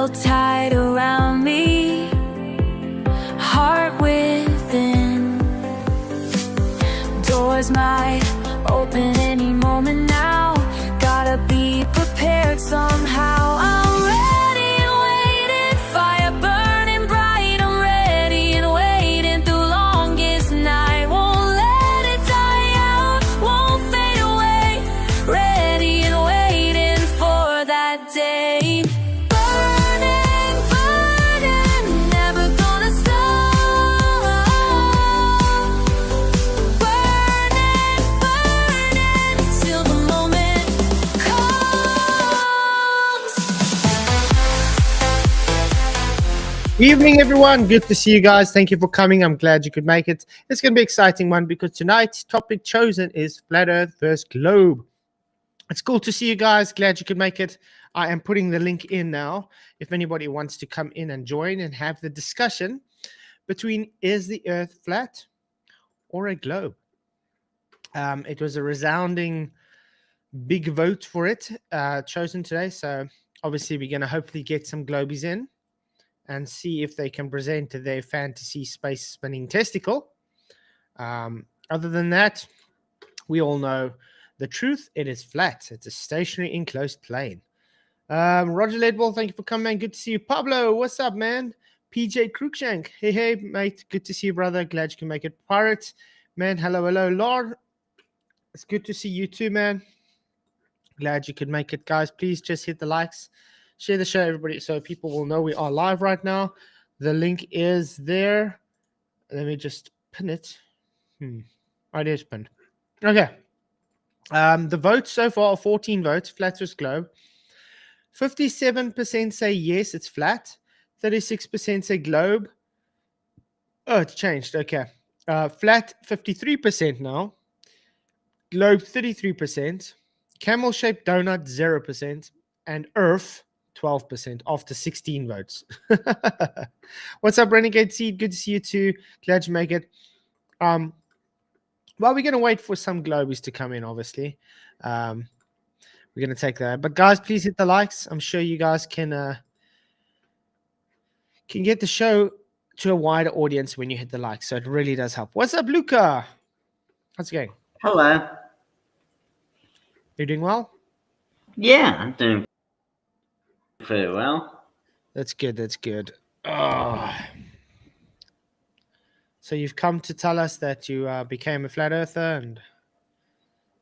held tight around me, heart within. Doors might open any moment now, gotta be prepared somehow. I'm ready and waiting, fire burning bright. I'm ready and waiting through longest night. Won't let it die out, won't fade away. Ready and waiting for that day. Burning, burning, never gonna stop. Burning, burning, till the moment comes. Evening, everyone. Good to see you guys. Thank you for coming. I'm glad you could make it. It's going to be an exciting one because tonight's topic chosen is Flat Earth versus Globe. It's cool to see you guys. Glad you could make it. I am putting the link in now. If anybody wants to come in and join and have the discussion between is the Earth flat or a globe? It was a resounding big vote for it chosen today. So obviously we're going to hopefully get some globies in and see if they can present their fantasy space spinning testicle. Other than that, we all know the truth. It is flat. It's a stationary enclosed plane. Roger Ledwell, thank you for coming, man. Good to see you. Pablo, what's up, man? PJ Cruikshank, hey, mate. Good to see you, brother. Glad you can make it. Pirate, man, hello. Lord, it's good to see you too, man. Glad you could make it, guys. Please just hit the likes. Share the show, everybody, so people will know we are live right now. The link is there. Let me just pin it. It is pinned. Okay. The votes so far are 14 votes, flat versus globe. 57% say yes, it's flat. 36% say globe. Oh, it's changed. Okay. Flat 53% now. Globe 33%. Camel-shaped donut 0%. And Earth 12% after 16 votes. What's up, Renegade Seed? Good to see you too. Glad you make it. Well, we're going to wait for some globies to come in, obviously. We're going to take that. But, guys, please hit the likes. I'm sure you guys can get the show to a wider audience when you hit the likes. So it really does help. What's up, Luca? How's it going? Hello. You doing well? Yeah, I'm doing pretty well. That's good. That's good. Oh. So you've come to tell us that you became a flat earther and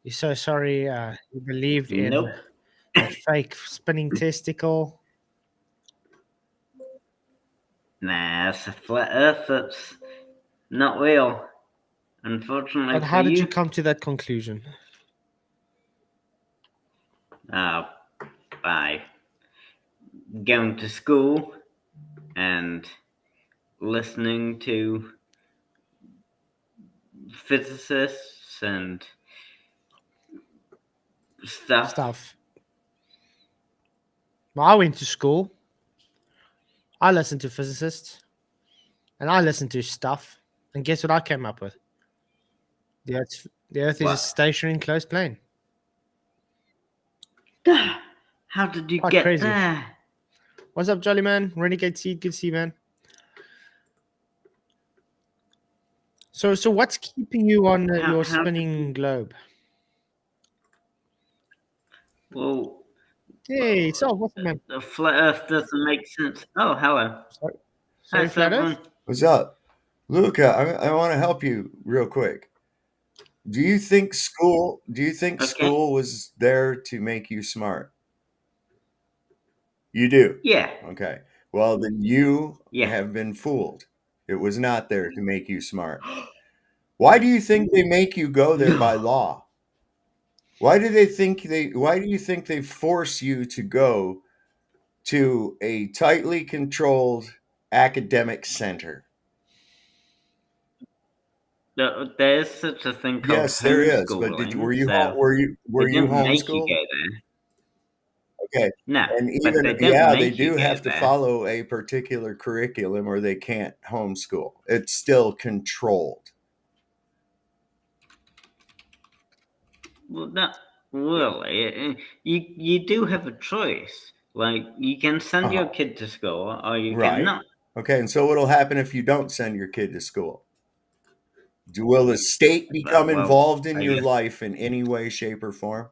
you're so sorry you believed in Nope. that fake spinning testicle. Nah, it's a flat Earth that's not real. Unfortunately But how for did you come to that conclusion? By going to school and listening to physicists and stuff. Well, I went to school. I listened to physicists. And I listened to stuff. And guess what I came up with? The Earth is a stationary enclosed plane. How did you Quite get crazy. there? What's up, Jolly Man? Renegade Seed, good to see you, man. So what's keeping you on your spinning globe? Well, hey, so what's up, man? The flat Earth doesn't make sense. Oh, hello. Sorry, flat Earth? What's up? Luca, I want to help you real quick. Do you think school was there to make you smart? You do? Yeah. Okay. Well, then you have been fooled. It was not there to make you smart. Why do you think they make you go there by law? Why do you think they force you to go to a tightly controlled academic center? There is such a thing called yes, there is. But were you homeschooled? Okay. No. And even they do have to follow a particular curriculum or they can't homeschool. It's still controlled. Well, not really. You do have a choice Like, you can send your kid to school, or you Right. cannot. Okay, and so what'll happen if you don't send your kid to school? Will the state become Well, involved in I your guess life in any way, shape, or form?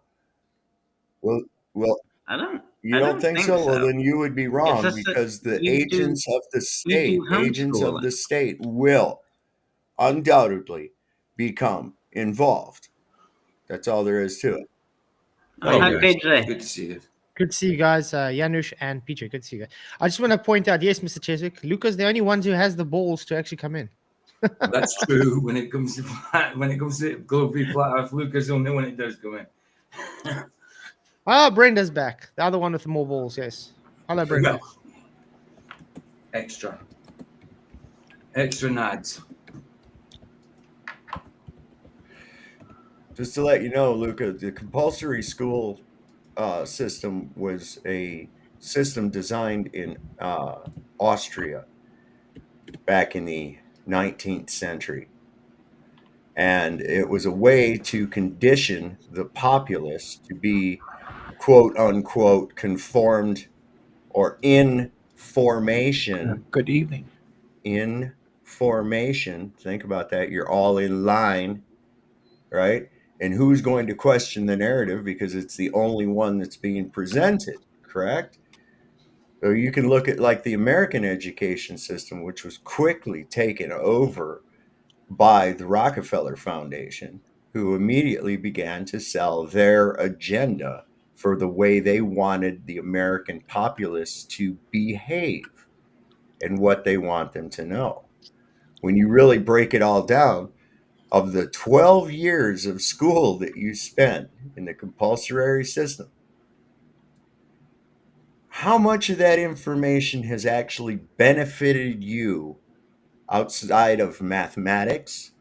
Well, you I don't don't think think so? Well, so. then you would be It's wrong, just that because the you do agents of homeschooling. the state will undoubtedly become involved. That's all there is to it. Hi, Hi, guys. PJ. Good to see you. Good to see you guys, Janusz and Peter. Good to see you guys. I just want to point out, yes, Mr. Cheswick, Luca's the only one who has the balls to actually come in. That's true. When it comes to globally flat Earth, Lucas will know when it does go in. Brenda's back. The other one with more balls, yes. Hello, Brenda. Extra nads. Just to let you know, Luca, the compulsory school system was a system designed in Austria back in the 19th century. And it was a way to condition the populace to be, quote unquote, conformed or in formation. Good evening. In formation. Think about that. You're all in line, right? And who's going to question the narrative, because it's the only one that's being presented, correct? So you can look at like the American education system, which was quickly taken over by the Rockefeller Foundation, who immediately began to sell their agenda for the way they wanted the American populace to behave and what they want them to know. When you really break it all down, of the 12 years of school that you spent in the compulsory system, how much of that information has actually benefited you outside of mathematics,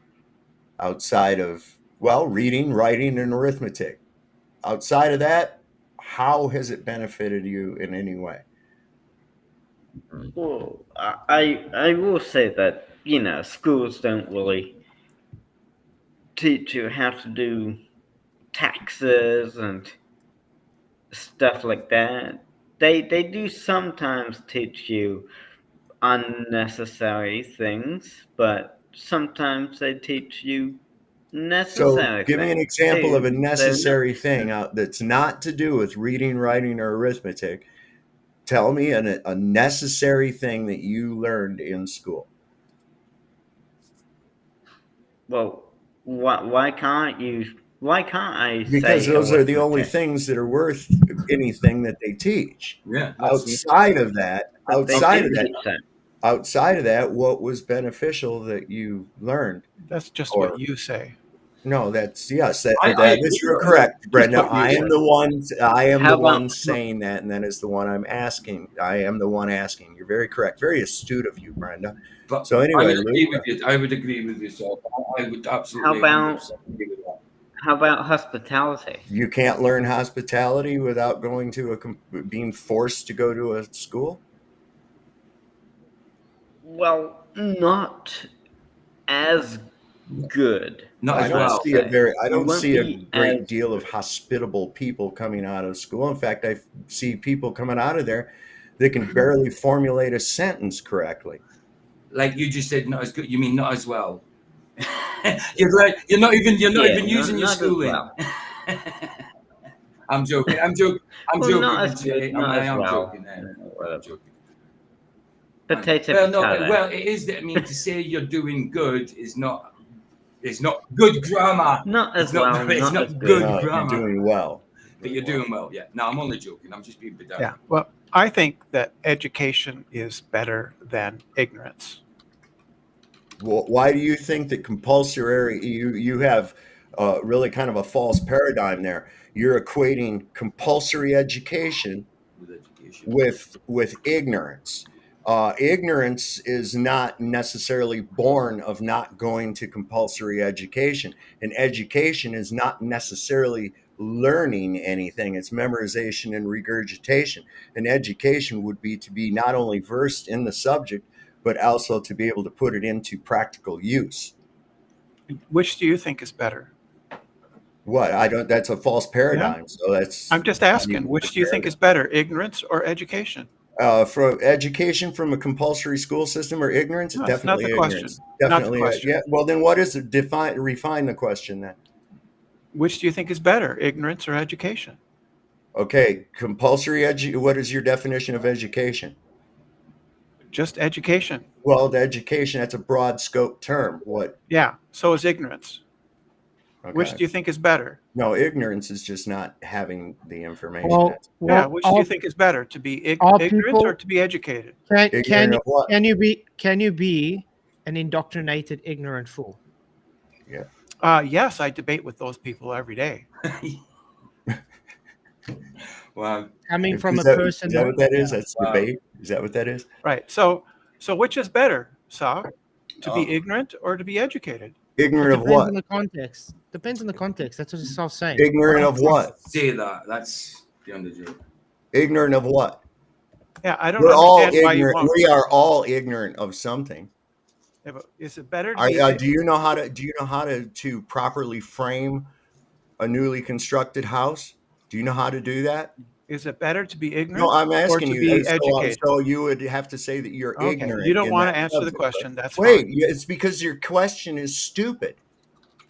outside of, well, reading, writing, and arithmetic? Outside of that, how has it benefited you in any way? Well, I will say that, schools don't really teach you how to do taxes and stuff like that. They do sometimes teach you unnecessary things, but sometimes they teach you So necessary give me an things example of a too. necessary thing that's not to do with reading, writing, or arithmetic. Tell me a necessary thing that you learned in school. Well, why can't I Because say those are the only arithmetic? things that are worth anything that they teach. Yeah. Outside of that, But they do teach that. what was beneficial that you learned? That's just Or what you say. no, that's yes, I that is agree. correct, Brenda. what you I am said. How the about one saying that, and that is the one I'm asking. I am the one asking. You're very correct. Very astute of you, Brenda. But So anyway, I would agree Luca, with you. I would agree with you. So I would absolutely about 100% agree with that. how about hospitality? you can't learn hospitality without going to being forced to go to a school. Well, not as good. Not I as don't well. see I You don't won't see a be great as deal of hospitable people coming out of school. In fact, I see people coming out of there that can barely formulate a sentence correctly. Like you just said, not as good. You mean not as well? You're not even using your not as schooling. well. I'm joking. I'm Well, joking. not as good, Jay. not I as am well. joking there. Whatever. I'm joking. Potato, Well, no. potato. Well, it is. I mean, to say you're doing good is not good grammar. Not as It's not. well, It's not not as good good. No, you're grammar. doing well. But you're doing well. Yeah. No, I'm only joking. I'm just being pedantic. Yeah. Well, I think that education is better than ignorance. Well, why do you think that compulsory? You have really kind of a false paradigm there. You're equating compulsory education With education. with ignorance. Ignorance is not necessarily born of not going to compulsory education, and education is not necessarily learning anything. It's memorization and regurgitation. And education would be to be not only versed in the subject, but also to be able to put it into practical use. Which do you think is better? What? I don't. That's a false paradigm. So that's. I'm just asking, which do you think is better, ignorance or education? For education from a compulsory school system or ignorance? No, it's not Definitely the ignorance. question. Not the Definitely. question. Yeah. Well, then what is it? Refine the question then. Which do you think is better, ignorance or education? Okay. Compulsory what is your definition of education? Just education. Well, the education, that's a broad scope term. What? Yeah, so is ignorance. Okay. Which do you think is better? No, ignorance is just not having the information. Well, Yeah, which do you think is better, to be ignorant people- or to be educated? Can of what? you be an indoctrinated ignorant fool? Yeah. Yes, I debate with those people every day. Well, Coming from Is a that, person is that what that is? That's Wow. debate. Is that what that is? Right. So which is better, Sa? To be Oh. ignorant or to be educated? Ignorant of depends what? on the context. Depends on the context. That's what it's all saying. Ignorant of what? say that. That's beyond the joke. Ignorant of what? Yeah, I don't We're all understand why you ignorant. want. We are all ignorant of something. Yeah, but is it better to be Do you know how to properly frame a newly constructed house? Do you know how to do that? Is it better to be ignorant No, I'm or asking to you. be So, educated? so you would have to say that you're Okay, ignorant. you don't in want to that answer the subject, question. right? That's Wait, fine. it's because your question is stupid.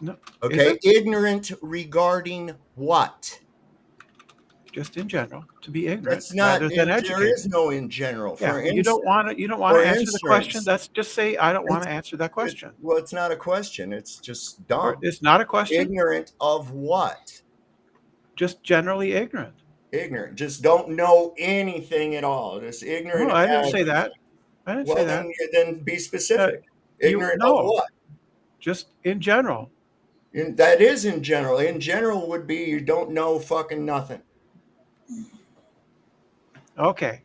No, Okay, is ignorant regarding what? just in general, to be ignorant That's not. rather than There educated. is no in general. Yeah, For you don't want to. You don't want for to answer the question. instance- That's just say I don't want to answer that question. Well, it's not a question. It's just Or dumb. it's not a question. Ignorant of what? Just generally ignorant. Ignorant. Just don't know anything at all. Just ignorant. No, of I didn't say everything. that. I didn't Well, say that. then be specific. Ignorant no. of what? Just in general. That is in general. In general would be you don't know fucking nothing. Okay.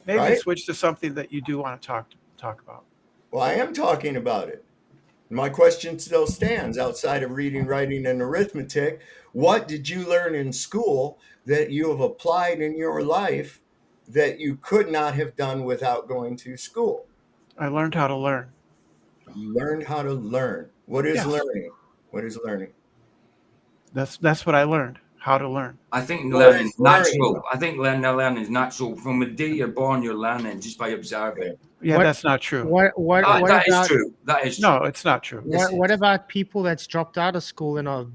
Maybe Right? switch to something that you do want to talk about. Well, I am talking about it. My question still stands outside of reading, writing, and arithmetic. What did you learn in school that you have applied in your life that you could not have done without going to school? I learned how to learn. You learned how to learn. What is Yes. learning? What is learning? That's what I learned. How to learn. I think What learning is is natural. learning? I think learning is natural. From the day you're born, you're learning just by observing. Yeah, What- that's not true. What That is about true. That is true. No, it's not true. what about people that's dropped out of school and are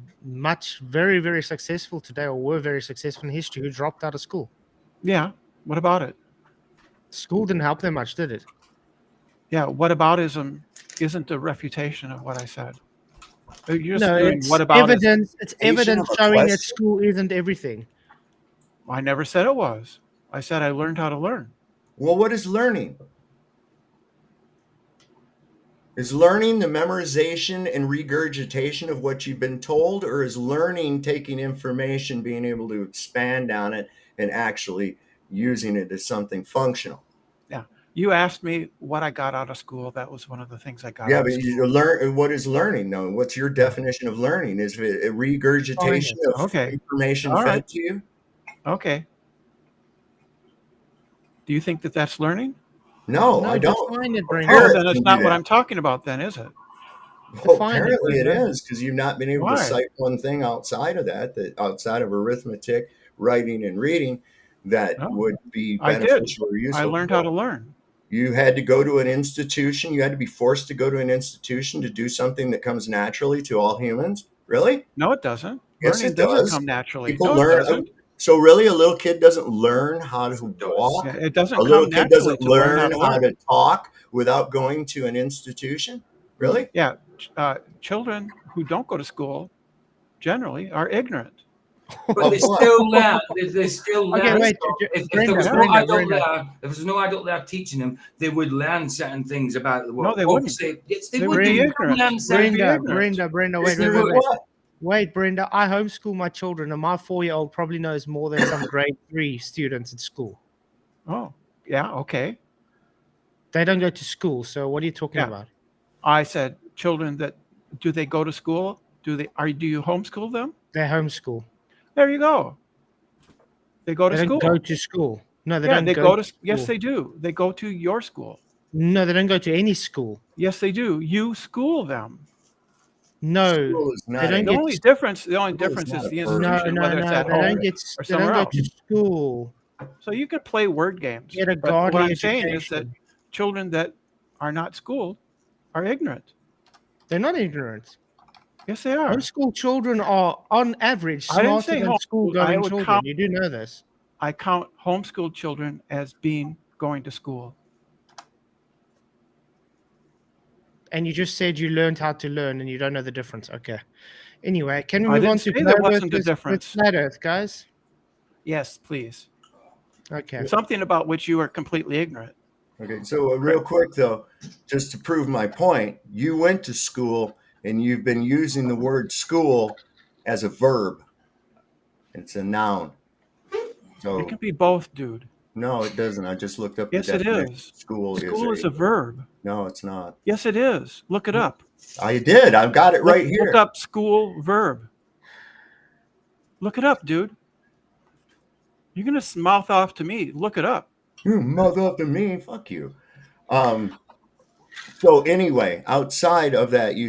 very, very successful today, or were very successful in history, who dropped out of school? Yeah. What about it? School didn't help them much, did it? Yeah. Whataboutism isn't a refutation of what I said. You're just No, doing it's whataboutism. evidence. It's Refutation evidence of a showing that question? school isn't everything. I never said it was. I said I learned how to learn. Well, what is learning? Is learning the memorization and regurgitation of what you've been told, or is learning taking information, being able to expand on it, and actually using it as something functional? You asked me what I got out of school. That was one of the things I got Yeah, out but of school. you learn. What is learning, though? What's your definition of learning? Is it a regurgitation of Okay. information All fed right. to you? Okay. Do you think that that's learning? No, I don't. Define it, Oh, Brenda. Parents then it's can not do what that. I'm talking about then, is it? Well, Define it, apparently it Brenda. is, because you've not been able Why? to cite one thing outside of that outside of arithmetic, writing, and reading that No, would be I did. beneficial or useful. I learned how to learn. You had to go to an institution. You had to be forced to go to an institution to do something that comes naturally to all humans. Really? No, it doesn't. Yes, Learning it doesn't does. come naturally. People No, learn. it doesn't. So really, a little kid doesn't learn how to does. walk. Yeah, it doesn't A little come kid naturally doesn't to learn how learn to how learn. to talk without going to an institution. Really? Yeah, children who don't go to school generally are ignorant. But they still learn. They still learn. Okay, wait, stuff. If Brenda, there was Brenda, no adult Brenda. there, if there was no adult there teaching them, they would learn certain things about the world. No, they wouldn't. Obviously, yes, they They would. would be They would ignorant. learn certain Brenda, things. Brenda, Yes, wait, they wait, would. wait. What? Wait, Brenda, I homeschool my children, and my 4-year-old probably knows more than some grade 3 students at school. Oh, yeah, okay. They don't go to school, so what are you talking Yeah. about? I said children that do they go to school? Do you homeschool them? They homeschool. There you go. They go to They school. don't go to school. No, they Yeah, don't they go go to yes, school. they do. They go to your school. No, they don't go to any school. Yes, they do. You school them. No, School is they not. don't The get. only difference School is not the a verb. No, institution, no, whether it's no. at They home don't get. or They don't somewhere go else. to school. So you can play word games. Get a But what godly I'm saying is that education. children that are not schooled are ignorant. They're not ignorant. Yes, they are. Homeschool children are, on average, I didn't smarter say than homeschool. I school-going would children. count. You do know this. I count homeschooled children as being going to school. And you just said you learned how to learn, and you don't know the difference. Okay. Anyway, can we I move on didn't to say there Globe Earth wasn't a versus difference. Flat Earth, guys? Yes, please. Okay. Something about which you are completely ignorant. Okay, so real quick though, just to prove my point, you went to school and you've been using the word school as a verb. It's a noun. So It can be both, dude. no, it doesn't. I just looked up the Yes, it definition. is. School is a verb. No, it's not. Yes, it is. Look it up. I did. I've got it right here. Look up school verb. Look it up, dude. You're gonna mouth off to me. Look it up. You mother up to me. Fuck you. So anyway, outside of that, you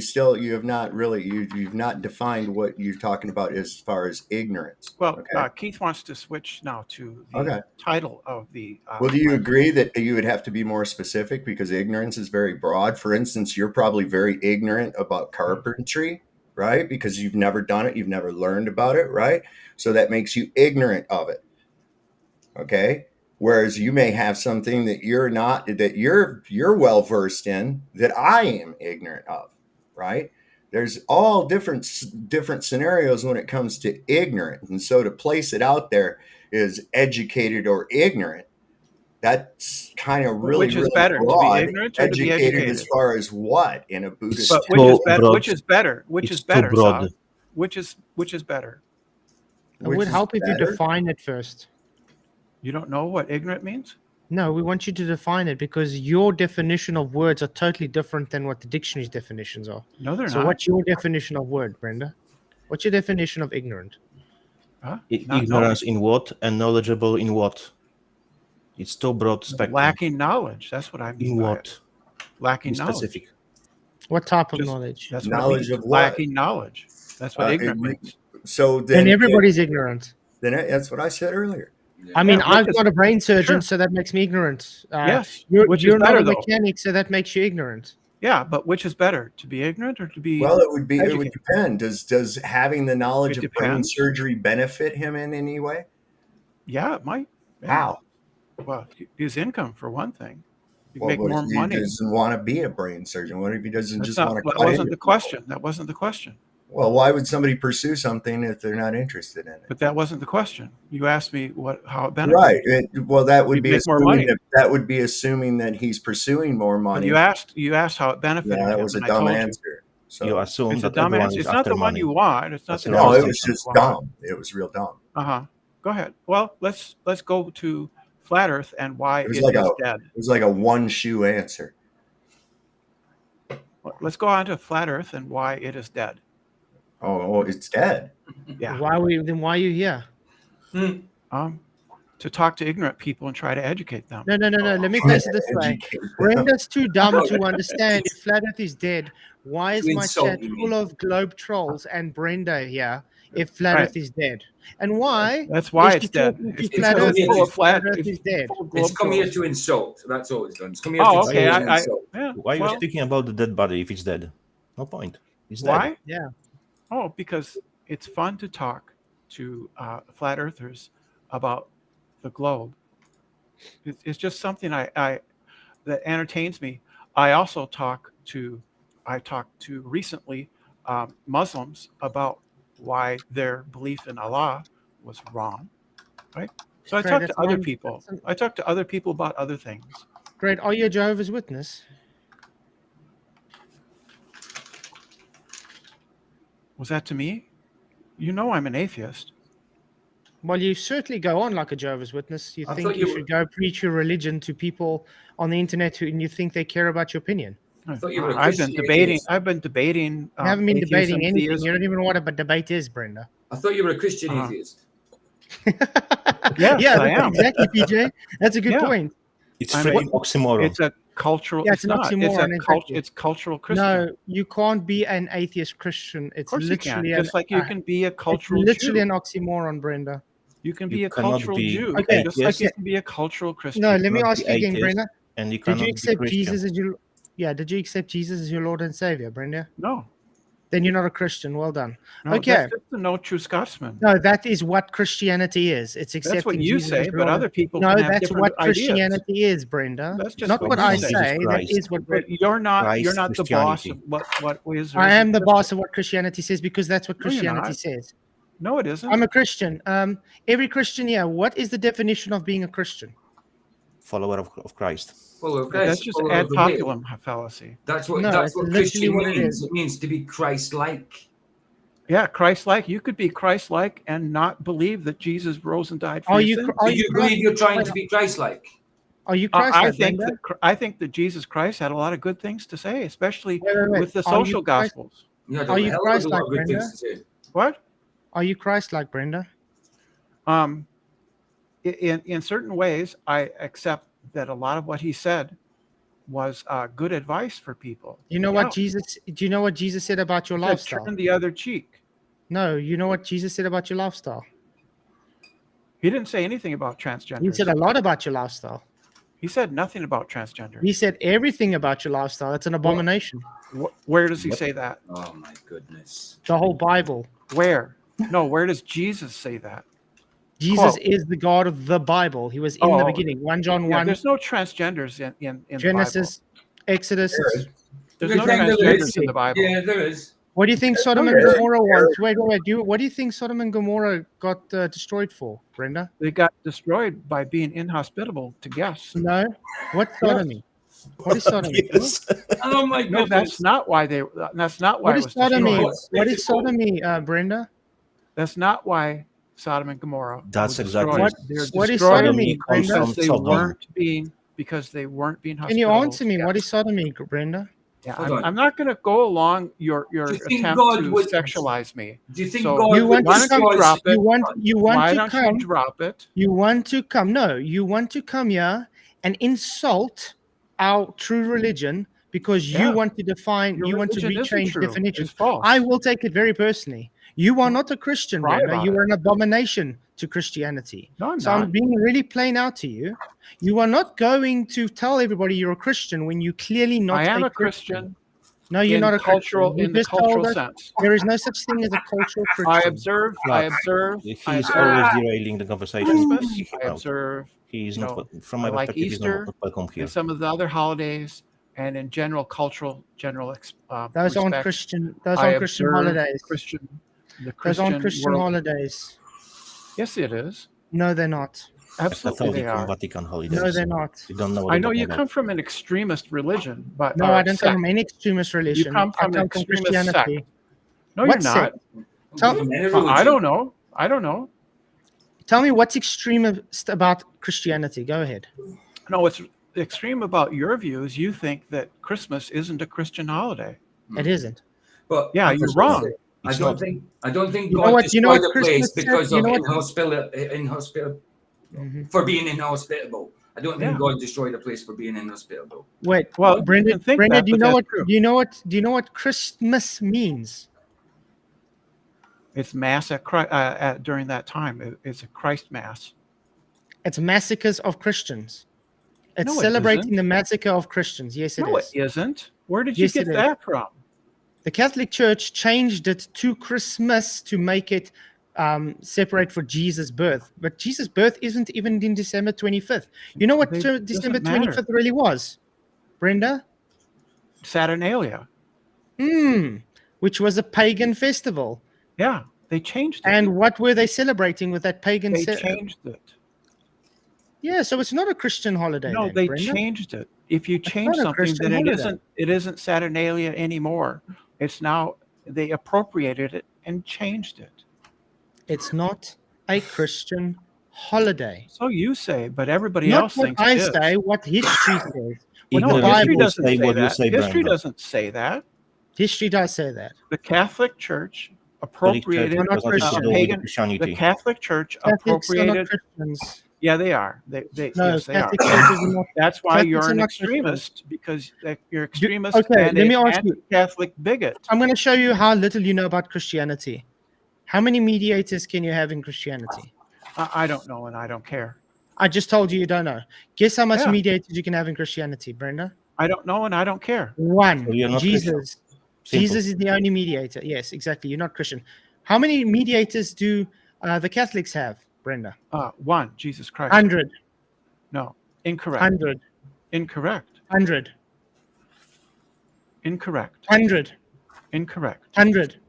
have not really you've not defined what you're talking about as far as ignorance. Well, okay? Keith wants to switch now to the Okay. title of the. Well, do you agree that you would have to be more specific because ignorance is very broad? For instance, you're probably very ignorant about carpentry, right? Because you've never done it, you've never learned about it, right? So that makes you ignorant of it. Okay? Whereas you may have something that you're not, that you're well versed in that I am ignorant of, right? There's all different scenarios when it comes to ignorant. And so to place it out there is educated or ignorant, that's kind of really, Which is really better, to be broad. ignorant or to be Educated educated? as far as what in a Buddhist? But which is better? Which is better? Which is better? Saab? Which is better? It would help if you define it first. You don't know what ignorant means? No, we want you to define it because your definition of words are totally different than what the dictionary's definitions are. No, they're so not. What's your definition of word, Brenda? What's your definition of ignorant? Huh? Ignorance in what and knowledgeable in what? It's too broad spectrum. Lacking knowledge. That's what I mean. In what? Lacking Be knowledge. specific. What type of knowledge? That's knowledge what of what? Lacking knowledge. That's what ignorant means. So then everybody's ignorant. Then that's what I said earlier. I mean, I've got a brain surgeon, so that makes me ignorant. Yes, you're not a mechanic, so that makes you ignorant. Yeah, but which is better, to be ignorant or to be? Well, it would educated? depend. Does having the knowledge of brain surgery benefit him in any way? Yeah, it might. How? Well, his income for one thing. You Well, make more money. He doesn't want to be a brain surgeon. What if he doesn't That's just not, want to? That wasn't the question. That wasn't the question. Well, why would somebody pursue something if they're not interested in it? But that wasn't the question. You asked me how it benefits. Right. Well, that would be more money. that would be assuming that he's pursuing more money. But you asked how it benefited. Yeah, that him, was a and dumb I told answer. So you assume it's a that dumb everyone answer. is It's not after the one money. you want. It's not the no, it was just dumb. It was real dumb. Go ahead. Well, let's go to flat Earth and why it is dead. It was like a one shoe answer. Let's go on to flat Earth and why it is dead. Oh, it's dead. Yeah. Why are you here? To talk to ignorant people and try to educate them. No. Let me place it this way. Brenda's too dumb to understand if flat Earth is dead. Why is my chat full of globe trolls and Brenda here if flat Earth is dead? And why? That's why it's dead. Flat Earth is dead. It's come here to insult. That's all it's done. It's come here to okay. insult. Why are you speaking about the dead body if it's dead? No point. It's dead. Why? Yeah. Oh, because it's fun to talk to flat earthers about the globe. It's just something I that entertains me. I also talked to recently Muslims about why their belief in Allah was wrong, right? So I talked to other people. I talked to other people about other things. Great. Are you a Jehovah's Witness? Was that to me? You know I'm an atheist. Well, you certainly go on like a Jehovah's Witness. You think you should go preach your religion to people on the internet and you think they care about your opinion. I thought you were I've been debating. You haven't been debating anything. You don't even know what a debate is, Brenda. I thought you were a Christian atheist. Yes, I am. Exactly, PJ. That's a good point. It's freaking oxymoron. cultural. Yeah, it's it's an not. oxymoron, exactly. It's cultural Christian. No, you can't be an atheist Christian. Of It's course you can. literally Just like you can be a it's cultural literally Jew. an oxymoron, Brenda. You can You be a cannot cultural be Jew, Okay, just like you atheist. can be a cultural Christian. No, let me cannot ask be you again, atheist, Brenda. and you Did cannot you be accept Christian. Jesus as your did you accept Jesus as your Lord and Savior, Brenda? No, Then you're not a Christian. Well done. no, Okay. that's just a no true Scotsman. No, that is what Christianity is. It's accepting That's what you Jesus say, as but Lord. other people No, can have that's different what ideas. Christianity is, Brenda. That's just Not what what you I say. say. That Christ. is what But you're not Christ the boss Christianity. of what is or I isn't am the Christian. boss of what Christianity says because that's what No, you're Christianity not. says. No, it isn't. I'm a Christian. Every Christian here, what is the definition of being a Christian? Follower of Christ. Follower of That's Christ, just follower ad of the way. populum fallacy. That's No, what it's literally Christian what it means. is. It means to be Christ-like. Yeah, Christ-like. You could be Christ-like and not believe that Jesus rose and died for Are your you? sins. So you believe you're trying to be Christ-like? Are you I Christ-like, think Brenda? I think that Jesus Christ had a lot of good things to say, especially Wait. with the Are you social Christ- gospels. Yeah, Are you hell of a Christ-like, lot of good Brenda? things to say. What? Are you Christ-like, Brenda? In certain ways, I accept that a lot of what he said was good advice for people. You know Yeah. what Jesus? Do you know what Jesus said about your He said, lifestyle? turn the other cheek. No, you know what Jesus said about your lifestyle? He didn't say anything about He transgenders. said a lot about your lifestyle. He said nothing about transgender. He said everything about your lifestyle. It's an abomination. Where does he Yep. say that? Oh my goodness. The whole Bible. Where? No, where does Jesus say that? Jesus Quote. is the God of the Bible. He was in the Oh, beginning. 1 John Yeah, 1, there's no transgenders in Genesis, Exodus. There is. the Bible. There's You no think there transgenders is? in the Bible. Yeah, there is. What do you think Sodom and there is. Gomorrah was? Wait. What do you think Sodom and Gomorrah got destroyed for, Brenda? They got destroyed by being inhospitable to guests. No. What's sodomy? What is sodomy? Yes. Oh my No, goodness. that's not why they. That's not why What it is was sodomy? destroyed. What is sodomy, Brenda? That's not why Sodom and Gomorrah. That's were exactly destroyed. What- They're what is destroyed sodomy, comes Brenda? from because they Sodom. weren't being Can you hospitable answer me? to What is guests. sodomy, Brenda? Yeah, Hold on. I'm not going to go along your Do you think attempt God to would- sexualize me. Do you think So- God You want why to don't come? you drop it? You want Why to don't come? you drop it? You want to come? No, you want to come here and insult our true religion because you Yeah. want to define. Your You want to religion isn't rechange true. definitions. It's false. I will take it very personally. You are not a Christian, Cry Brenda. about You it. are an abomination to Christianity. No, I'm So not. I'm being really plain out to you. You are not going to tell everybody you're a Christian when you clearly not. I am a Christian. No, you're in not a cultural Christian. You in the just told cultural us sense. there is no such thing as a cultural I Christian. observe. He's always derailing the conversation. Christmas. Kick him I out. observe He is you not, know, from my I like perspective, he's Easter not welcome here. and some of the other holidays, and in general Those aren't respect, Christian. Those I aren't Christian observe holidays. the Those Christian aren't Christian world. holidays. Yes, it is. No, they're not. Absolutely, they Catholic and are. Vatican holidays. No, they're not. You don't know what I you're know talking you about. come from an extremist religion, but No, or I don't come sect. from any extremist religion. You come I from an come from extremist Christianity. sect. No, What you're not. Tell- From any I religion. don't know. I don't know. Tell me what's extremist about Christianity. Go ahead. No, what's extreme about your views? You think that Christmas isn't a Christian holiday. It isn't. But Yeah, I you're just wrong. wanna say, I It's don't not. think You know God what- you know destroyed what the place Christmas said? because You of know what- inhospitable Mhm. for being inhospitable. I don't think Yeah. God destroyed the place for being inhospitable. Wait. Well, you Brenda. can think Brenda, that, do you but know that's what? true. Do you know what? Do you know what Christmas means? It's mass during that time. It's a Christ mass. It's massacres of Christians. It's No, it celebrating isn't. the massacre of Christians. Yes, it No, is. it isn't. Where did Yes, you it get is. that from? The Catholic Church changed it to Christmas to make it separate for Jesus' birth. But Jesus' birth isn't even in December 25th. You know what It doesn't December matter. 25th really was? Brenda? Saturnalia. Which was a pagan festival. Yeah, they changed it. And what were they celebrating with that pagan? They changed it. Yeah, so it's not a Christian holiday. No, then, they Brenda. changed it. If you change not a something, Christian then holiday. it isn't Saturnalia anymore. It's now they appropriated it and changed it. It's not a Christian holiday. So you say, but everybody Not else what thinks I it is. say, what history says. What Even the No, the history Bible, Bible doesn't say say what you that. say, History Brenda. doesn't say that. history does say that. The Catholic Church appropriated We're not Because it has to Christian. do with pagan. Christianity. The Catholic Church Catholics are not appropriated. Christians. Yeah, they are. No, Yes, they are. Catholic churches are not. That's why Catholics you're are an not Christian. extremist, because you're extremist Okay, and let an me ask you. anti-Catholic bigot. I'm going to show you how little you know about Christianity. How many mediators can you have in Christianity? I don't know, and I don't care. I just told you don't know. Guess how much Yeah. mediators you can have in Christianity, Brenda? I don't know, and I don't care. One. So you're not Christian. Jesus. Simple. Jesus is the only mediator. Yes, exactly. You're not Christian. How many mediators do the Catholics have, Brenda? One, Jesus Christ. 100. No, incorrect. 100. Incorrect. 100. Incorrect. 100. Incorrect. 100.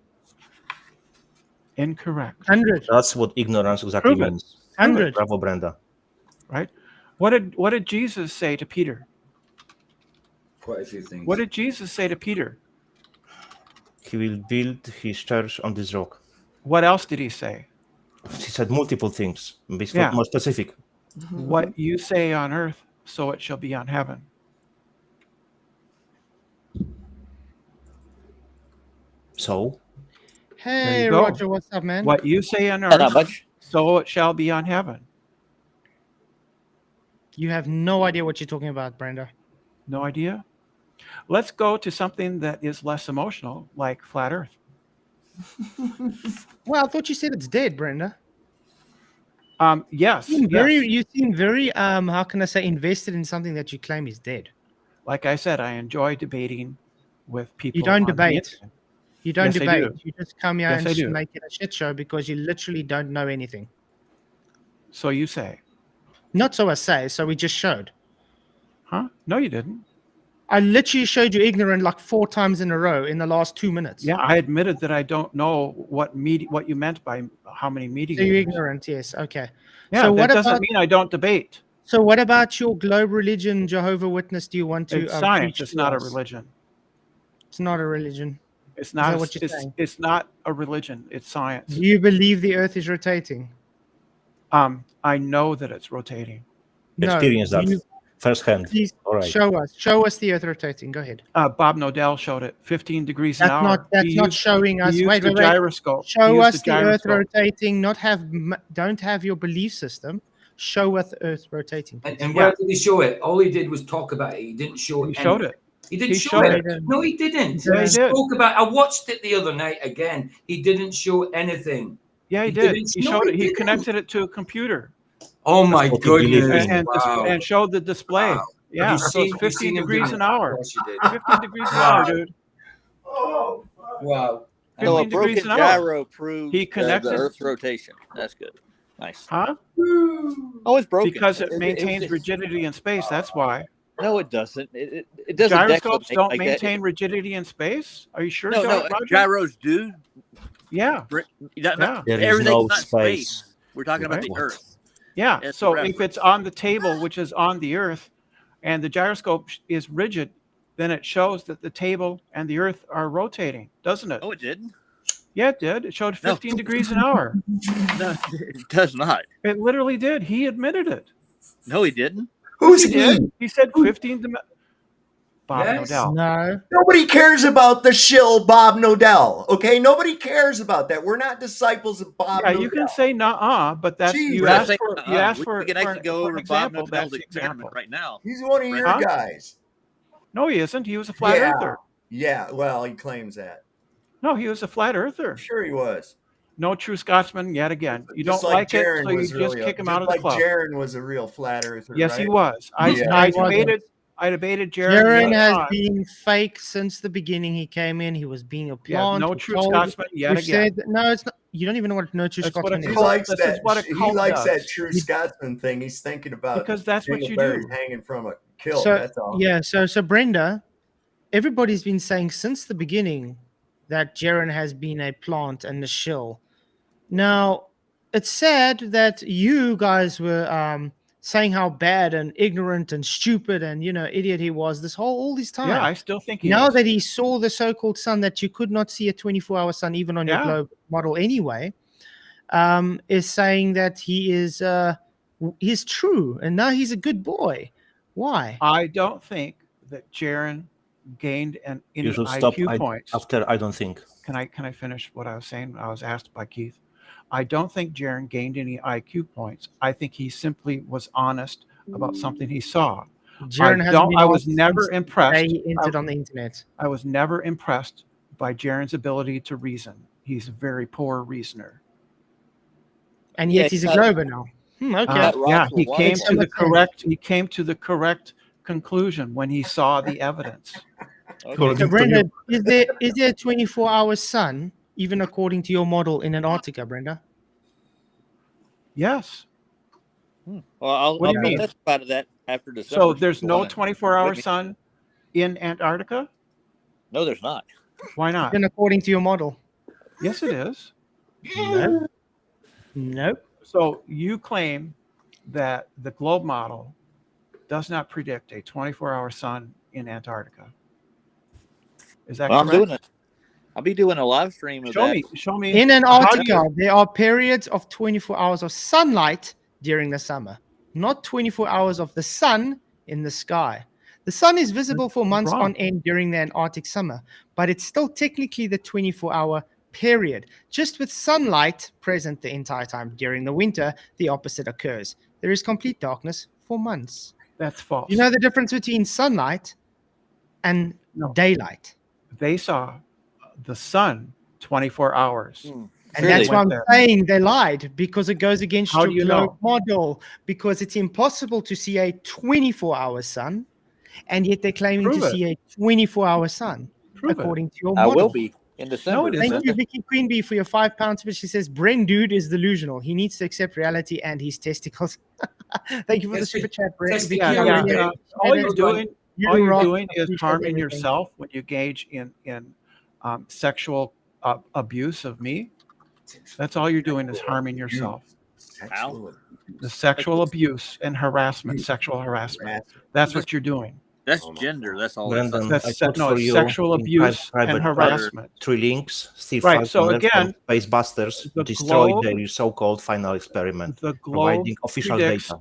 Incorrect. 100. That's what ignorance exactly Prove it. means. 100. Bravo, Brenda. Right? What did Jesus say to Peter? Quite a few things. What did Jesus say to Peter? He will build his church on this rock. What else did he say? He said multiple things. It's Yeah. not more specific. What you say on earth, so it shall be on heaven. So Hey, you go. Roger, what's up, man? What you say on Not earth, much. so it shall be on heaven. You have no idea what you're talking about, Brenda. No idea? Let's go to something that is less emotional, like flat earth. Well, I thought you said it's dead, Brenda. Yes. You seem very how can I say, invested in something that you claim is dead. Like I said, I enjoy debating with people. You don't on the debate. internet. You don't Yes, I debate. do. You just come here Yes, and I just do. make it a shit show because you literally don't know anything. So you say. Not so I say, so we just showed. Huh? No, you didn't. I literally showed you ignorant like 4 times in a row in the last 2 minutes. Yeah, I admitted that I don't know what you meant by how many meetings. So you're ignorant, yes. Okay. Yeah, so that what doesn't about mean I don't debate. so what about your globe religion, Jehovah Witness? Do you want to It's science. preach It's to not a us? religion. It's not a religion. It's that not. what you're saying? It's not a religion. It's science. Do you believe the earth is rotating? I know that it's rotating. experience do that you- firsthand. Please All right. show us the earth rotating. Go ahead. Bob Nodell showed it 15 degrees an hour. That's not showing us. He used Wait, the wait, wait. gyroscope. He Show used us the earth gyroscope. rotating. Don't have your belief system. Show us the earth rotating. And, please. and where did he show it? All he did was talk about it. He didn't show it. He showed it. He didn't He show showed it. it. No, he didn't. Yeah, he He did. spoke about. I watched it the other night again. He didn't show anything. Yeah, he He did. didn't- He no, showed he it. He didn't. connected it to a computer Oh my what he believed goodness! in. and showed the display. Wow. Yeah, Have you so seen- it's have you 15 seen him degrees do an it? hour. Of course you did. 15 degrees an Wow. hour, dude. Wow. So a 15 degrees broken an hour. gyro proves He connected- the Earth's rotation. That's good. Nice. Huh? Oh, it's broken. Because it was maintains just- rigidity in space. That's why. No, it doesn't. It doesn't. Gyroscopes declinate don't like that. maintain rigidity in space? Are you sure, No, no. Roger? Gyros do. Yeah. Not, There is everything's no not space. space. We're talking about Right. the Earth. Yeah. That's So the if it's on the table, which is on the Earth, and the gyroscope is rigid, then it shows that the table and the Earth are rotating, doesn't it? Oh, it didn't. Yeah, it did. It showed No. 15 degrees an hour. No, it does not. It literally did. He admitted it. No, he didn't. Who's He did. He said 15 to Bob Yes. Nodell. No. Nobody cares about the shill Bob Nodell. Okay, nobody cares about that. We're not disciples of Bob Yeah, Nodell. you can say nuh-uh, but that's Jeez. you We're not asked saying, for you asked we for, can for, actually go for over an Bob example. That's Nodell's the experiment example. right now. He's one of your Huh? guys. No, he isn't. He was a flat Yeah. earther. Yeah, well, he claims that. No, he was a flat earther. I'm sure he was. No true Scotsman yet again. You Just don't like it, Jaron so you was just really kick him just out of the like club. Jaron was a real flat earther. Yes, right? he was. Yeah. I No, he debated. I debated Jaron. Jaron many has times. been fake since the beginning. He came in. He was being a Yeah, plant. no we're true told- Scotsman yet we've again. said no. It's not. You don't even know what no true That's what Scotsman a He is. cult- likes this is that. what a He cult likes that does. true Scotsman thing. He's thinking about Because that's what you dingleberries do. hanging from a kilt. So That's all. yeah. So Brenda, everybody's been saying since the beginning that Jaron has been a plant and a shill. Now, it's sad that you guys were saying how bad and ignorant and stupid and idiot he was all this time. Yeah, I still think he Now is. that he saw the so-called sun that you could not see a 24-hour sun even on your Yeah. globe model anyway, is saying that he's true and now he's a good boy. Why? I don't think that Jaron gained any You should stop IQ points. after I don't think. Can I finish what I was saying? I was asked by Keith. I don't think Jaron gained any IQ points. I think he simply was honest about something he saw. Jaron hasn't been I was asked never since the impressed. day he entered on the internet. I was never impressed by Jaron's ability to reason. He's a very poor reasoner. And yet he's a Glober now. Okay. Yeah, he came Makes to so the much sense. correct. He came to the correct conclusion when he saw the evidence. According So to Brenda, you. is there a 24-hour sun, even according to your model in Antarctica, Brenda? Yes. Well, I'll What do you mean? testify to that after December. So there's no One. 24-hour With me. sun in Antarctica? No, there's not. Why not? Then according to your model? Yes, it is. No. Nope. So you claim that the globe model does not predict a 24-hour sun in Antarctica. Is that Well, I'm correct? doing it. I'll be doing a live stream of Show that. me. Show me. In How do Antarctica, you- there are periods of 24 hours of sunlight during the summer, not 24 hours of the sun in the sky. The sun is visible for months wrong. on end during the Antarctic summer, but it's still technically the 24-hour period. Just with sunlight present the entire time during the winter, the opposite occurs. There is complete darkness for months. That's false. You know the difference between sunlight and No. daylight? They saw the sun 24 hours. And Sure that's they why I'm did. saying they lied, because it goes against How your do you globe know? model, because it's impossible to see a 24-hour sun, and yet they're claiming Prove to it. see a 24-hour sun, Prove it. according to your I model. will be in December. it Thank isn't. you, Vicky Queen Bee, for your £5. But she says Bren dude is delusional. He needs to accept reality and his testicles. Thank you for the Yes, super chat, Bren. that's the Yeah, key yeah, right there. yeah. All you're That's fine. doing, You all you're rock. doing is Appreciate harming everything. yourself when you engage in sexual abuse of me. That's all you're doing is harming yourself. The sexual abuse and harassment, sexual harassment. That's what you're doing. That's gender. That's all. Brandon, That's I se- put no, for it's you sexual in abuse private and chat harassment. 3 links. Steve Right, so Falconer from again, Space Busters the destroyed globe- their so-called final experiment, The globe providing official predicts data.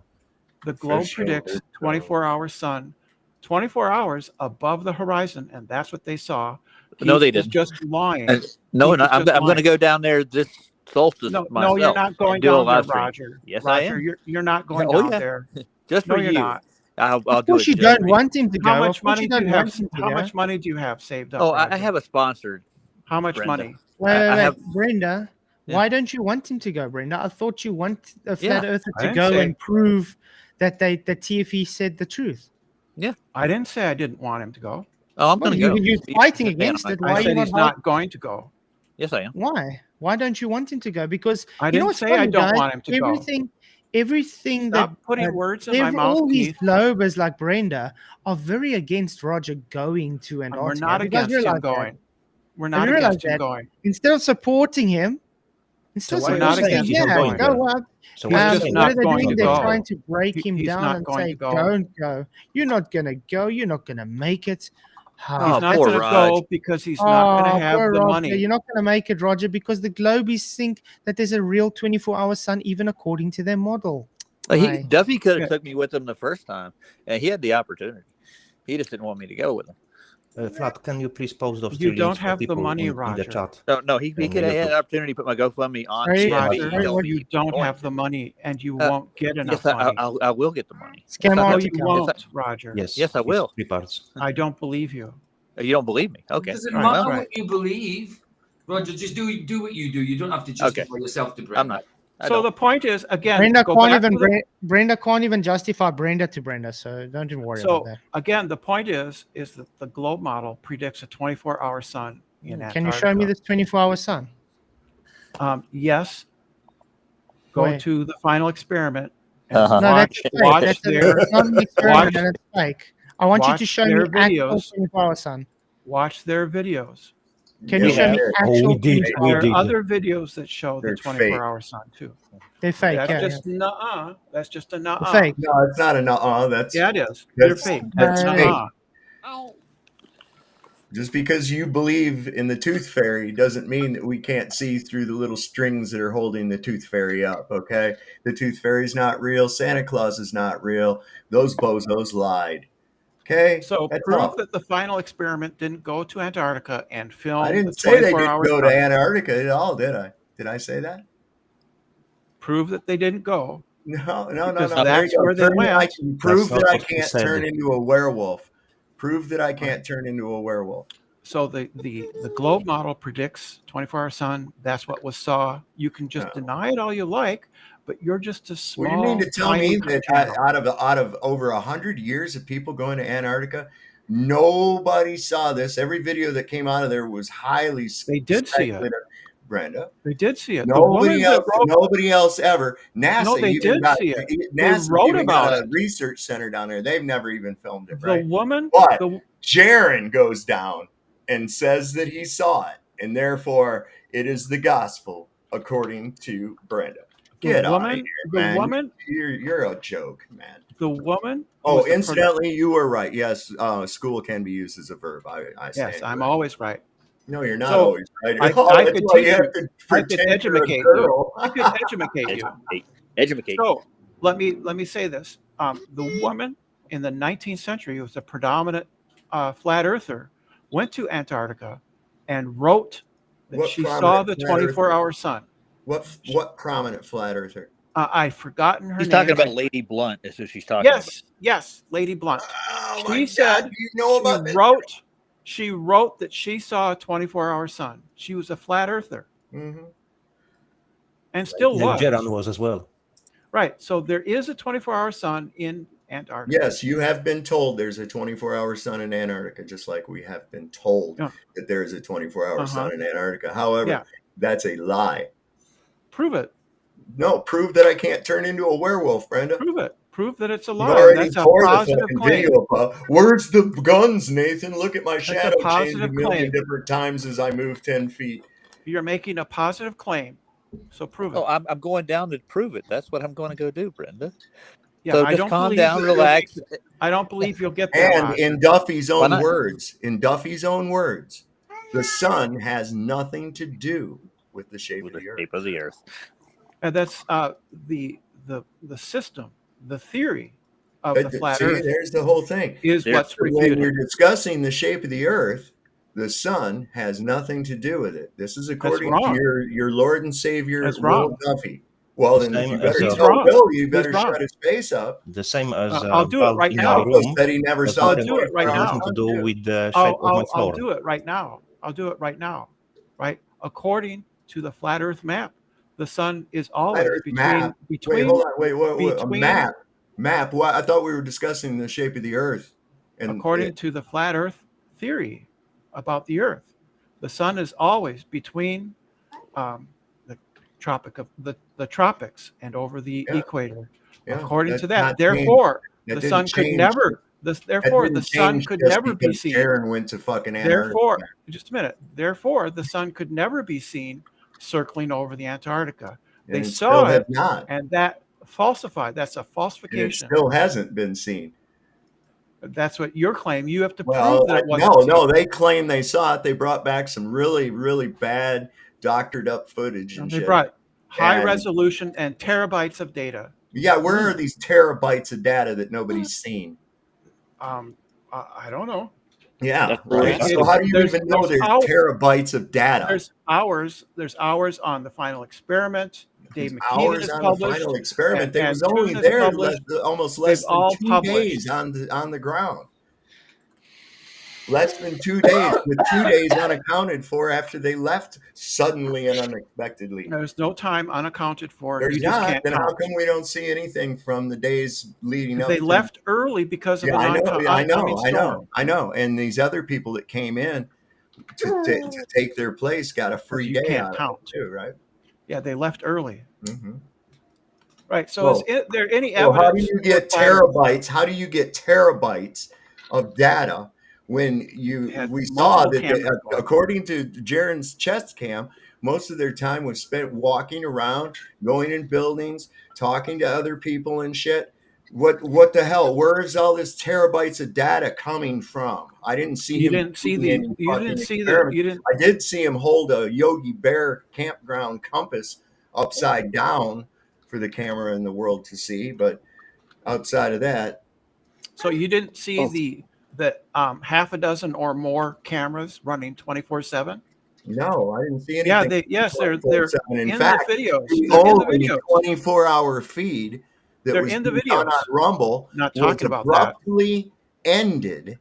the globe sure. predicts 24-hour sun, 24 hours above the horizon, and that's what they saw. No, they Keith is didn't. just lying. No, Keith no, is I'm just going to lying. go down there this solstice No, myself. you're not going and do a down there, live stream. Roger. Yes, I Roger, am. you're not going Oh, down yeah. there. Just No, for you're you. not. I'll Of do course, it you just don't for want him to go. How Of much course money you do you don't have? want him to How go. much money do you have saved up? Oh, I Roger? have a sponsored. How much Brenda. money? Wait, I have- Brenda, Yeah. why don't you want him to go, Brenda? I thought you want a flat earther I to didn't go say- and prove that TFE said the truth. I didn't say I didn't want him to go. Oh, I'm Well, going to go. you're You fighting just say against I'm it. not- Why I are you said not he's not going to go. Yes, I am. Why? Why don't you want him to go? Because I you know didn't what's say I funny, don't guys? want him to go. Everything Stop that putting words in my mouth, all these Keith. globers like Brenda are very against Roger going to And Antarctica. we're not Have you guys against him realized that? going. We're Have not you realized against him that? going. Instead of supporting him, instead So of why not supporting him, against he's not yeah, going go then? up. So He's why just saying What not are they going doing? to They're go. trying to break him He's down not and going say, to go. "Don't go. You're not gonna go. You're not gonna make it." Oh, He's not poor going to Raj. go because he's not going to have poor the Roger. money. You're not going to make it, Roger, because the Globies think that there's a real 24-hour sun, even according to their model. Aye. Duffy could have Yeah. took me with him the first time, and he had the opportunity. He just didn't want me to go with him. Flat, can you please post those You 3 don't links for have the people money, in the Roger. chat? No, he On could have had YouTube. an opportunity to put my GoFundMe on Sorry, CFB. Roger, what- you don't going have the money, and you Uh, won't get enough Yes, money. I will get the money. Scam No, Arctica. you won't, Roger. Yes. Yes, I it's will. 3 parts. I don't believe you. You don't believe me? Okay. It doesn't Right, matter right. what you believe, Roger. Just do what you do. You don't have to justify yourself to Brenda. I'm not. I So don't. the point is, again, Brenda go can't back even to the, Brenda can't even justify Brenda to Brenda, so don't even worry about so that. again, the point is that the globe model predicts a 24-hour sun in Antarctica. Can you show me this 24-hour sun? Yes. Go Where? to the final experiment and Uh-huh. No, watch, that's watch fake. their It's not an experiment watch- and it's fake. I want you to watch show me their actual videos. 24-hour sun. watch their videos. Can you Yeah, show me they're- actual we did. 24 There did. are other videos that show the They're 24-hour sun too. They're fake, That's yeah. just nuh-uh. That's just a They're nuh-uh. fake. No, it's not a nuh-uh. That's Yeah, it is. They're That's- fake. that's That's fake. nuh-uh. just because you believe in the tooth fairy doesn't mean that we can't see through the little strings that are holding the tooth fairy up. Okay, the tooth fairy's not real. Santa Claus is not real. Those bozos lied. Okay, So that's prove all. that the final experiment didn't go to Antarctica and film I the didn't say they didn't 24-hour go to sun. Antarctica at all, did I? Did I say that? Prove that they didn't go. No. Because There that's you go. where they went. Prove not that I what he can't said. turn into a werewolf. Prove that I can't turn into a werewolf. So the globe model predicts 24-hour sun. That's what was saw. You can just deny it all you like, but you're just a small. Well, you mean to tell tiny me that channel. out of over 100 years of people going to Antarctica, nobody saw this? Every video that came out of there was highly They did see it. speculative, Brenda. They did see it. Nobody else ever. NASA No, they even did got see it. They NASA wrote even about got a it. research center down there. They've never even filmed it, The right? woman, But the Jaron goes down and says that he saw it, and therefore it is the gospel according to Brenda. Get out of here, man. woman, You're a joke, man. the woman. Oh, incidentally, you were right. Yes, school can be used as a verb. I Yes, stand I'm corrected. always right. No, you're not So, always right. I That's could why teach you have you. to I could pretend you're a educate you. girl. I could educate you. Educate. So let me say this: the woman in the 19th century, who was a predominant flat earther, went to Antarctica and wrote that What she saw prominent the flat earther? 24-hour sun. What prominent flat earther? I've forgotten her She's name. talking about Lady Blunt. Is who she's talking about. Yes, Lady Blunt. Oh She said do you know about this? she wrote that she saw a 24-hour sun. She was a flat earther. Mm-hmm. And still And was. Geron was as well. Right. So there is a 24-hour sun in Antarctica. Yes, you have been told there's a 24-hour sun in Antarctica, just like we have been told that there is a 24-hour sun in Antarctica. However, that's a lie. Prove it. No, prove that I can't turn into a werewolf, Brenda. Prove it. Prove that it's a You lie. already That's a tore the positive fucking claim. video up. Where's the guns, Nathan? Look at my shadow change a positive million claim. different times as I move 10 feet. You're making a positive claim. So prove it. Oh, I'm going down to prove it. That's what I'm going to go do, Brenda. Yeah, so I just don't calm believe down, relax. I don't believe you'll get there. And Raj. in Duffy's Why own not? words, the sun has nothing to do with the shape of the earth. Shape of the earth. And that's the system, the theory of the flat earth. There's the whole thing. Is what's When refuted. you're discussing the shape of the earth, the sun has nothing to do with it. This is according to your Lord and Savior, Will Duffy. Well, then if you better tell Will, you better shut his face up. The same as I'll do it right in now. my room. Said he never But saw I'll do it right now. nothing to do with the shape of my floor. I'll do it right now. I'll do it right now. Right? According to the flat Earth map, the sun is always between. Wait, hold on. Wait. A map. Map. What? I thought we were discussing the shape of the Earth. And according to the flat Earth theory about the Earth, the sun is always between the tropics and over the equator. According to that, therefore, the sun could never. Therefore, the sun could never be seen. Sharon went to fucking Antarctica. Therefore, just a minute. Therefore, the sun could never be seen circling over the Antarctica. And they saw it, not. And that falsified. That's a falsification. And it still hasn't been seen. That's what your claim. You have to prove that it wasn't seen. No. They claim they saw it. They brought back some really, really bad, doctored up footage and they shit. brought high resolution and terabytes of data. Yeah, where are these terabytes of data that nobody's seen? I don't know. Yeah, right. So how do you even know there's terabytes of data? There's hours on the final experiment. Dave McKean hours has on published, the final experiment. They was only there almost less than 2 days on the ground. Less than 2 days, with 2 days unaccounted for after they left suddenly and unexpectedly. There's no time unaccounted for. There's you just not. can't Then count. how come we don't see anything from the days leading up? They left early because of an oncoming storm. I know. And these other people that came in to take their place got a free day out of it too, right? Yeah, they left early. Mm-hmm. Right. So is there any evidence? How do you get terabytes? How do you get terabytes of data when we saw that according to Jaron's chest cam, most of their time was spent walking around, going in buildings, talking to other people and shit. What the hell? Where is all this terabytes of data coming from? I didn't see him. I did see him hold a Yogi Bear campground compass upside down for the camera and the world to see, but outside of that. So you didn't see the half a dozen or more cameras running 24/7? No, I didn't see anything. Yeah, they're 24/7. in In fact, the videos. the They're in the only videos. 24-hour feed that They're was in the being done videos. on Rumble Not was talking about that. abruptly ended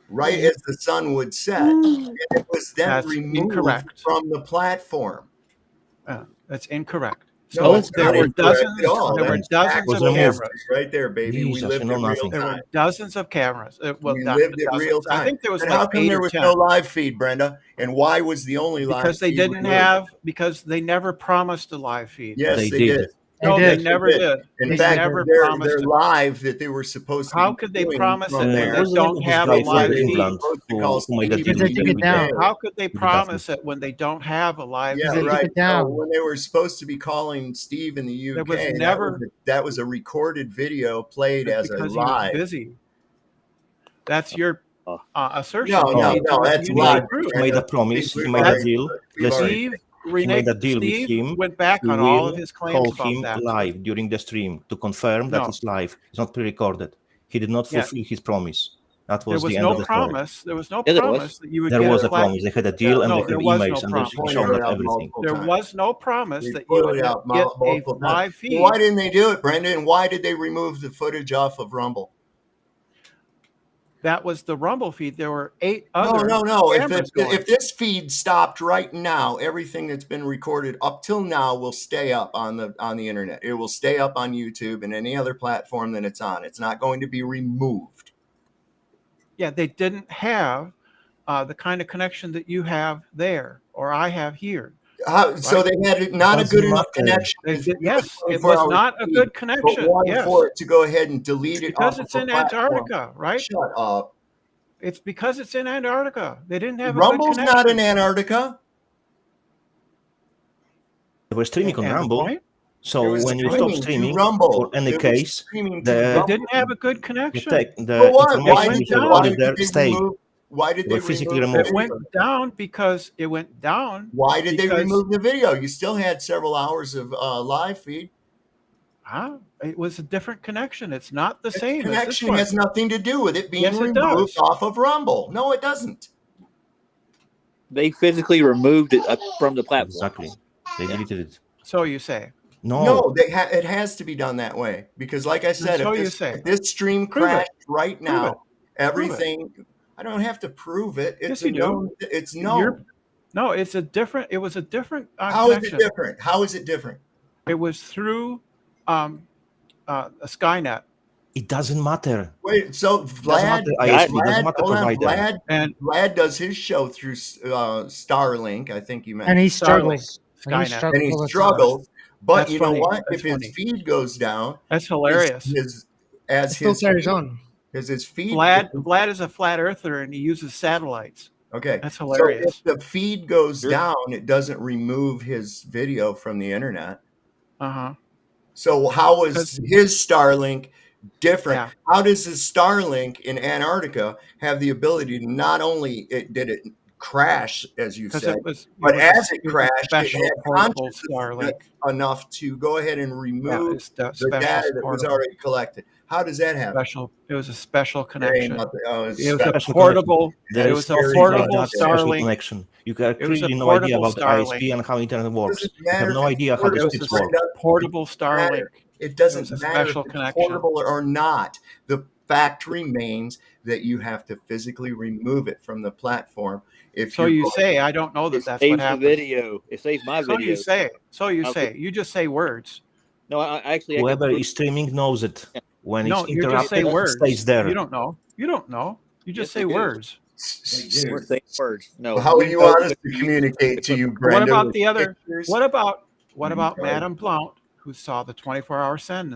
right as the sun would set, and it was then That's removed incorrect. from the platform. That's incorrect. No, So it's there not were incorrect dozens. at all. There were That's dozens was of factual removed. cameras. right there, baby. We Jesus, lived you know in real nothing. There were time. dozens of cameras. Well, We not lived it real dozens. time. I think there was And like how come 8 there or was 10. no live feed, Brenda? And why was the only live Because they feed didn't removed? have, because they never promised a live feed. Yes, They they did. did. No, They they did. never did. In They fact, never their promised it. live that they were supposed to How be could they doing promise it from when there. they What's the name don't of this have guy a from live They were feed? England supposed to call who made a Steve deal Because they with took them it down. with How could they with the promise government? it when they don't have a live Yeah, They took feed? right. it down. So when they were supposed to be calling Steve in the There UK, was never, that was a recorded video played as a because he was live. busy. That's your assertion. No, You no, need no, to, that's you He need to made, logic. prove. he made a Brenda. promise. He We've made a already- deal. we've already- Steve He made a deal with Steve him. went back He on all of will his call claims about him that. live during the stream to confirm that No. it's live. It's not pre-recorded. He did not Yeah. fulfill his promise. That There was was the end no of the story. promise. There was no Yeah, there promise was. that you would There get was a a flat. promise. They had a deal and No, they had there was no emails and they promise. pointed showed it that out everything. multiple There times. was no promise They that you put would it out get a multiple times. live feed. Why didn't they do it, Brenda? And why did they remove the footage off of Rumble? That was the Rumble feed. There were 8 other No. cameras going. If this feed stopped right now, everything that's been recorded up till now will stay up on the internet. It will stay up on YouTube and any other platform that it's on. It's not going to be removed. Yeah, they didn't have the kind of connection that you have there or I have here. So they had not a good enough Doesn't matter. connection. Yes, it was not a good connection. But wanted Yes, for it to go ahead and delete it because off it's of a in platform. Antarctica, right? Shut up. It's because it's in Antarctica. They didn't have a Rumble's good not connection. in Antarctica. They were streaming on And the Rumble. point? So It was when you stop streaming to streaming Rumble. for any It was case, streaming to the- They Rumble. didn't have a good the, connection. tech, the But what? Why information did- you have why recorded there they stayed. remove? Why did They they were physically remove removed. It went down because it went down. Why did they because- remove the video? You still had several hours of live feed. It was a different connection. It's not the same as this Connection one. has nothing to do with it being Yes, it removed does. off of Rumble. No, it doesn't. They physically removed it from the platform. Exactly. They deleted it. So you say. No. It has to be done that way because, like I said, so if you this, say. if this stream Prove it. crashed right Prove it. now, everything. I don't have to prove it. It's Yes, you do. known. It's known. No, it's a different. It was a different How is connection. it different? How is it different? It was through a Skynet. It doesn't matter. Wait, so Doesn't Vlad, matter ISP, doesn't matter hold on, provider. Vlad does his show through Starlink. I think you meant, And he Starlink, struggles. Skynet. and he all the time. struggled. But That's you know funny. what? That's If his funny. feed goes down, That's hilarious. It still carries on. As his feed, Vlad is a flat earther and he uses satellites. okay, That's hilarious. So if the feed goes Sure. down, it doesn't remove his video from the internet. Uh-huh. So how is his Starlink different? Yeah. How does his Starlink in Antarctica have the ability to not only did it crash, as you Because said, it but was as it was a crashed, it special had portable consciousness Starlink. enough to go ahead and Yeah, remove it's the the special data that was portable. already collected. How does that happen? It was a special It ain't connection. nothing- oh, it's It was special. a Special portable. There It is was a very portable that special Starlink. connection. You got It was a really no idea portable about Starlink. ISP and how internet works. Doesn't You have matter no if it's idea how It these was chips a work. portable Starlink. It doesn't It was a matter special if it's connection. portable or not. The fact remains that you have to physically remove it from the platform. If So you're you going- say, I don't know that It that's saves what the happened. video. It saves my So video. you say. So you Okay. say. You just say words. No, I actually. I Whoever can- is streaming knows it. When No, it's you just say interrupted, it words. stays there. You don't know. You don't know. You just Yes, say I do. words. We're saying words. No. How would we you know want us that to you- communicate to you, What Brenda? about with the other? pictures? What about Sorry. Madame Blount, who saw the 24-hour sun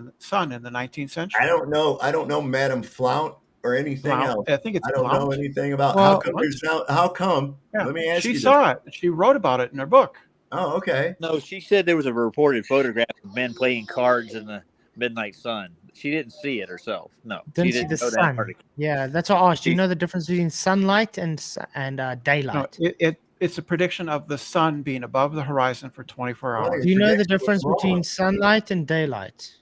in the 19th century? I don't know. I don't know Madame Flount or anything Blount. else. I think it's I don't know Blount. anything about Well, how come there's not. How come? Yeah. Let me ask She you. saw it. She wrote about it in her book. Oh, okay. No, she said there was a reported photograph of men playing cards in the midnight sun. She didn't see it herself. No, Didn't she see the go to sun. Antarctica. Yeah, that's what I asked. Do you know the difference between sunlight and No, daylight? it's a prediction of the sun being above the horizon for 24 Right. hours. Do you know the prediction was difference wrong. between sunlight and daylight?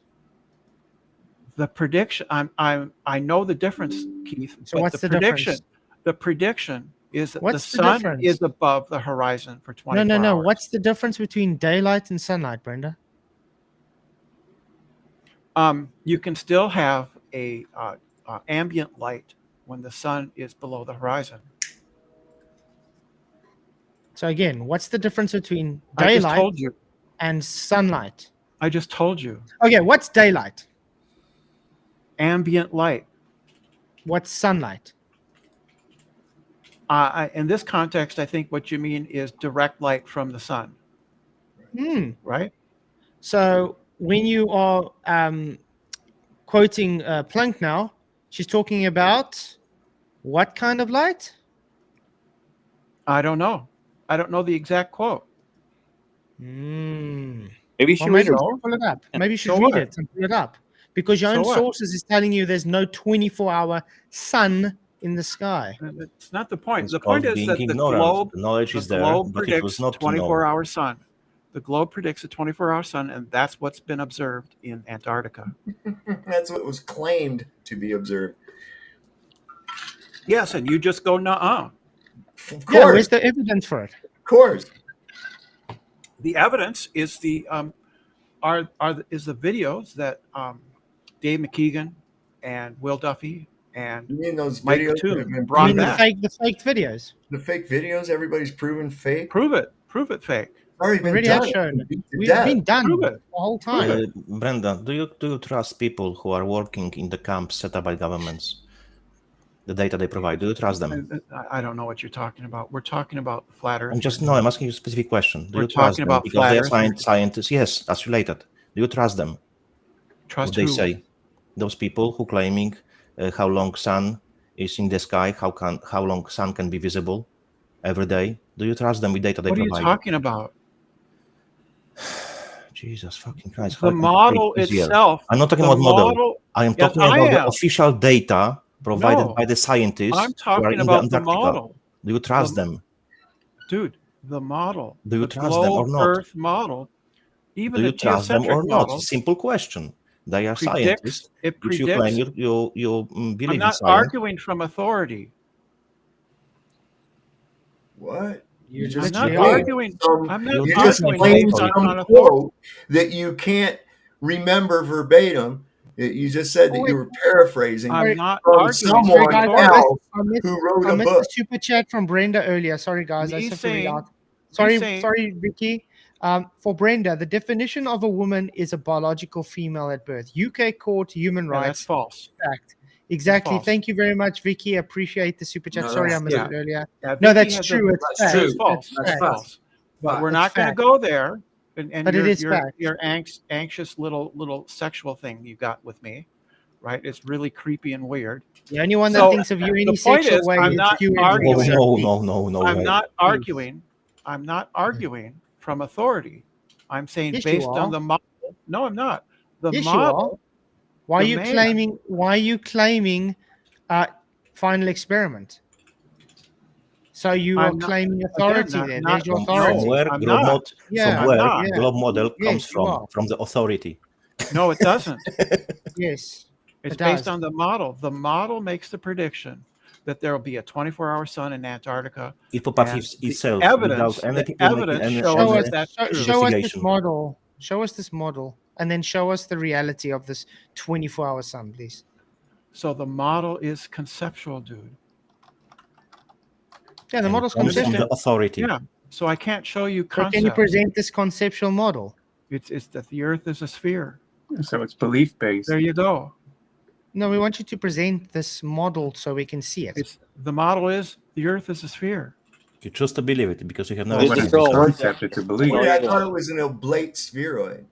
The prediction. I know the difference, Keith. So but what's the prediction? difference? The prediction is that the What's the sun difference? is above the horizon for 24 No. hours. What's the difference between daylight and sunlight, Brenda? You can still have a ambient light when the sun is below the horizon. So again, what's the difference between I just daylight told you. and sunlight? I just told you. Okay, what's daylight? Ambient light. What's sunlight? In this context, I think what you mean is direct light from the sun. Right? So when you are quoting Planck now, she's talking about what kind of light? I don't know. I don't know the exact quote. Maybe you should Well, maybe read you it. should pull it up. Maybe you should So read what? it and pull it up. Because your So own what? sources is telling you there's no 24-hour sun in the sky. It's not the point. It's The point called is being that the ignorant. The knowledge the is there, globe but it was predicts not to know. 24-hour sun. The globe predicts a 24-hour sun, and that's what's been observed in Antarctica. That's what was claimed to be observed. Yes, and you just go, nuh-uh. Of Yeah, course, where's the evidence for it? of course. The evidence is the videos that Dave McKeegan and Will Duffy and You mean those Mike videos that have Toon been You brought mean back. the fake videos? The fake videos everybody's proven fake? Prove it fake. Already We been already done. have shown. Beat to We've death. been done Prove the it. whole Prove time. it. Brenda, do you trust people who are working in the camps set up by governments? The data they provide, do you trust them? I don't know what you're talking about. We're talking about flat Earth. I'm asking you a specific question. Do We're you trust talking them? about Because flat they're earthers. scientists. Yes, that's related. Do you trust them? Trust What they who? say? Those people who claiming how long sun is in the sky, how long sun can be visible every day. Do you trust them with data they What are you provide? talking about? Jesus fucking Christ. The model itself. I'm not talking the about model. I am Yes, talking I about the am. official data provided No, by the scientists I'm who are talking in the about the Antarctica. model. Do you trust them? Dude, the model. Do you the trust them or globe not? Earth model, even Do the you trust them or geocentric not? model, Simple question. They are scientists. it If you claim predicts. you I'm believe in not science, arguing from authority. What? You're just I'm not literally claimed arguing. some- I'm not You You just arguing claimed based some on authority. quote that you can't remember verbatim. You just said that you were paraphrasing I'm not from arguing. someone Sorry, guys, else I missed who wrote I a missed book. the super chat from Brenda earlier. Sorry, guys. I Me just have to read saying- out. Sorry, saying- sorry, Vicky. For Brenda, the definition of a woman is a biological female at birth. UK Court Human Yeah, that's Rights false. Fact. Exactly. false. Thank you very much, Vicky. Appreciate the super chat. No, Sorry, I that's missed true. it earlier. Yeah, No, Vicky that's has true. It's That's fact. true. It's false. It's That's fact. False. But we're It's not going to fact. go there. And But it is your fact. your anxious little sexual thing you got with me, right? It's really creepy and weird. The only one that So, thinks of you any the point sexual is, way I'm is not you and arguing. Vicky. no I'm way. not arguing. I'm not arguing from authority. I'm saying Yes, you based are. on the model. No, I'm not. The Yes, you model. Why are the you man- claiming? Why are you claiming final experiment? So you are I'm not- claiming authority not- there. not- There's your From authority. where I'm globe not. Yeah, I'm not. globe model Yes, comes you are. from the authority. No, it doesn't. Yes. It's It based does. on the model. The model makes the prediction that there will be a 24-hour sun in Antarctica. It propages And the itself evidence- without any the people making evidence any, shows Show us us, that's show, true. show us this investigation. model. Show us this model, and then show us the reality of this 24-hour sun, please. So the model is conceptual, dude. Yeah, the And model's comes from conceptual. the authority. Yeah. So I can't show you So concepts. can you present this conceptual model? It's that the Earth is a sphere. So it's belief based. There you go. No, we want you to present this model so we can see it. The model is the Earth is a sphere. You choose to believe it because you have no It's What a is experience. the troll. concept? It's a belief. Wait, I thought it was an oblate spheroid.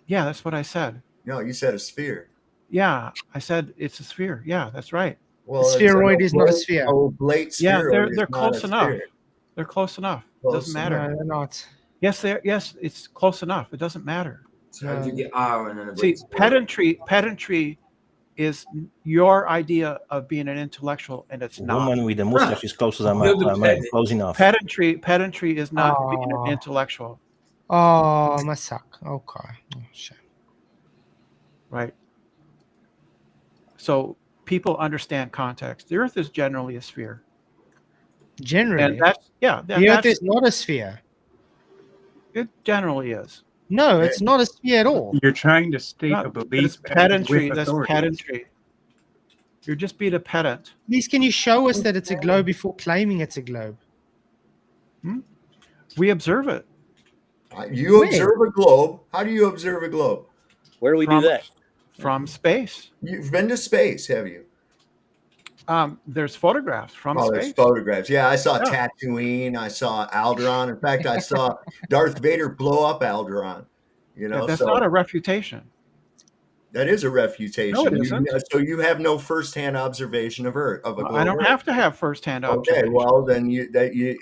Yeah, that's what I said. No, you said a sphere. Yeah, I said it's a sphere. Yeah, that's right. Well, A it's an spheroid is not a oblate- sphere. Oblate Yeah, spheroid is they're not close a enough. sphere. They're close enough. Close Doesn't matter. No, they're not. Yes, it's close enough. It doesn't matter. So how do you get R and then a See, big sphere? pedantry is your idea of being an intellectual, and it's A not. woman with a mustache is close to a You're the man. pedant. Close enough. Pedantry is not being Oh. an intellectual, Oh, Masak. Okay. Oh, shit. right? So people understand context. The Earth is generally a sphere. Generally, And that's the Earth is not a sphere. it generally is. No, it's not a sphere at all. You're trying to state Not, a but belief it's pedantry. with That's authority. pedantry. You're just being a pedant. Please, can you show us that it's a globe before claiming it's a globe? We observe it. You Where? observe a globe. How do you observe a globe? Where do we do that? From space. You've been to space, have you? There's photographs from There's space. photographs. Yeah, I saw Yeah. Tatooine. I saw Alderaan. In fact, I saw Darth Vader blow up Alderaan. You know, That's so not a refutation. that is a refutation. No, it isn't. So you have no firsthand observation of Earth, of a globe. I don't have to have firsthand Okay, observation. well then you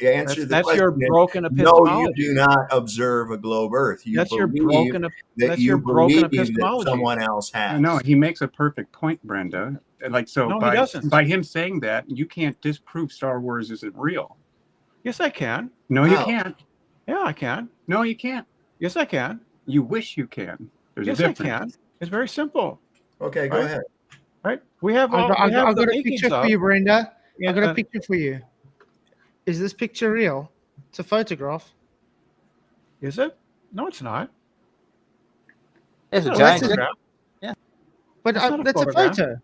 answer the That's question. your broken No, epistemology. you do not observe a globe Earth. You That's your believe broken. that That's you your broken believe that epistemology. someone else has. No, he makes a perfect point, Brenda. Like so, No, he doesn't. by him saying that, you can't disprove Star Wars isn't real. Yes, I can. No, you How? can't. Yeah, I can. No, you can't. Yes, I can. You wish you can. There's Yes, a I difference. can. It's very simple. Okay, go Right. ahead. Right? We have all. I've we have got the a picture makings for you, of. Brenda. Yeah, I've got a picture for you. Is this picture real? It's a photograph. Is it? No, it's not. It's a No, giant. that's a- But That's not a that's a photograph. photo.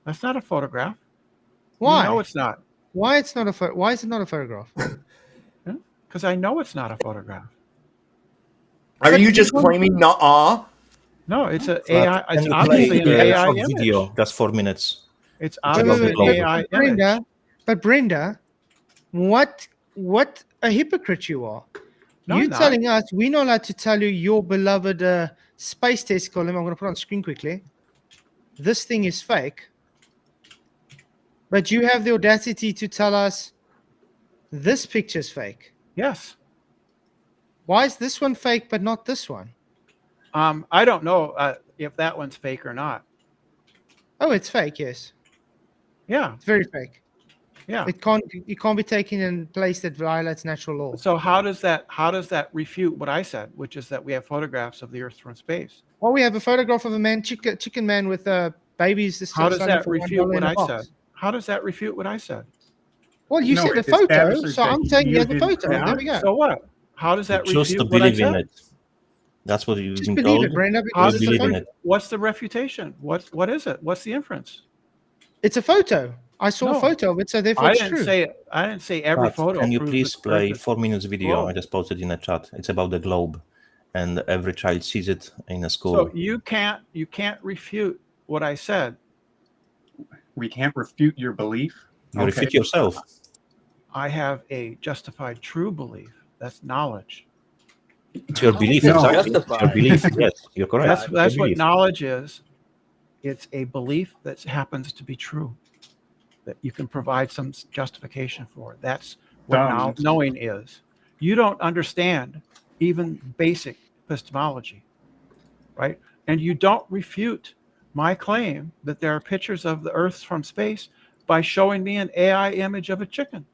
That's not a photograph. Why? No, it's not. Why it's not a photo? Why is it not a photograph? Because I know it's not a photograph. Are But you you just wouldn't- claiming no? No, it's an But AI. can It's you obviously play an a AI short image. video, just 4 minutes? It's about obviously the an globe. AI Brenda, image. but Brenda, what a hypocrite you are. No, You're I'm not. telling us we're not allowed to tell you your beloved space test column. I'm going to put it on screen quickly. This thing is fake. But you have the audacity to tell us this picture's fake. Yes. Why is this one fake but not this one? I don't know if that one's fake or not. Oh, it's fake, yes. Yeah. It's very fake. Yeah. It can't be taken in a place that violates natural law. So how does that refute what I said, which is that we have photographs of the Earth from space? Well, we have a photograph of a man, chicken man with babies. How does selling that for $1 refute in what a I box. said? How does that refute what I said? Well, you No, said a it photo, establishes so that I'm saying you you have the didn't photo. prove There we go. So what? How does that You choose refute to what I believe in said? it. That's what you've Just been believe told. it, Brenda, How because does it's a believe in photo. it. What's the refutation? What is it? What's the inference? It's a photo. I saw No. a photo of it, so therefore I it's didn't true. say every But photo. can you proves please the play Earth is 4 minutes video? globe. I just posted in the chat. It's about the globe, and every child sees it in a school. So you can't refute what I said. We can't refute your belief. You refute yourself. I have a justified true belief. That's knowledge. It's your belief, No. exactly. It's your Justified. belief. Yes, you're correct. That's Your what belief. knowledge is. It's a belief that happens to be true, that you can provide some justification for. That's what knowing is. You don't understand even basic epistemology, right? And you don't refute my claim that there are pictures of the Earth from space by showing me an AI image of a chicken.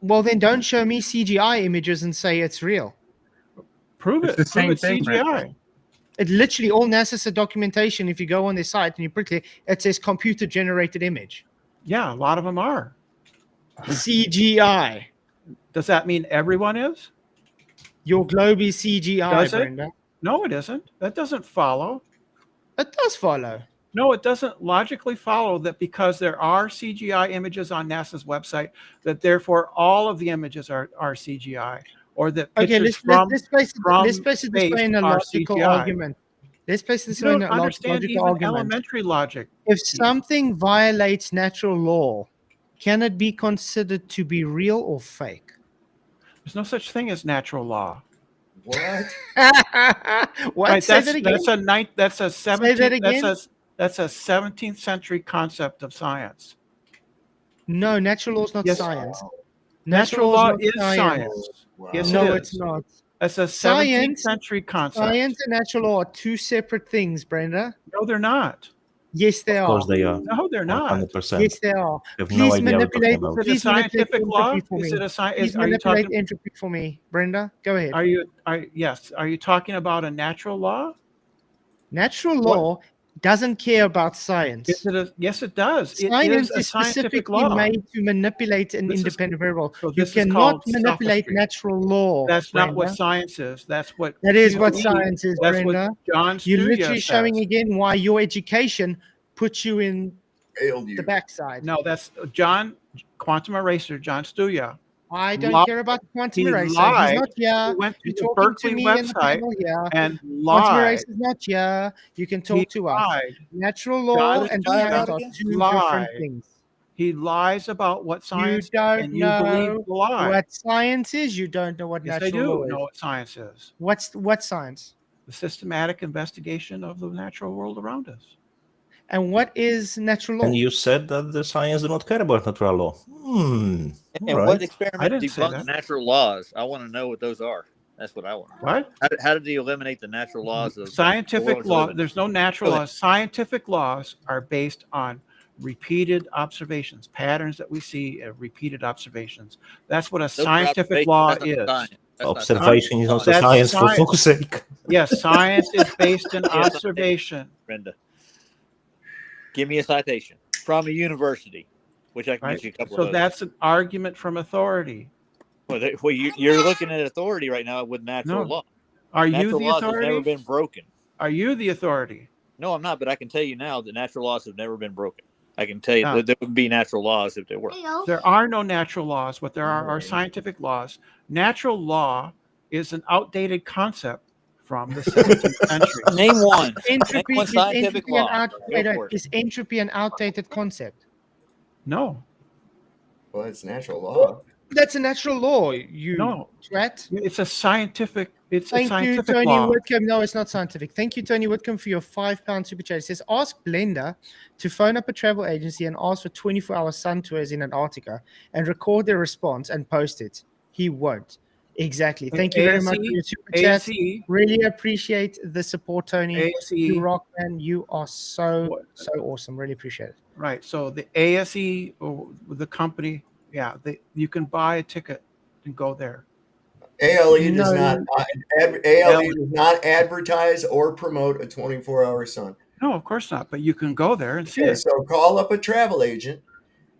Well, then don't show me CGI images and say it's real. Prove It's it. the Prove same it's thing, CGI. Brent. It literally, all NASA documentation, if you go on their site and you quickly, it says computer generated image. Yeah, a lot of them are. CGI. Does that mean everyone is? Your globe is CGI, Does it? Brenda. No, it isn't. That doesn't follow. It does follow. No, it doesn't logically follow that because there are CGI images on NASA's website, that therefore all of the images are CGI, or that Okay, pictures let's place from it this way in a space are logical CGI. argument. Let's place it this You way in don't a understand logical even argument. elementary logic. If something violates natural law, can it be considered to be real or fake? There's no such thing as natural law. What? What? Right, Say that again. that's a Say that 17th again. that's a 17th century concept of science. No, natural law is not Yes. science. Natural law law not is science. Wow. Yes, it No, is. it's not. That's a 17th Science- century concept. Science and natural law are two separate things, Brenda. No, they're not. Yes, they Of are. course they are. No, they're not. 100%. Yes, they are. You have no Please idea what you're manipulate. talking about. Is it a Please manipulate scientific law? entropy for Is me. it a science? Please Are you manipulate talking? entropy for me, Brenda. Go ahead. Yes. Are you talking about a natural law? Natural law doesn't care about science. Yes, it does. Science it is a is scientific specifically law. made to manipulate an This is- independent variable. so You this is cannot called manipulate sophistry. natural law. That's not what Brenda. science is. That's what That is what QE science is, That's Brenda. what John You're Stuya literally showing says. again why your education puts you in Failed you. the backside. No, that's John Quantum Eraser, John Stuya. I don't Lied. care about the quantum He eraser. He's lied. not here. He went to You're the talking Berkeley to me and the website panel here. and Quantum lied. eraser is not here. You can talk He to us. lied. Natural law John and Stuya science are again? two different Lied. things. He lies about what You science is, don't and you believe know the lie. what science is. You don't know what Yes, I natural do law know is. what science is. What science? The systematic investigation of the natural world around us. And what is natural law? And you said that the science do not care about natural law. And Right. what I experiment didn't say debunks that. natural laws? I want to know what those are. That's what I want. What? How did he eliminate the natural laws of Scientific world law? living? There's no natural Go ahead. laws. Scientific laws are based on repeated observations, patterns that we see, repeated observations. That's what a Those are scientific observations. law That's not is. science. That's not Observation is also That's science, for science. fuck's sake. Yes, science is based in Give me a observation. Brenda, give me a citation from a university, which I can Right? get you a couple So of those. that's an argument from authority. Well, you're looking at authority right now with natural No. law. Are you Natural the laws have never authority? been broken. Are you the authority? No, I'm not, but I can tell you now that natural laws have never been broken. I can tell you No. that there would be natural laws if they were. There are no natural laws. What there are scientific laws. Natural law is an outdated concept from the 17th century. Name one. Entropy, Name one is scientific entropy, law. is entropy an outdated concept? No, Well, it's natural law. That's a natural law. You no, twat. it's a scientific. It's a Thank you, scientific Tony law. Whitcomb. No, it's not scientific. Thank you, Tony Whitcomb, for your £5 super chat. It says, ask Blender to phone up a travel agency and ask for 24-hour sun tours in Antarctica and record their response and post it. He won't. Exactly. Thank you very much for your super chat. ASE, Really appreciate the support, Tony. ASE, You rock, man. You are so awesome. Really appreciate it. right. So the ASE, or the company, yeah, you can buy a ticket and go there. ALE does No. not advertise or promote a 24-hour sun. No, of course not. But you can go there and see Okay, it. so call up a travel agent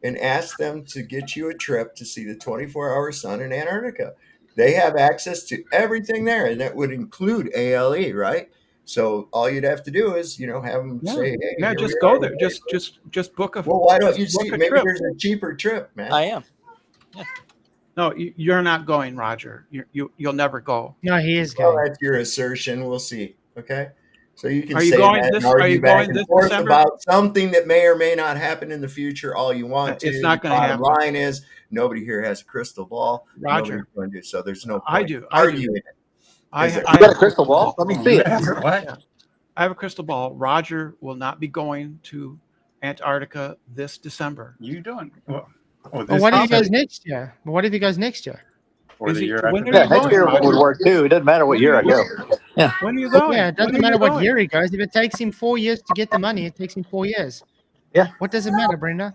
and ask them to get you a trip to see the 24-hour sun in Antarctica. They have access to everything there, and that would include ALE, right? So all you'd have to do is, have them say, "Hey, Yeah, here just we go are there. today." Just book a. Well, why don't you just book see? a Maybe trip. there's a cheaper trip, man. I am. No, you're not going, Roger. You'll never go. No, he is Well, going. that's your assertion. We'll see. Okay. So you can Are you say going that this- and argue are you back going and this forth December? about something that may or may not happen in the future all you want to. It's not gonna Bottom happen. line is nobody here has a crystal ball. Roger. Nobody's going to, so there's no point I do. arguing it. I Is it- I You got a crystal ball? Let me see it. What? I have a crystal ball. Roger will not be going to Antarctica this December. You doing? Well, Well, what if he goes next year? What if he goes next year? Or Is the he- year when after? are Yeah, you next going, year Roger? would work too. It doesn't matter what year I go. When are you going? Yeah, it doesn't When are matter you what going? year he goes. If it takes him 4 years to get the money, it takes him 4 years. Yeah. What does it matter, Brenda?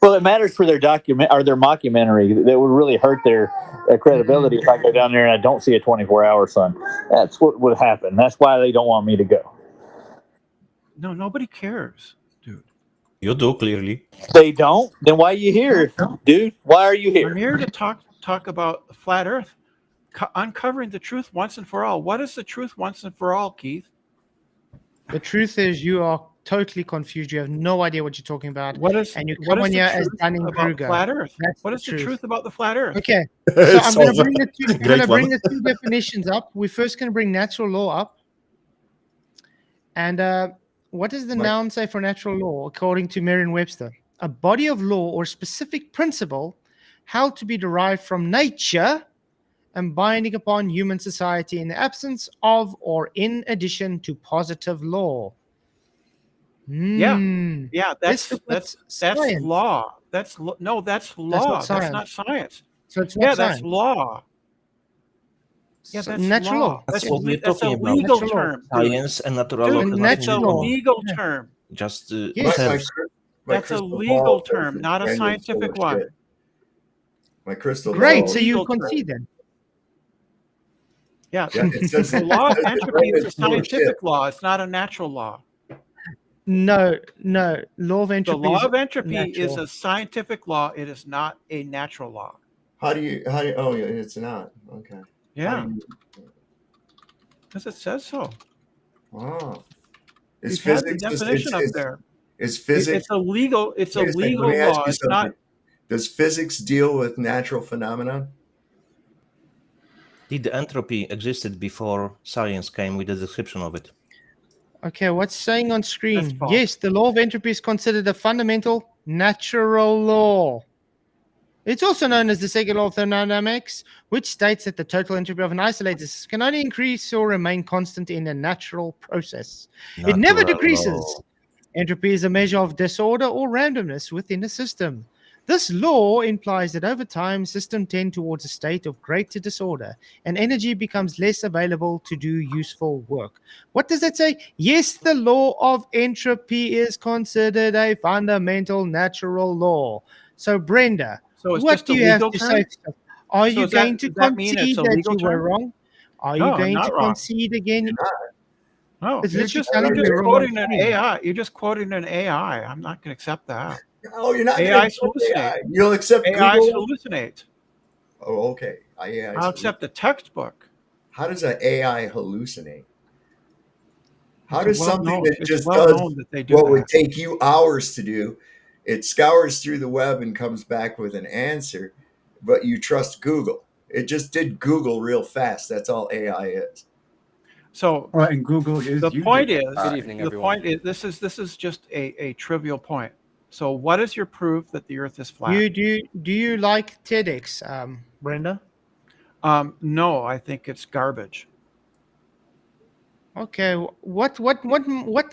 Well, it matters for their document or their mockumentary. That would really hurt their credibility if I go down there and I don't see a 24-hour sun. That's what would happen. That's why they don't want me to go. No, nobody cares, dude. You do, clearly. They don't? Then why are you here, dude? Why are you I'm here? here to talk about flat Earth, uncovering the truth once and for all. What is the truth once and for all, Keith? The truth is, you are totally confused. You have no idea what you're talking about. What is And you what come is on the here as truth Dunning about Kruger. flat Earth? That's What the is the truth. truth about the flat Earth? Okay, so I'm going to bring the two. Great Going to bring one. the two definitions up. We're first going to bring natural law up. And what does the noun say for natural law, according to Merriam-Webster? A body of law or specific principle held to be derived from nature and binding upon human society in the absence of or in addition to positive law. Yeah, This is that's science. law. That's law. That's That's science. not science. So it's Yeah, not that's science. law. Yeah, So that's natural law. law. That's That's what we're that's a talking about. legal Natural law. term. Dude. Science and natural Dude, law. And has that's a nothing natural in law. legal Yeah. term. Just Yes. terms. My That's a crystal legal ball term, says not a Brendan's full of scientific one. shit. My crystal Great. ball. So you Legal term. concede then. Yeah. Yeah, it says, The law of it says entropy is a Brendan's full of shit. scientific law. It's not a natural law. No, law of The entropy. law is of entropy is natural. a scientific law. It is not a natural law. How do you? Oh, yeah, it's not. Okay. How Yeah, do you, because it says so. wow. Is You've had the physics? definition up there. Is physics? It's a legal. It's a Wait a second, let legal me ask law. you It's not. something. Does physics deal with natural phenomena? Did the entropy existed before science came with the description of it? Okay, what's saying on That's screen? false. Yes, the law of entropy is considered a fundamental natural law. It's also known as the second law of thermodynamics, which states that the total entropy of an isolated system can only increase or remain constant in a natural process. It never Natural decreases. law. Entropy is a measure of disorder or randomness within a system. This law implies that over time, systems tend towards a state of greater disorder and energy becomes less available to do useful work. What does that say? Yes, the law of entropy is considered a fundamental natural law. So, Brenda, So it's what just do a you have legal to term. say? Are So you going to does that mean it's concede a that legal you were term? wrong? Are No, you I'm going not to wrong. concede again? No, It's you're literally just telling me you're wrong on quoting an screen. AI. You're just quoting an AI. I'm not going to accept that. Oh, you're not going to AIs accept hallucinate. AI. You'll accept AIs Google. hallucinate. Oh, okay. AI I'll accept the textbook. How does an AI hallucinate? How It's does well something known. that It's just well does known that they do what would that. take you hours to do, it scours through the web and comes back with an answer, but you trust Google? It just did Google real fast. That's all AI is. So Well, and Google is the using point is, AI. Good evening, the everyone. point is, this is just a trivial point. So what is your proof that the Earth is flat? Do you like TEDx, Brenda? No, I think it's garbage. Okay, what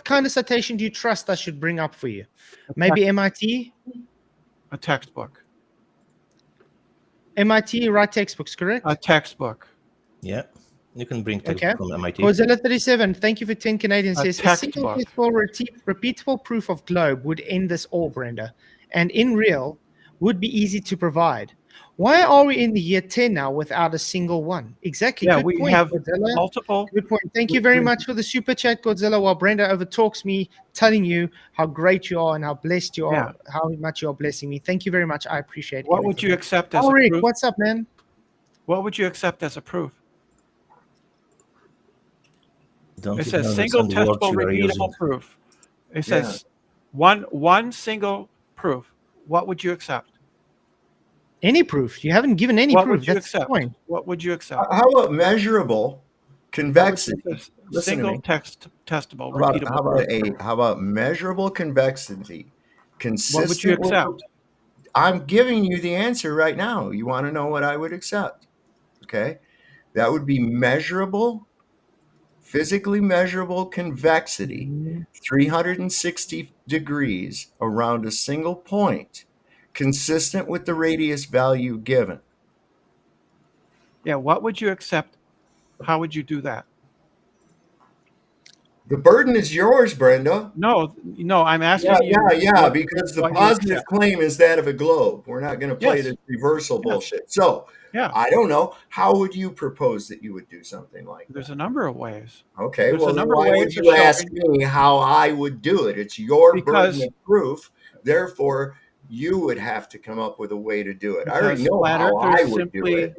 kind of citation do you trust I should bring up for you? A Maybe text- MIT? A textbook. MIT write textbooks, correct? A textbook. Yeah, you can bring Okay. text from MIT. Godzilla 37, thank you for 10 Canadian A says a single textbook. testable repeatable proof of globe would end this all, Brenda, and in real would be easy to provide. Why are we in the year 10 now without a single one? Exactly. Yeah, Good we point, have Godzilla. multiple. Good point. Thank you very we- much for the super chat, Godzilla, while Brenda overtalks me, telling you how great you are and how blessed you are, Yeah. how much you are blessing me. Thank you very much. I appreciate it. What would you accept as a Rick, proof? what's up, man? What would you accept as a proof? Don't It you says understand single the words testable you are using? repeatable proof. It says one single proof. What would you accept? Any proof? You haven't given any What proof. would you That's the accept? point. What would you accept? How about measurable convexity? What would you say? Listen to Single me. testable repeatable proof. How about measurable convexity? Consistent. What would you accept? I'm giving you the answer right now. You want to know what I would accept? Okay. That would be measurable, physically measurable convexity, 360 degrees around a single point, consistent with the radius value given. Yeah, what would you accept? How would you do that? The burden is yours, Brenda. No, I'm asking you. Yeah, because the what you positive accept. claim is that of a globe. We're not going to play Yes. this reversal bullshit. So, Yeah. I don't know. How would you propose that you would do something like There's that? a number of ways. Okay, There's well, a then number of why would ways you of ask showing- me how I would do it? It's your Because- burden of proof. Therefore, you would have to come up with a way to do it. I already Because know flat how I earthers would do it.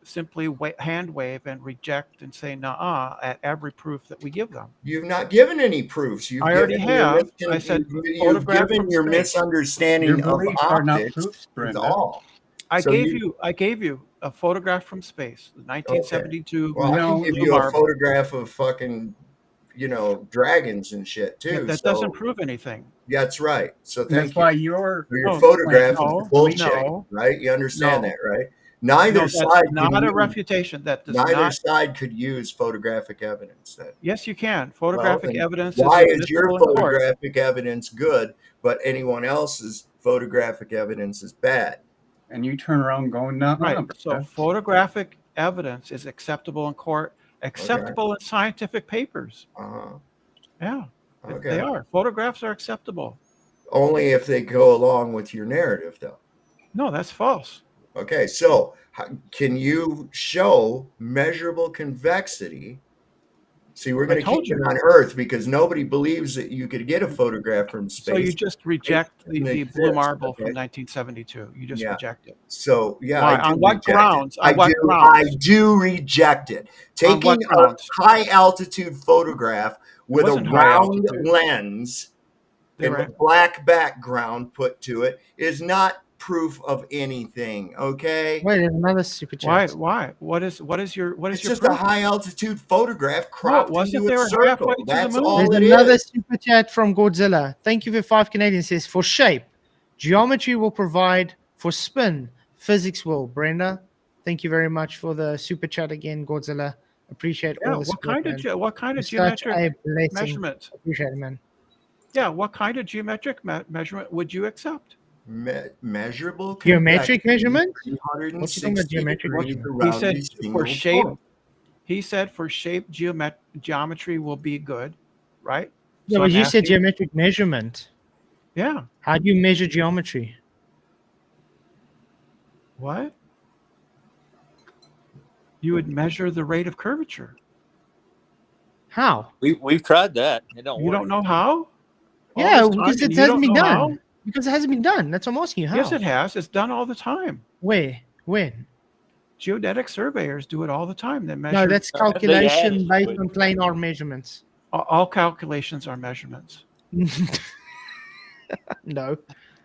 simply hand wave and reject and say nah at every proof that we give them. You've not given any proofs. You've I already given your have. I said you've photograph given from your space. misunderstanding Your of beliefs are not optics. proofs, That's Brenda. all. I So gave you a photograph from space, the 1972 Well, I can No, give blue you a marble. photograph of fucking, dragons and shit too. Yeah, that so doesn't prove anything. that's right. So and that's thank you. why your For your No, photograph no, is bullshit, no, right? You understand no. that, right? Neither No, that's side not can a use, refutation. That does neither not. side could use photographic evidence. That Yes, you can. Photographic then evidence why is is your admissible in court. photographic evidence good, but anyone else's photographic evidence is bad? and you turn around going, nah, Right. Brenda. So photographic evidence is acceptable in court, acceptable in scientific papers. Uh-huh. Yeah, Okay. they are. Photographs are acceptable. Only if they go along with your narrative, though. No, that's false. Okay, so can you show measurable convexity? See, we're I going to keep told it you. on Earth because nobody believes that you could get a photograph from So you space. just reject Space doesn't the blue exist, marble okay? from 1972. You just Yeah. reject it. So yeah, Why? I do On what reject grounds? it. On what I grounds? do reject it. On what Taking a grounds? high altitude photograph It with a wasn't high round altitude. lens They and were. a black background put to it is not proof of anything. Okay. Wait, there's another super Why? chat. Why? What is your It's your just proof? a high altitude photograph No, it cropped wasn't. into They a were halfway circle. to the That's moon. all There's it another is. super chat from Godzilla. Thank you for 5 Canadian. Says for shape, geometry will provide. For spin, physics will. Brenda, thank you very much for the super chat again, Godzilla. Appreciate Yeah. all the support, man. What kind of It's such geometric a blessing. measurement? Appreciate it, man. Yeah. What kind of geometric measurement would you accept? Measurable Geometric convexity, measurement? What you talking about 360 geometric degrees measurement? He around said a for single shape. point. He said for shape geometry will be good, right? Yeah, So but I'm you said asking. geometric measurement. Yeah. How do you measure geometry? What? You would measure the rate of curvature. How? We've tried that. It don't You work. don't know how? All Yeah, this time, because and it you hasn't don't been know done. how? Because it hasn't been done. That's what I'm asking you. How? Yes, it has. It's done all the time. Where? When? Geodetic surveyors do it all the time. They measure. No, that's They had calculation it, based but- on planar measurements. All calculations are measurements. No.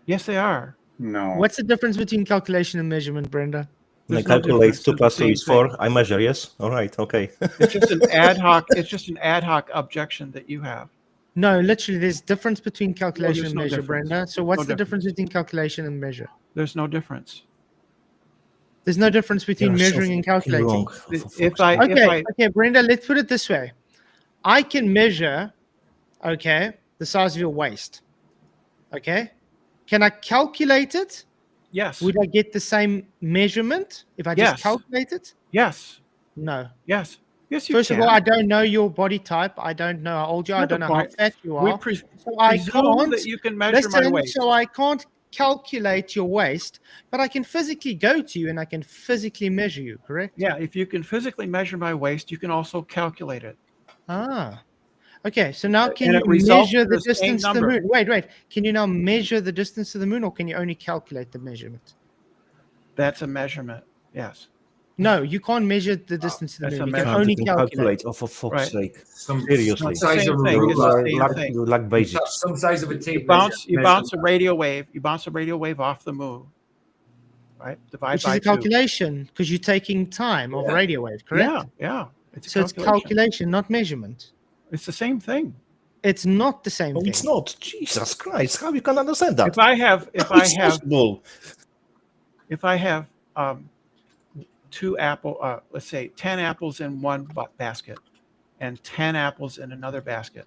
Yes, they are. No. What's the difference between calculation and measurement, Brenda? I There's no calculate difference. 2 They're the plus 2 same is 4. thing. I measure, yes. All right, okay. It's just an ad hoc. It's just an ad hoc objection that you have. No, literally, there's difference between calculation there's and no measure, difference. Brenda. So There's what's no the difference between calculation and measure? There's no difference. There's no difference between You're so measuring and fucking calculating. wrong, for If fuck's I, sake. if I, Okay, Brenda, let's put it this way. I can measure, okay, the size of your waist. Okay? Can I calculate it? yes, Would I get the same measurement if I Yes. just calculate it? yes, No. yes, yes, you First can. of all, I don't know your body type. I don't know how old you are. I Not the don't know how point. fat you We are. pre- So I presume can't that you can measure my listen. waist. So I can't calculate your waist, but I can physically go to you and I can physically measure you. Correct? Yeah, if you can physically measure my waist, you can also calculate it. Ah. Okay. So now can And you it results measure in the the same distance to the number. moon? Wait. Can you now measure the distance to the moon, or can you only calculate the measurement? That's a measurement. Yes. No, you can't measure the distance to the That's moon. a You can measurement. only You can calculate. calculate. Oh, for fuck's Right. sake. Some Seriously. size Same of a thing. It's the ruler. same Lack, thing. you lack basics. Some size of a tape. You bounce measure- a radio wave. You bounce a radio wave off the moon. Right? Divide Which by is a 2. calculation because you're taking time of a radio wave, correct? Yeah, yeah. It's So it's calculation, not measurement. It's the same thing. It's not the same No, thing. it's not. Jesus Christ, how you can understand that? If I have It's possible. if I have 2 let's say 10 apples in one basket and 10 apples in another basket,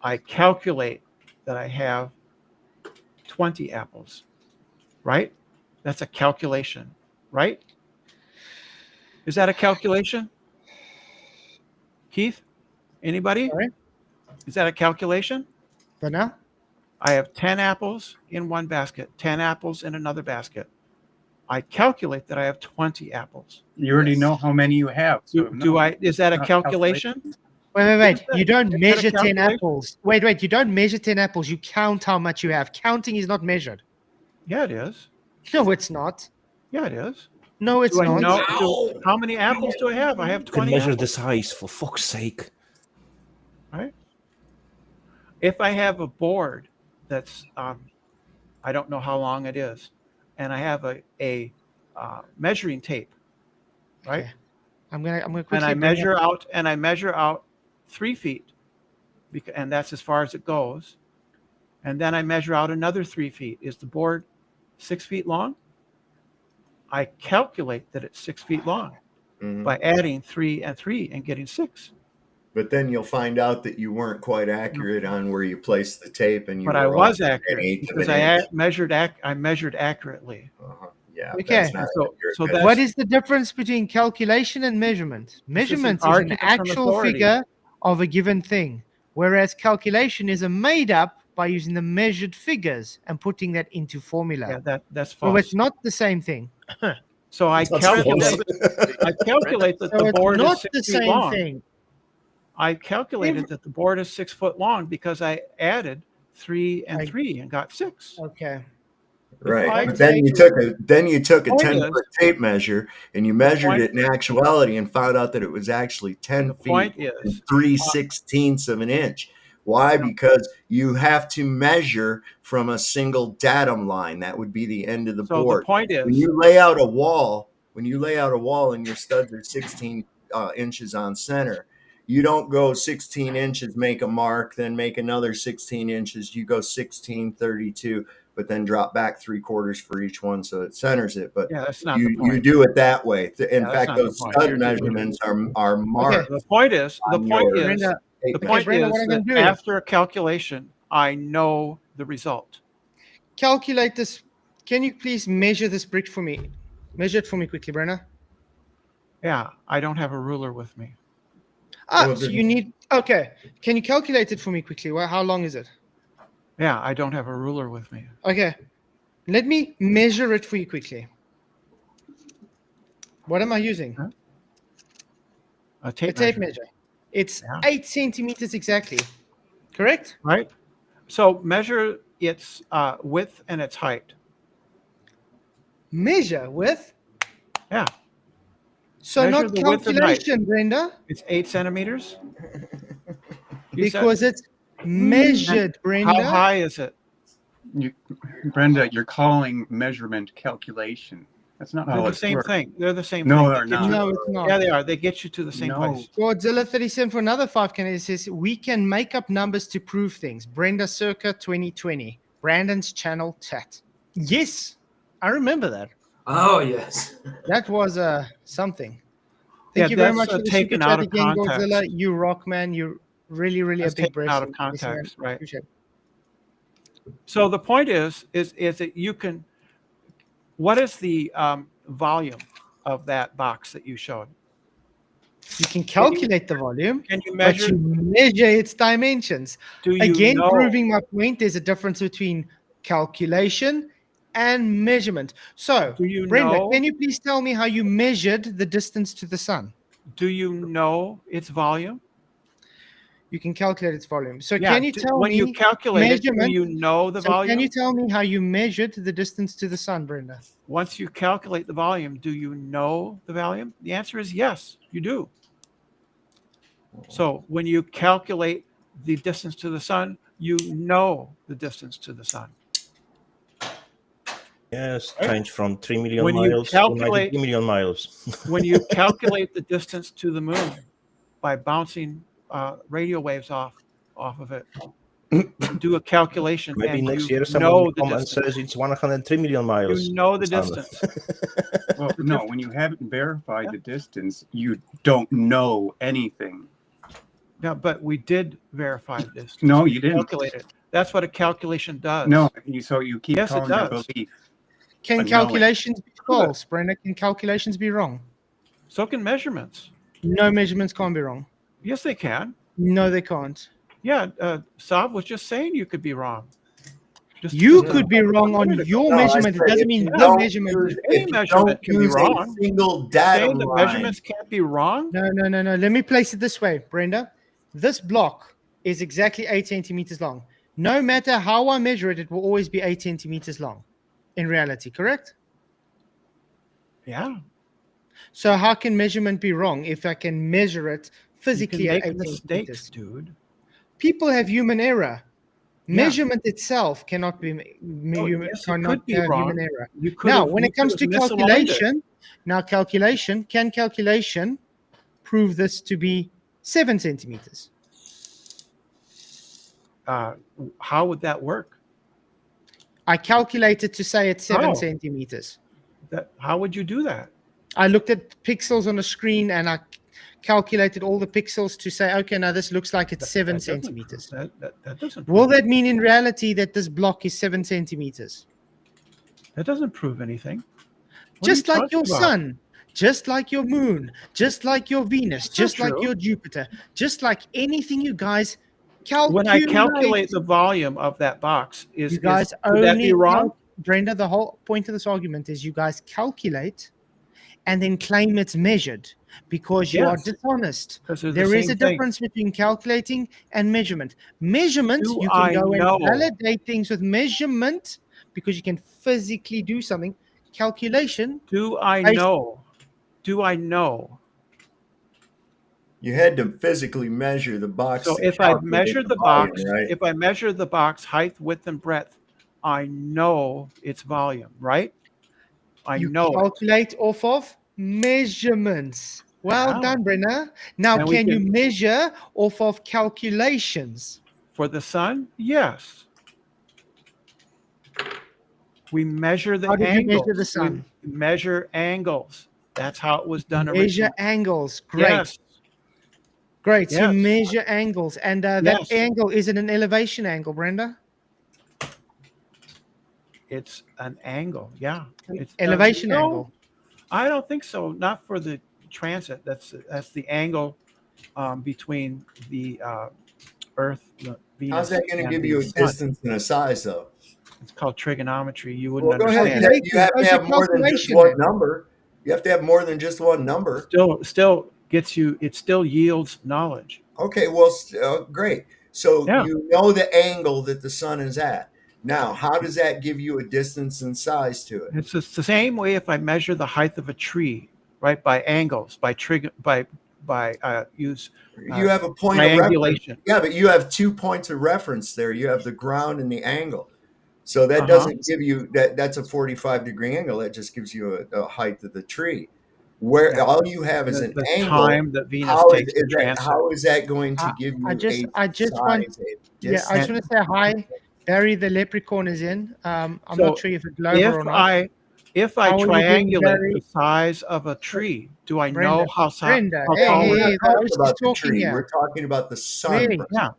I calculate that I have 20 apples, right? That's a calculation, right? Is that a calculation? Keith? Anybody? Sorry? Is that a calculation? But now? I have 10 apples in one basket, 10 apples in another basket. I calculate that I have 20 apples. You already know how many you have. So Is that a not calculation? Wait. You don't Is that a measure 10 calculation? apples. Wait. You don't measure 10 apples. You count how much you have. Counting is not measured. Yeah, it is. No, it's not. Yeah, it is. No, it's Do I not. know how many apples do I have? I have You can 20 measure apples, the size, for fuck's sake. right? If I have a board that's I don't know how long it is, and I have a measuring tape, right? Okay. I'm gonna quickly And I bring up- measure out 3 feet, and that's as far as it goes. And then I measure out another 3 feet. Is the board 6 feet long? I calculate that it's 6 feet long Mhm. by adding 3 and 3 and getting 6. But then you'll find out that you weren't quite accurate on where you placed the tape, and you But were I off was an accurate eighth of because an I inch. measured accurately. Yeah, Okay. that's not So- accurate. so That's- that's- What is the difference between calculation and measurement? Measurement is an argument from actual authority. figure of a given thing, whereas calculation is a made up by using the measured figures and putting that into formula. Yeah, that's So false. it's not the same thing. So I That's calculate false. that So the it's board not is 6 the feet same long. thing. I calculated that the board is 6 foot long because I added 3 and 3 and got 6. Okay. Right. I But then you took a Point 10-foot tape measure and you measured point- it in actuality and found out that it was actually 10 The feet point and is, 3/16 of an inch. Why? Because you have to measure from a single datum line. That would be the end of the so the board. point When is, you lay out a wall, and your studs are 16 inches on center, you don't go 16 inches, make a mark, then make another 16 inches. You go 16, 32, but then drop back 3/4 for each one so it centers it. But yeah, that's not the you point. do it that way. In that's fact, not the those point. stud You're- measurements are marked. The point is, on your Brenda, the Okay, point Brenda, is what I'm gonna that do is- after a calculation, I know the result. calculate this. Can you please measure this brick for me? Measure it for me quickly, Brenna. Yeah, I don't have a ruler with me. Ah, Well, so then- you need. Okay, can you calculate it for me quickly? Well, how long is it? Yeah, I don't have a ruler with me. Okay, let me measure it for you quickly. What am I using? Huh? A A tape, tape measure, measure. It's Yeah. 8 centimeters exactly. Correct? right? So measure its width and its height. Measure with. Yeah, So Measure not the width and height. calculation, Brenda, it's 8 centimeters. You said- because it's measured, Brenda. how high is it? Brenda, you're calling measurement calculation. That's not They're how the it same works. thing. They're the same No, thing. they're They get not. you- No, it's not. Yeah, they are. They get you to the same No. place. Godzilla 37 for another 5 Canadian says we can make up numbers to prove things. Brenda circa 2020. Brandon's channel chat. Yes, I remember that. Oh, yes. That was something. Yeah, Thank you very that's, much for the taken super chat out of again, context. Godzilla. You rock, man. You're really, really That's a big taken out of person. Yes, man. context, right? Appreciate it. So the point is that you can. What is the volume of that box that you showed? You can calculate the volume, Can you but measure? you measure its dimensions. Do you Again, know? proving my point, there's a difference between calculation and measurement. So, Do you Brenda, know? can you please tell me how you measured the distance to the sun? Do you know its volume? You can calculate its volume. So, Yeah. can you tell when me you calculate it, do measurement? you know the So volume? can you tell me how you measured the distance to the sun, Brenda? Once you calculate the volume, do you know the volume? The answer is yes, you do. So when you calculate the distance to the sun, you know the distance to the sun. Yes, change from 3 million When you miles to calculate- 93 million miles. When you calculate the distance to the moon by bouncing radio waves off of it, you do a calculation Maybe and next you year know someone will the come and distance. says it's 103 million miles. You know the Sun. distance. Well, no, when you haven't verified the distance, you don't know anything. Yeah, but we did verify this. No, you didn't. Calculate it. That's what a calculation does. No, so you keep Yes, it calling your does. belief. Can But no, calculations be false, Brenda? Can calculations be wrong? So can measurements. No measurements can't be wrong. Yes, they can. No, they can't. Yeah, Sav was just saying you could be wrong. You just- could be wrong on your No, I measurement. It said doesn't if mean you no don't measurement. use- Any if you measurement don't can be use a wrong. single datum Saying that line, measurements can't be wrong. No. Let me place it this way, Brenda. This block is exactly 8 centimeters long. No matter how I measure it, it will always be 8 centimeters long in reality, correct? Yeah, So how can measurement be wrong if I can measure it you physically can at make 8 mistakes, centimeters? dude. People have human error. Yeah. Measurement itself cannot be yes, it cannot could be have wrong. human error. You could Now, have- when you it comes could to have misaligned it. calculation, can calculation prove this to be 7 centimeters? How would that work? I calculated to say it's 7 How? centimeters. How would you do that? I looked at pixels on a screen and I calculated all the pixels to say, okay, now this looks like it's 7 That doesn't- centimeters. That doesn't. Will prove- that mean in reality that this block is 7 centimeters? That doesn't prove anything. What are Just you like your talking about? sun, just like your moon, just like your Venus, That's not just like true. your Jupiter, just like anything you guys When I calculate the volume of that box, you guys would that be wrong? Brenda, the whole point of this argument is you guys calculate and then claim it's measured because you are Yes. dishonest. 'Cause they're the There is same a thing. difference between calculating and measurement. Measurement, Do you can I go know? and validate things with measurement because you can physically do something. Calculation. Do I know? Do I know? You had to physically measure the box. So to if I calculate measure the volume, box, right? if I measure the box height, width, and breadth, I know its volume, right? I You know it. calculate off of measurements. Well Yeah. done, Brenna. Now, And we can you can- measure off of calculations? For the sun, yes. We measure the How did you angles. measure the sun? We measure angles. That's how it was done Measure originally. angles. Great. Yes. Great. So you Yes. measure angles. And that Yes. angle, is it an elevation angle, Brenda? It's an angle. Yeah. It's Elevation no, angle. I don't think so. Not for the transit. That's the angle between the Earth, the Venus. How's that going to and give the you a sun. distance and a size, though? It's called trigonometry. You wouldn't Well, go ahead. understand. You have to Those have are more than just calculation one then. number. You have to have more than just one number. Still gets you. It still yields knowledge. Okay, well, great. So Yeah. you know the angle that the sun is at. Now, how does that give you a distance and size to it? It's the same way if I measure the height of a tree, right? By angles, by use. You have a point of reference. Triangulation. Yeah, but you have 2 points of reference there. You have the ground and the angle. So that doesn't give you that's a 45-degree angle. That just gives you a height of the tree. Where Yeah. all you have is The an angle. time that Venus How takes to is transit. how is that going to give you I just a want, size, a yeah, I just want to say hi. Barry the leprechaun is in. I'm not sure if it's Glover or not. If I How are you doing, triangulate Barry? the size of a tree, do I Brenda, know how Brenda, tall hey, it is? the host is about the talking tree. here. We're talking about the sun. Really? Yeah.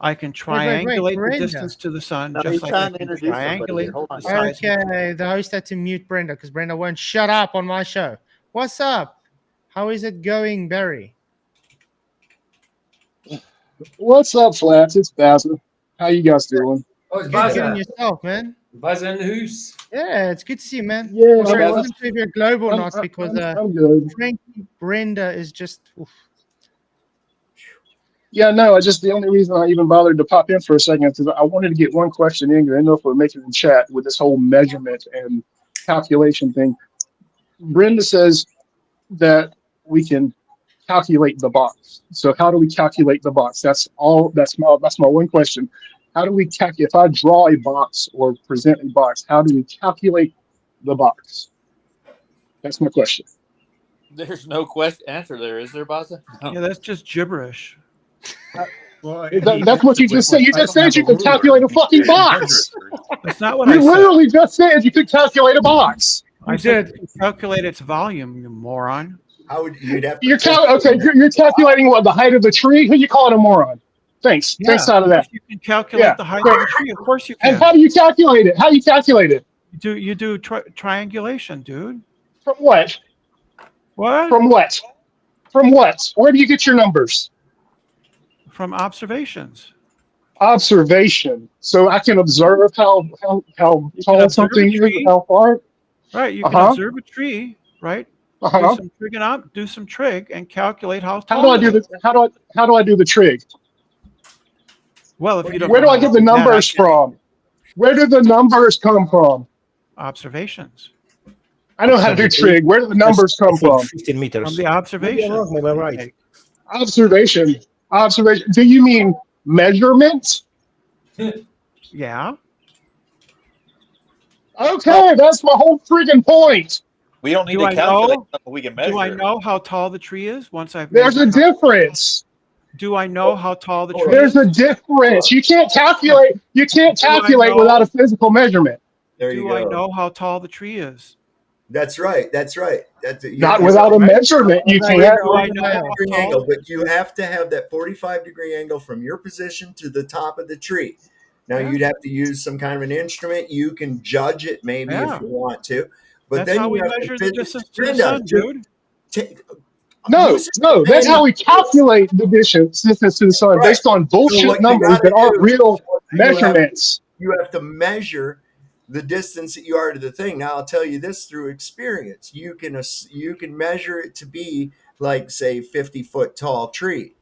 I can wait, triangulate the Brenda. distance to the sun No, just he's like I trying to can introduce somebody here. triangulate Hold on. the size. Okay, the host had to mute Brenda because Brenda won't shut up on my show. What's up? How is it going, Barry? What's up, Flats? It's Basil. How you guys doing? Oh, it's Good getting Baza. yourself, man. Baza in the house. Yeah, it's good to see you, man. Yeah, Sorry, I I'm- wasn't sure if you're global or I'm- not because I'm good. frankly, Brenda is just. Oof. Yeah, no, the only reason I even bothered to pop in for a second is because I wanted to get one question in. I didn't know if we're making it in chat with this whole measurement and calculation thing. Brenda says that we can calculate the box. So how do we calculate the box? That's all. That's my one question. How do we calculate? If I draw a box or present a box, how do we calculate the box? That's my question. There's no answer there, is there, Baza? No. Yeah, that's just gibberish. Well, That's what you just said. You just said you could calculate a fucking box. That's not what I You said. literally just said you could calculate a box. I said calculate its volume, you moron. How would you'd have to You're calculating what, the height of the tree? Who you calling a moron? Thanks. Yeah, Thanks out of that. You can calculate Yeah, the height great. of a tree. Of course you can. And how do you calculate it? How do you calculate it? You do triangulation, dude. From what? What? From what? From what? Where do you get your numbers? From observations. Observation. So I can observe how tall something is, and how far. Right. You can observe a tree, right? Uh-huh. Do some trig and calculate how tall. How do I do the how do I do the trig? Well, if you don't Where do know I get how the to do that, numbers from? Where do the numbers come from? Observations. I know how to do trig. Where do the numbers come from? 15 meters. From the observation. Maybe I'm right. Observation. Observation. Do you mean measurement? Yeah. Okay, that's my whole friggin' point. We don't need Do to I calculate know? something we can measure. Do I know how tall the tree is once I've There's a measured difference. Do I know how tall the tree There's is? a difference. You can't calculate. You can't calculate know? without a physical measurement. There you Do go. I know how tall the tree is? That's right. That's right. Not without a measurement. You can't. Do I know how tall? Angle, but you have to have that 45-degree angle from your position to the top of the tree. Now Yeah. you'd have to use some kind of an instrument. You can judge it maybe Yeah. if you want to, but That's then how you we have measure to the distance to the Brenda, sun, dude. No, Using no, the that's same how we calculate the distance to the sun right. based on So bullshit what you numbers got to that aren't do real is measurements. you have to measure the distance that you are to the thing. Now I'll tell you this through experience. You can measure it to be like, say, 50-foot tall tree.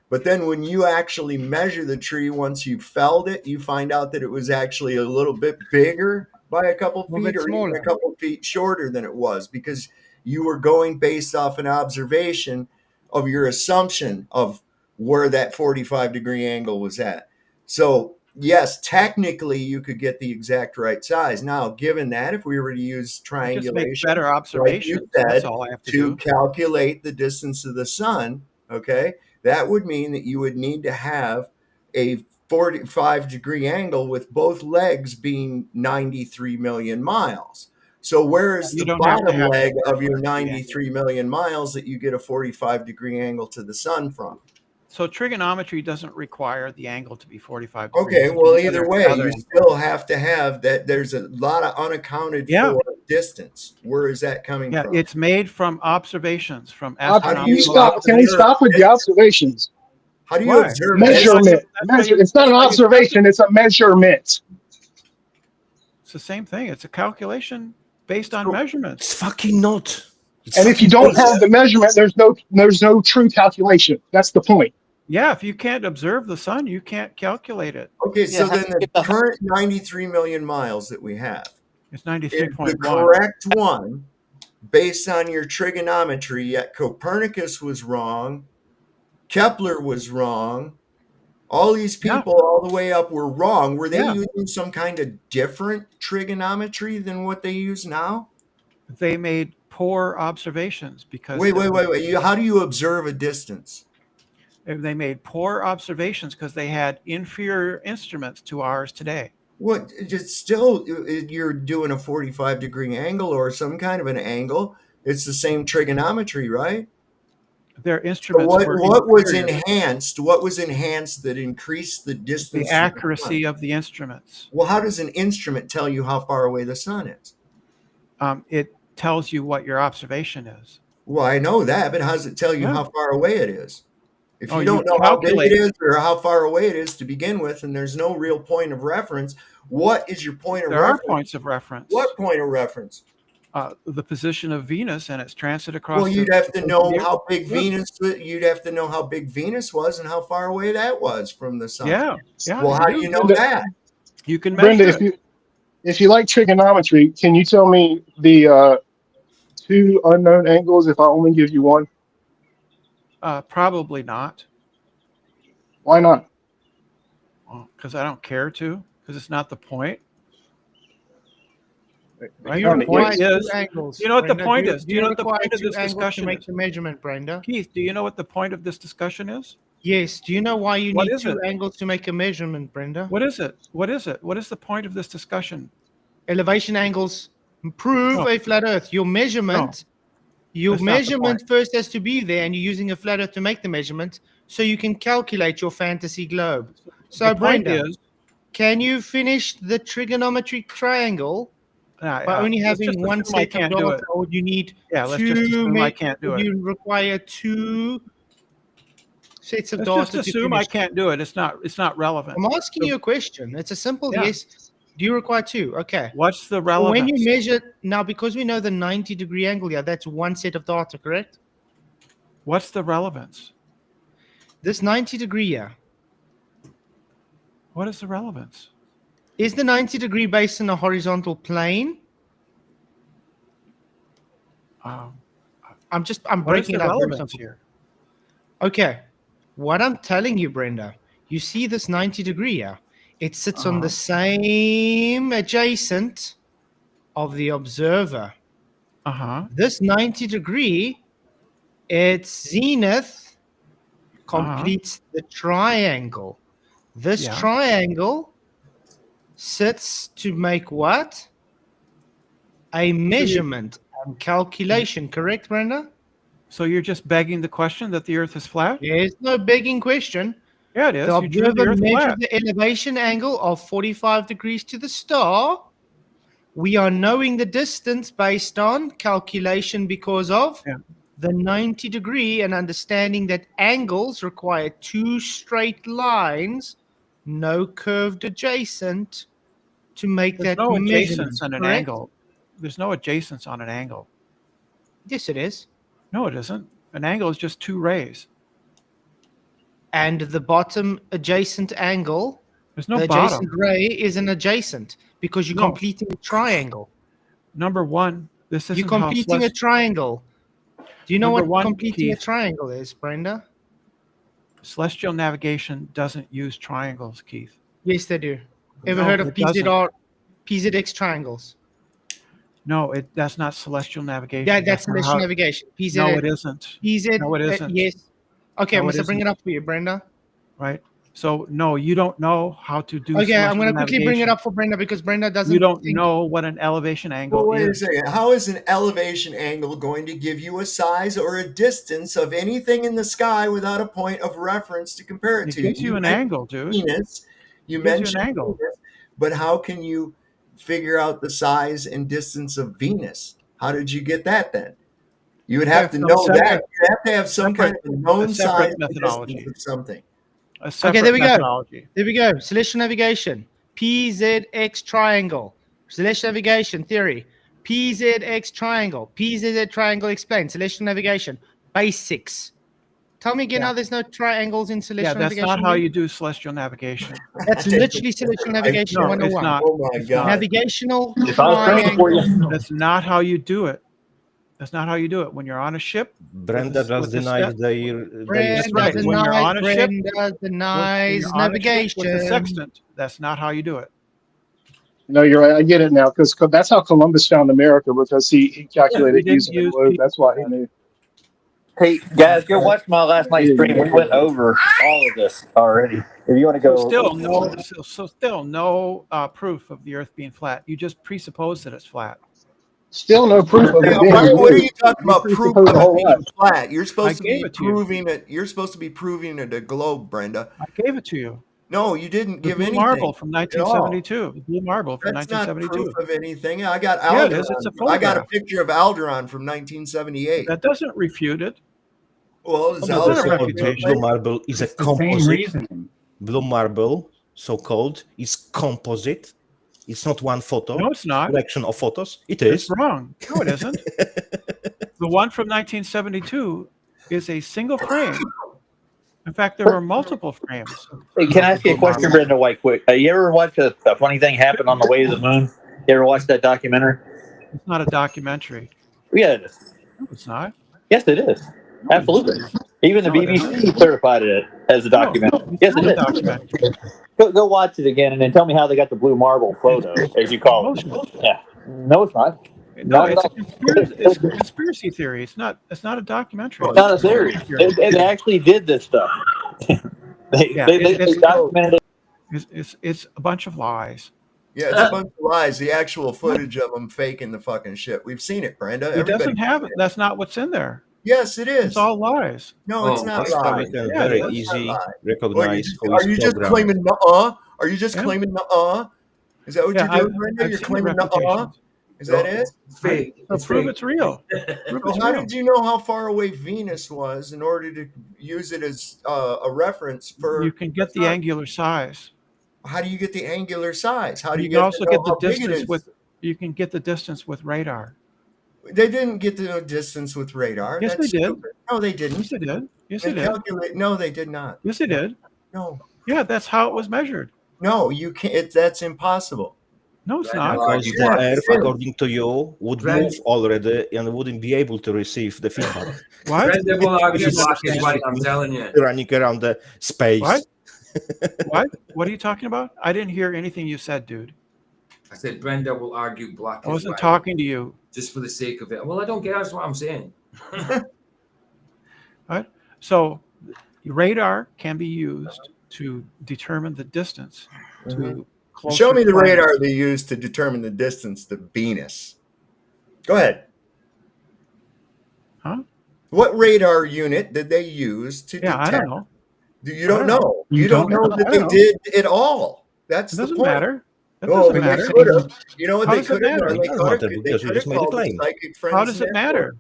But then when you actually measure the tree, once you've felled it, you find out that it was actually a little bit bigger by a couple A feet bit or even smaller. a couple feet shorter than it was, because you were going based off an observation of your assumption of where that 45-degree angle was at. So yes, technically you could get the exact right size. Now, given that, if we were to use I just make triangulation, better like you observations. That's said, all I have to to do. calculate the distance of the sun, okay, that would mean that you would need to have a 45-degree angle with both legs being 93 million miles. So where is You the don't have to bottom have leg a of your 45-degree angle. 93 million miles that you get a 45-degree angle to the sun from? So trigonometry doesn't require the angle to be 45 degrees. Okay, It can well, be either other way, you angles. still have to have that. There's a lot of unaccounted Yeah. for distance. Where is that coming Yeah, from? it's made from observations, from Can we astronomical stop? Can we observations. stop with the observations? How do you Why? observe That's how Measurement. you- that's how you- It's not that's an how you observation. It's a measurement. It's the same thing. It's a calculation based on measurements. It's fucking not. It's And if you fucking don't bullshit. have the measurement, there's no true calculation. That's the point. Yeah, if you can't observe the sun, you can't calculate it. Okay, so Yeah, then the current 93 million miles that we have It's is the 93.1. correct one based on your trigonometry, yet Copernicus was wrong, Kepler was wrong, all these people all the way up were wrong. Were they Yeah. using some kind of different trigonometry than what they use now? They made poor observations because Wait. How do you observe a distance? they made poor observations because they had inferior instruments to ours today. What? It's still, you're doing a 45-degree angle or some kind of an angle. It's the same trigonometry, right? Their So instruments were what was inferior. enhanced? What was enhanced that increased the distance? The accuracy of the instruments. Well, how does an instrument tell you how far away the sun is? It tells you what your observation is. Well, I know that, but how does it tell you Yeah. how far away it is? If Oh, you you don't know how big calculate it is or how far away it is to begin with, and there's no real point of reference, what is your point of There are reference? points of reference. What point of reference? The position of Venus and its transit across. Well, you'd have to know how big Yeah. Venus. You'd have to know how big Venus was and how far away that was from the sun. Yeah. Well, how do you know Brenda, that? You can Brenda, measure if you like trigonometry, can you tell me the two unknown angles if I only give you one? Probably not. Why not? Because I don't care to. Because it's not the point. Right? You The require point two is, angles. you know what the Brenda. point is? Do you know what the require point of two this angles discussion to make is? the measurement, Brenda? Keith, do you know what the point of this discussion is? Yes. Do you know why you What need is two it? angles to make a measurement, Brenda? What is it? What is it? What is the point of this discussion? Elevation angles prove No. a flat Earth. Your measurement, That's not the point. first has to be there, and you're using a flat Earth to make the measurement, so you can calculate your fantasy globe. So, The point Brenda, is, can you finish the trigonometric triangle by only let's having just one assume I set of can't do data, it. or do you need Yeah, let's just assume I can't do it. You require two sets of Let's data just to assume I finish. can't do it. It's not relevant. I'm asking you a question. It's a simple Yeah. yes. Do you require two? Okay. What's the So relevance? when you measure now, because we know the 90-degree angle here, that's one set of data, correct? What's the relevance? This 90-degree here, What is the relevance? is the 90-degree based on a horizontal plane? I'm What is breaking the it up. very relevance simple. here? Okay. What I'm telling you, Brenda, you see this 90-degree here. It sits on the same adjacent of the observer. This 90-degree, its zenith completes the triangle. This triangle sits to make what? A measurement and calculation, correct, Brenda? So you're just begging the question that the Earth is flat? There's no begging question. Yeah, it is. The You drew the observer Earth measured flat. the elevation angle of 45 degrees to the star. We are knowing the distance based on calculation because of the 90-degree and understanding that angles require two straight lines, no curved adjacent, to make There's that no measurement. adjacents on an Correct? angle. There's no adjacents on an angle. Yes, it is. No, it isn't. An angle is just two rays. And the bottom adjacent angle, There's no the bottom. adjacent ray is an adjacent because you're No. completing a triangle. Number one, this isn't You're completing a triangle. Do you know Number what one, completing a Keith. triangle is, Brenda? Celestial navigation doesn't use triangles, Keith. Yes, they do. Ever No, heard of it doesn't. PZX triangles? No, that's not celestial navigation. Yeah, that's not celestial how- navigation. PZ. No, it isn't. PZ. No, it isn't. Yes. Okay, No, I'm it going to bring it isn't. up for you, Brenda. Right. So no, you don't know how to do. Okay, I'm going to celestial quickly bring it navigation. up for Brenda because Brenda doesn't. You don't think- know what an elevation angle Well, wait a is. second. How is an elevation angle going to give you a size or a distance of anything in the sky without a point of reference to compare it It to? gives you an mentioned angle, dude. Venus. You It gives you mentioned an angle. Venus, but how can you figure out the size and distance of Venus? How did you get that then? You would have Okay, to so know separate- that. You have to have some kind of a known separate size and methodology. distance of something. A separate Okay, there we go. methodology. There we go. Celestial navigation. PZX triangle. Celestial navigation theory. PZX triangle. PZZ triangle explained. Celestial navigation. Basics. Tell me again Yeah. how there's no triangles in Yeah, celestial that's navigation. not how you do celestial navigation. That's literally celestial navigation No, it's 101. not. Oh my It's God. not. Navigational If I was praying for triangle. you, That's not how you do it. That's not how you do it. When you're on a ship, Brenda with just the denied step- their Brenda right. When you're on a ship- Brenda when denies you're on a ship with the navigation. sextant, that's not how you do it. No, you're right. I get it now because that's how Columbus found America because he calculated didn't using the use globe. people. That's why he knew. hey guys, go watch my last night's stream. We went over all of this already. If you want to go, Still no proof of the Earth being flat. You just presuppose that it's flat. Still no proof of it Now, being what are blue. you talking about? Proof presuppose of a it whole being lot. flat. You're supposed I to gave be it to you. proving it. You're supposed to be proving it a globe, Brenda. I gave it to you. No, you didn't The give blue anything. marble from at all. 1972. The blue marble from That's not 1972. proof of anything. I got Yeah, it Alderon. is. It's a I got a photograph. picture of Alderon from 1978. That doesn't refute it. Well, is It's not a Alderon refutation. blue marble is a It's the same composite. reasoning. Blue marble, so-called, is composite. It's not one photo. No, it's not. Collection of photos. It It's is. wrong. No, it isn't. The one from 1972 is a single frame. In fact, there were multiple frames. hey, can I ask you a question, Brenda White? Quick, you ever watch a funny thing happen on the way to the moon? You ever watch that documentary? It's not a documentary. Yeah, it is. No, it's not. Yes, it is. Absolutely. Even the No, it BBC certified it as a documentary. No, Yes, it's it not a is. documentary. Go watch it again and then tell me how they got the blue marble photo, as you call it. Yeah. No, it's not. No, Not at it's a all. it's a conspiracy theory. It's not a documentary. It's not a theory. They actually did this stuff. they documented it. It's a bunch of lies. Yeah, it's a bunch of lies. The actual footage of them faking the fucking shit. We've seen it, Brenda. It Everybody doesn't have it. That's not what's in there. Yes, it is. It's all lies. No, it's Oh, not that's lies. We can Yeah, very that's easy not lie. recognize who Are is you just programmed. claiming nuh-uh? Are you just Yeah. claiming nuh-uh? Is that what Yeah, you're doing, Brenda? I've You're seen claiming the nuh-uh? reputations. Is that it? It's fake. So It's prove fake. it's real. Prove Well, it's how real. did you know how far away Venus was in order to use it as a reference for? You can get the angular size. How do you get the angular size? How do You you can get also to know get the how big it distance is? with. You can get the distance with radar. They didn't get the distance with radar. Yes, That's they did. stupid. No, they didn't. Yes, it did. Yes, They it did. calculate. No, they did not. Yes, it did. No, Yeah, that's how it was measured. no, you can't. That's impossible. No, it's Right, not. well, Because Yeah, the Earth, it is. according to you, would Right. move already and wouldn't be able to receive the feedback. What? Brenda will argue It's black is just- white, I'm telling you. Running around the space. What? What? What are you talking about? I didn't hear anything you said, dude. I said Brenda will argue black I is wasn't white. talking to you. Just for the sake of it. Well, I don't care. That's what I'm saying. Right? So radar can be used to determine the distance to closer Show me the planets. radar they used to determine the distance to Venus. Go ahead. Huh? What radar unit did they use to Yeah, I detect? don't know. You don't I don't know. You You don't don't know know. that I they don't know. did it all. That's It the doesn't point. matter. That Oh, doesn't but matter. they could have. You know what How they does it could have matter? done? They It doesn't could matter have. They because you could have just made a called the claim. psychic friends. How does it network. matter?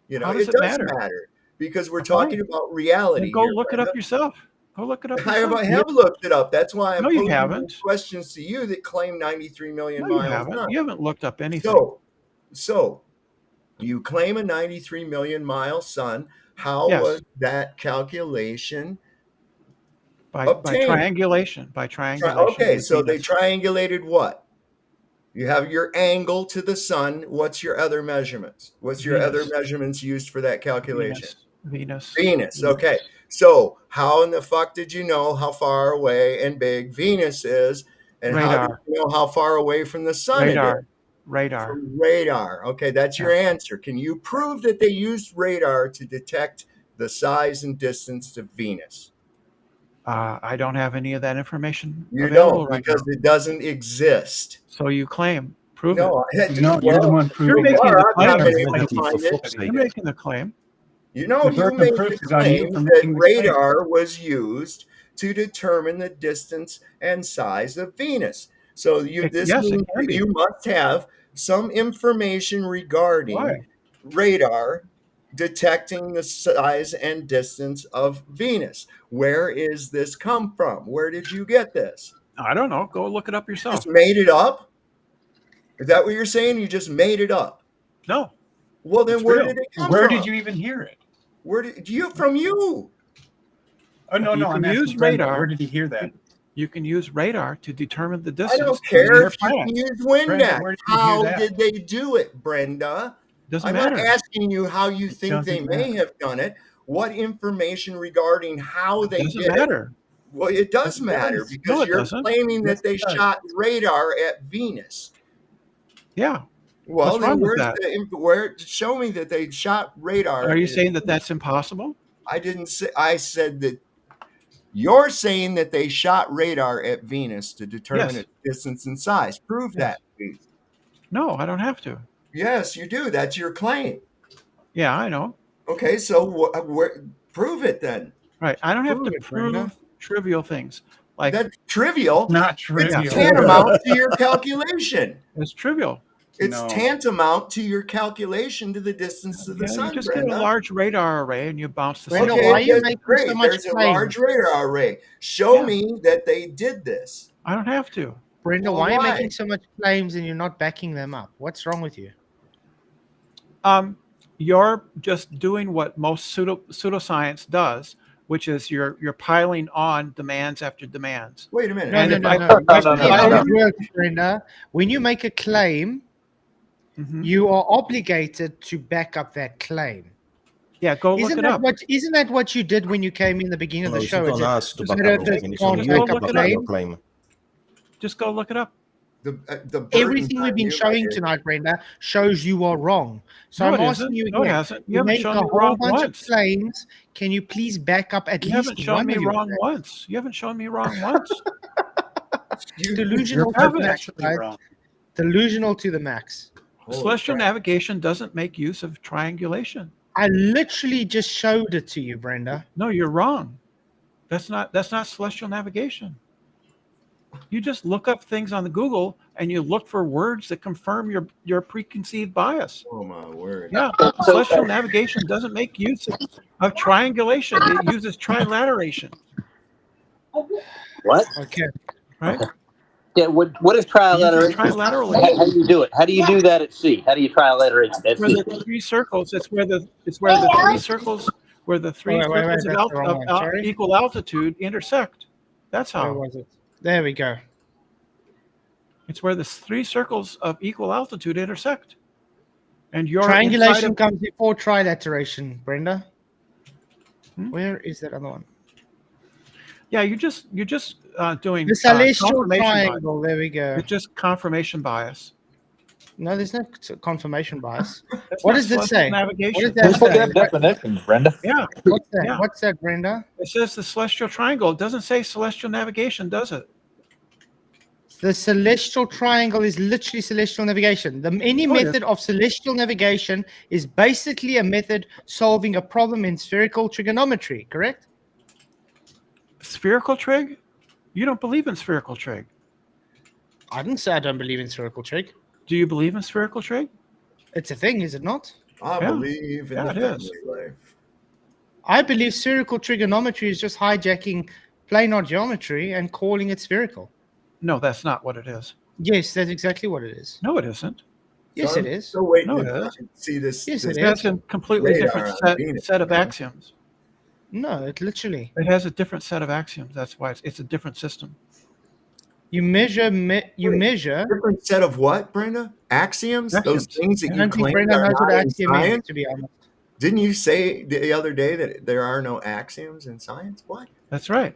You know, How does it it does matter? matter because we're Fine. talking about Then reality go here. look it Brenda. up yourself. Go look it up I yourself. have looked it up. That's why I'm No, you posing haven't. questions to you that claim 93 million No, you miles haven't. sun. You haven't looked up anything. So you claim a 93 million mile sun. How Yes. was that calculation By obtained? triangulation. By triangulation. Okay, with so they Venus. triangulated what? You have your angle to the sun. What's your other measurements? What's your other Venus. measurements used for that calculation? Venus. Okay. So how in the fuck did you know how far away and big Venus is? And how did Radar. you know how far away from the sun it is? Radar. From radar. Okay, that's your answer. Can you prove that they used radar to detect the size and distance of Venus? I don't have any of that information You available don't, right because now. it doesn't exist. So you claim. Prove No, it. No, you're the one You're proving making it. the I've not claim. been able to find it. You're making the claim. You know, The you burden of made proof the is on you claim for that making the claim. radar was used to determine the distance and size of Venus. So this Yes, it means can that be. you must have some information regarding Why? radar detecting the size and distance of Venus. Where is this come from? Where did you get this? I don't know. Go look it up yourself. Just made it up? Is that what you're saying? You just made it up? No. Well, then It's where real. did it come Where from? did you even hear it? Where did you from you? Oh no, You no, can I'm use asking Brenda. radar. Where did he hear that? You can use radar to determine the I distance don't to the care inner if you planets. can use Brenda, Windex. where did you hear How that? did they do it, Brenda? Doesn't I'm matter. not asking you how you think they doesn't may matter. have done it. What information regarding how they Doesn't did it? matter. Well, it does Yes, it matter does. because No, it you're doesn't. claiming Yes, that they it does. shot radar at Venus. Yeah. Well, What's then wrong with where's that? where? Show me that they shot radar. Are you at saying that Venus. that's impossible? I didn't say. I said that you're saying that they shot radar at Venus to determine Yes. its distance and size. Prove Yes. that, please. No, I don't have to. Yes, you do. That's your claim. Yeah, I know. Okay, so prove it then. Right. I don't have Prove to it, Brenda. prove trivial things. Like That's trivial. Not It's trivial. tantamount to your calculation. it's trivial. It's No. tantamount to your calculation to the distance of the Yeah, you sun, just get a Brenda. large radar array and you bounce the Brenda, signal. why are you that's making great. so much There's a claim? large radar array. Show Yeah. me that they did this. I don't have to. Brenda, Well, why are you why? making so much claims and you're not backing them up? What's wrong with you? You're just doing what most pseudoscience does, which is you're piling on demands after demands. Wait a minute. No, And no, if no, I- no. no, Usually no, how no. it works, Brenda, when you make a claim, Mhm. you are obligated to back up that claim. Yeah, go look it up. Isn't that what you did when you came in the beginning of No, the it's show? not Is on it us to back flat up earthers anything. It's can't on you back to up back up your claims? claim. Just go look it up. The burden's Everything on we've been you, showing my dear. tonight, Brenda, shows you are wrong. So No, I'm it asking isn't. you No, it again. hasn't. You You haven't make shown a me whole wrong bunch of once. claims. Can you please back up at You least haven't shown one me of your wrong claims? once. You haven't shown me wrong once. Delusional You're to the max, perpetually guys. wrong. Delusional to the max. Holy Celestial crap. navigation doesn't make use of triangulation. I literally just showed it to you, Brenda. No, you're wrong. That's not celestial navigation. You just look up things on the Google and you look for words that confirm your preconceived bias. Oh my word. Yeah, celestial navigation doesn't make use of triangulation. It uses trilateration. What? Okay. Right? Yeah. What is It uses trilateration? trilaterally. How do you do it? How do you do that at sea? How do you trilaterate at Where sea? the three circles, it's where the three circles Wait, of that's the wrong one. Sorry. equal altitude intersect. That's Where how. was it? There we go. It's where the three circles of equal altitude intersect. And you're Triangulation inside of, comes before trilateration, Brenda. Hmm? Where is that other one? yeah, you're just doing The celestial confirmation bias. triangle. There we go. It's just confirmation bias. No, there's no confirmation bias. That's What not does it celestial say? Navigation. What does Just that look say? at definitions, Brenda. Yeah, What's that? Yeah. What's that, Brenda? it says the celestial triangle. It doesn't say celestial navigation, does it? The celestial triangle is literally celestial navigation. Any Oh, yes. method of celestial navigation is basically a method solving a problem in spherical trigonometry, correct? Spherical trig? You don't believe in spherical trig. I didn't say I don't believe in spherical trig. Do you believe in spherical trig? It's a thing, is it not? I Yeah. believe in Yeah, the it is. family life. I believe spherical trigonometry is just hijacking planar geometry and calling it spherical. No, that's not what it is. Yes, that's exactly what it is. No, it isn't. Yes, So it I'm is. still waiting No, to it is. fucking see this. Yes, this it It has is. a completely radar different on Venus, set of you know? axioms. No, it literally. It has a different set of axioms. That's why it's a different system. You measure. You Wait, measure. Different set of what, Brenda? Axioms? Those Axioms. things that I you don't think claimed Brenda are knows what not in axiom is, science? to be honest. Didn't you say the other day that there are no axioms in science? What? That's right.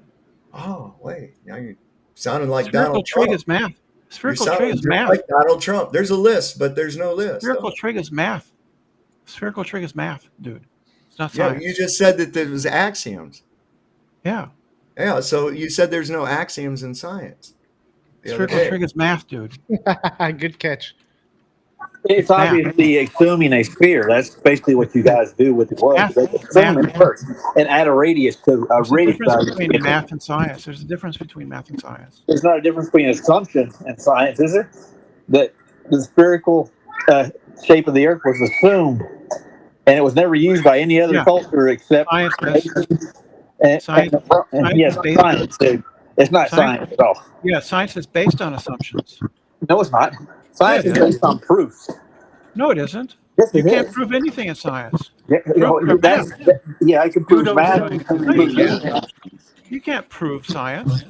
Oh, wait. Now you're sounding like Spherical Donald trig Trump. is math. You're Spherical trig sounding is just math. like Donald Trump. There's a list, but there's no list. Spherical Oh. trig is math. Spherical trig is math, dude. It's not Yeah, but science. you just said that there was axioms. Yeah. Yeah, so you said there's no axioms in science the other Spherical day. trig is math, dude. Good catch. It's math. obviously assuming a sphere. That's basically what you guys do with the globe. Math. They assume Math. it first and add a radius to a There's a radius difference value. between math and science. There's a difference between math and science. There's not a difference between assumption and science, is there? That the spherical shape of the Earth was assumed, and it was never used by any other Yeah. culture except Science is- and Science- yes, is based- science. Too. It's not Science- science at all. Yeah, science is based on assumptions. No, it's not. Science Yeah, is it is. based on proofs. No, it isn't. Yes, You it can't is. prove anything in science. Yeah, you know, Prove that's, yeah, I can prove don't math. know. I can No, you prove can't. anything. You can't prove science.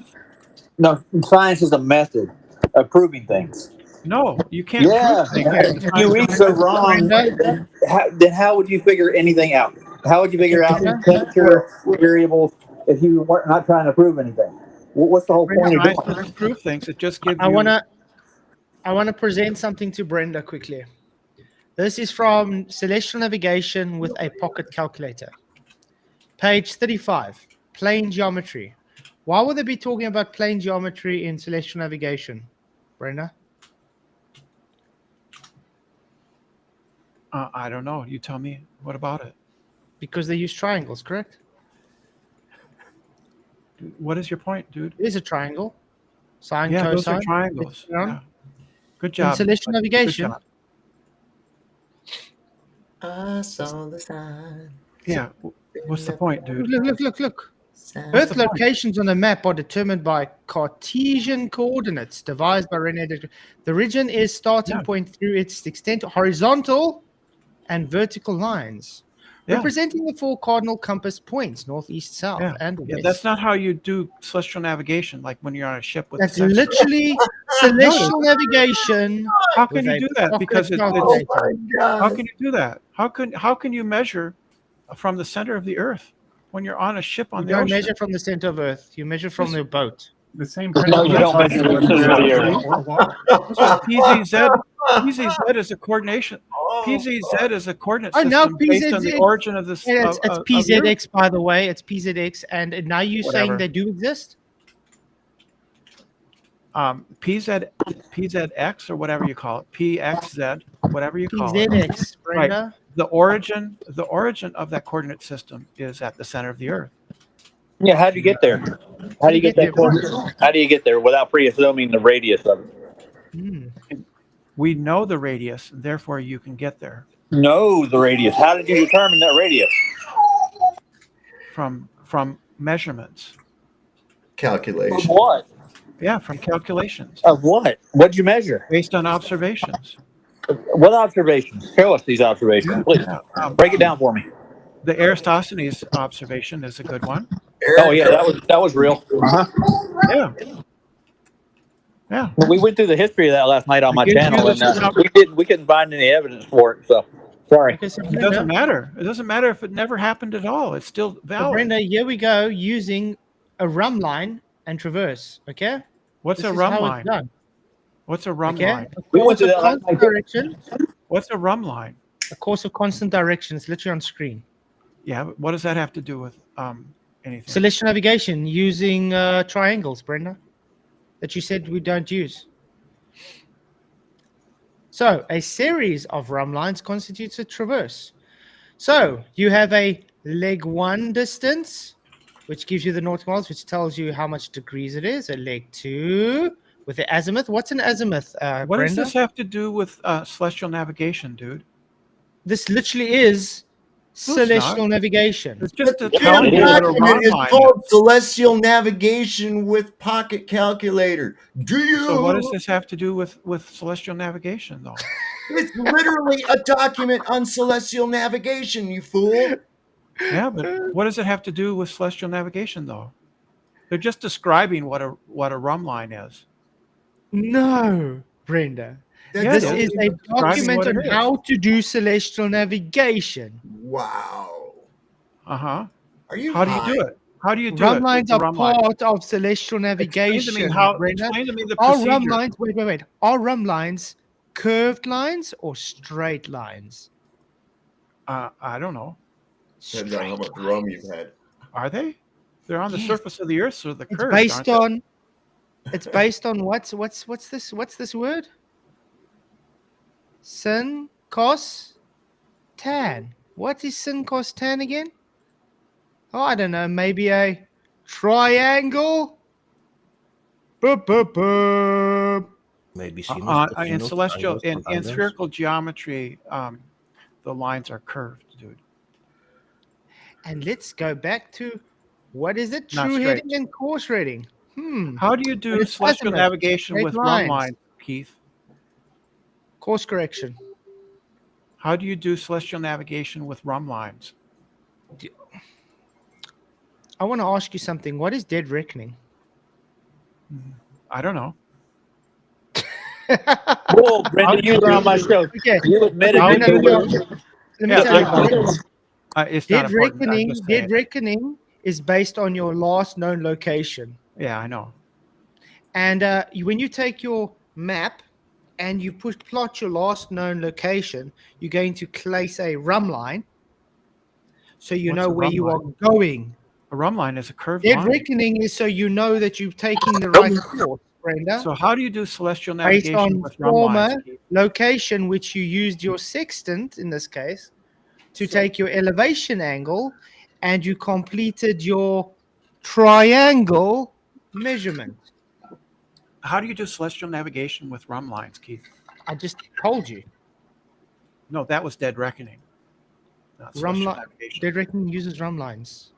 No, science is a method of proving things. No, you can't Yeah, prove things. if you read so wrong, then how would you figure anything out? How would you figure out temperature variables if you weren't not trying to prove anything? What's the whole point of Science doing it? doesn't prove things. It just gives I you. wanna present something to Brenda quickly. This is from Celestial Navigation with a pocket calculator. Page 35, plane geometry. Why would they be talking about plane geometry in Celestial Navigation, Brenda? I don't know. You tell me. What about it? Because they use triangles, correct? What is your point, dude? It is a triangle. Sine, Yeah, those cosine. are triangles. Yeah. Yeah. Good In job. Celestial Good Navigation. job. I saw the sign. Yeah. What's the point, dude? Look. Earth locations on the map are determined by Cartesian coordinates devised by Rene Descartes. The region is starting point through its extent, horizontal and vertical lines, representing the four cardinal compass points, north, east, south, and west. That's not how you do celestial navigation, like when you're on a ship with That's the sextant. literally celestial navigation. How can with you a do that? pocket Because calculator. how can you do that? How can you measure from the center of the Earth when you're on a ship on You the don't ocean? measure from the center of Earth. You measure from the boat. The same No, you don't measure the center of the Earth. So PZZ is a coordination. PZZ is a coordinate Oh, system now based on the PZX. origin of this. It's of the Earth. PZX, by the way. It's PZX, and now you're saying Whatever. they do exist? PZX or whatever you call it, PXZ, whatever you call it. PZX, Brenda. Right. The origin of that coordinate system is at the center of the Earth. Yeah, how do you get there? How do you get that coordinate? How do you get there without pre-assuming the radius of it? We know the radius, and therefore you can get there No, the radius. How did you determine that radius? from measurements. Calculation. From what? Yeah, from calculations Of what? What'd you measure? based on observations. What observations? Show us these observations, please. Break it down for me. The Eratosthenes observation is a good one. Oh yeah, that was real. Yeah. Yeah. We went through the history of that last night on my gives you channel, this and we couldn't find any evidence for it. So sorry. Okay, so It doesn't matter. It doesn't matter if it never happened at all. It's still So valid. Brenda, here we go using a rhumb line and traverse. Okay. What's This a is rum how it's line? done. What's a rum Okay. line? We went Course through of that last constant night. direction. What's a rum line? A course of constant direction. It's literally on screen. Yeah, but what does that have to do with anything? Celestial navigation using triangles, Brenda, that you said we don't use. So a series of rhumb lines constitutes a traverse. So you have a leg 1 distance, which gives you the nautical miles, which tells you how much degrees it is. A leg 2 with the azimuth. What's an azimuth, What does Brenda? this have to do with celestial navigation, dude? This literally is celestial navigation. It's just The telling you what a run document is line called is. Celestial Navigation with Pocket Calculator. Do you? So what does this have to do with celestial navigation, though? It's literally a document on celestial navigation, you fool. Yeah, but what does it have to do with celestial navigation, though? They're just describing what a rum line is. No, Brenda. Yeah, This it is a It's describing document what it on is. how to do celestial navigation. Wow. Uh-huh. Are you How do you high? do it? How do you do Rum it? lines The are rum line. part of celestial navigation. Brenda. Explain to me the Are rum procedure. lines? Wait. Are rum lines curved lines or straight lines? I don't know. Depends on how much rum you've had. Are they? They're on the Yes. surface of the earth, so the It's curves. based aren't they? on. It's based on what's this word? Sin, cos, tan. What is sin, cos, tan again? Oh, I don't know. Maybe a triangle. Boop, boop, boop. Maybe in celestial in spherical geometry, the lines are curved, dude. And let's go back to what is it? Not True straight. heading and coarse heading. How do you But do it celestial doesn't matter. navigation Straight with rum lines. lines, Keith? Course correction. How do you do celestial navigation with rum lines? I want to ask you something. What is dead reckoning? I don't know. Whoa, Brenda, you were on my show. Okay. You admitted Okay, you let me were. tell you about it. It's not Dead important. I'm reckoning. just saying. Dead reckoning is based on your last known location. Yeah, I know. And when you take your map and you plot your last known location, you're going to place a rum line, so you What's know a where rum you line? are going. A rum line is a curved Dead line. reckoning is so you know that you're taking the right course, Brenda. So how do you do celestial Based navigation on with rum former lines? Keith? location, which you used your sextant in this case to take your elevation angle, and you completed your triangle measurement. How do you do celestial navigation with rum lines, Keith? I just told you. No, that was dead reckoning. Not Rum celestial line. navigation. Dead reckoning uses rum lines.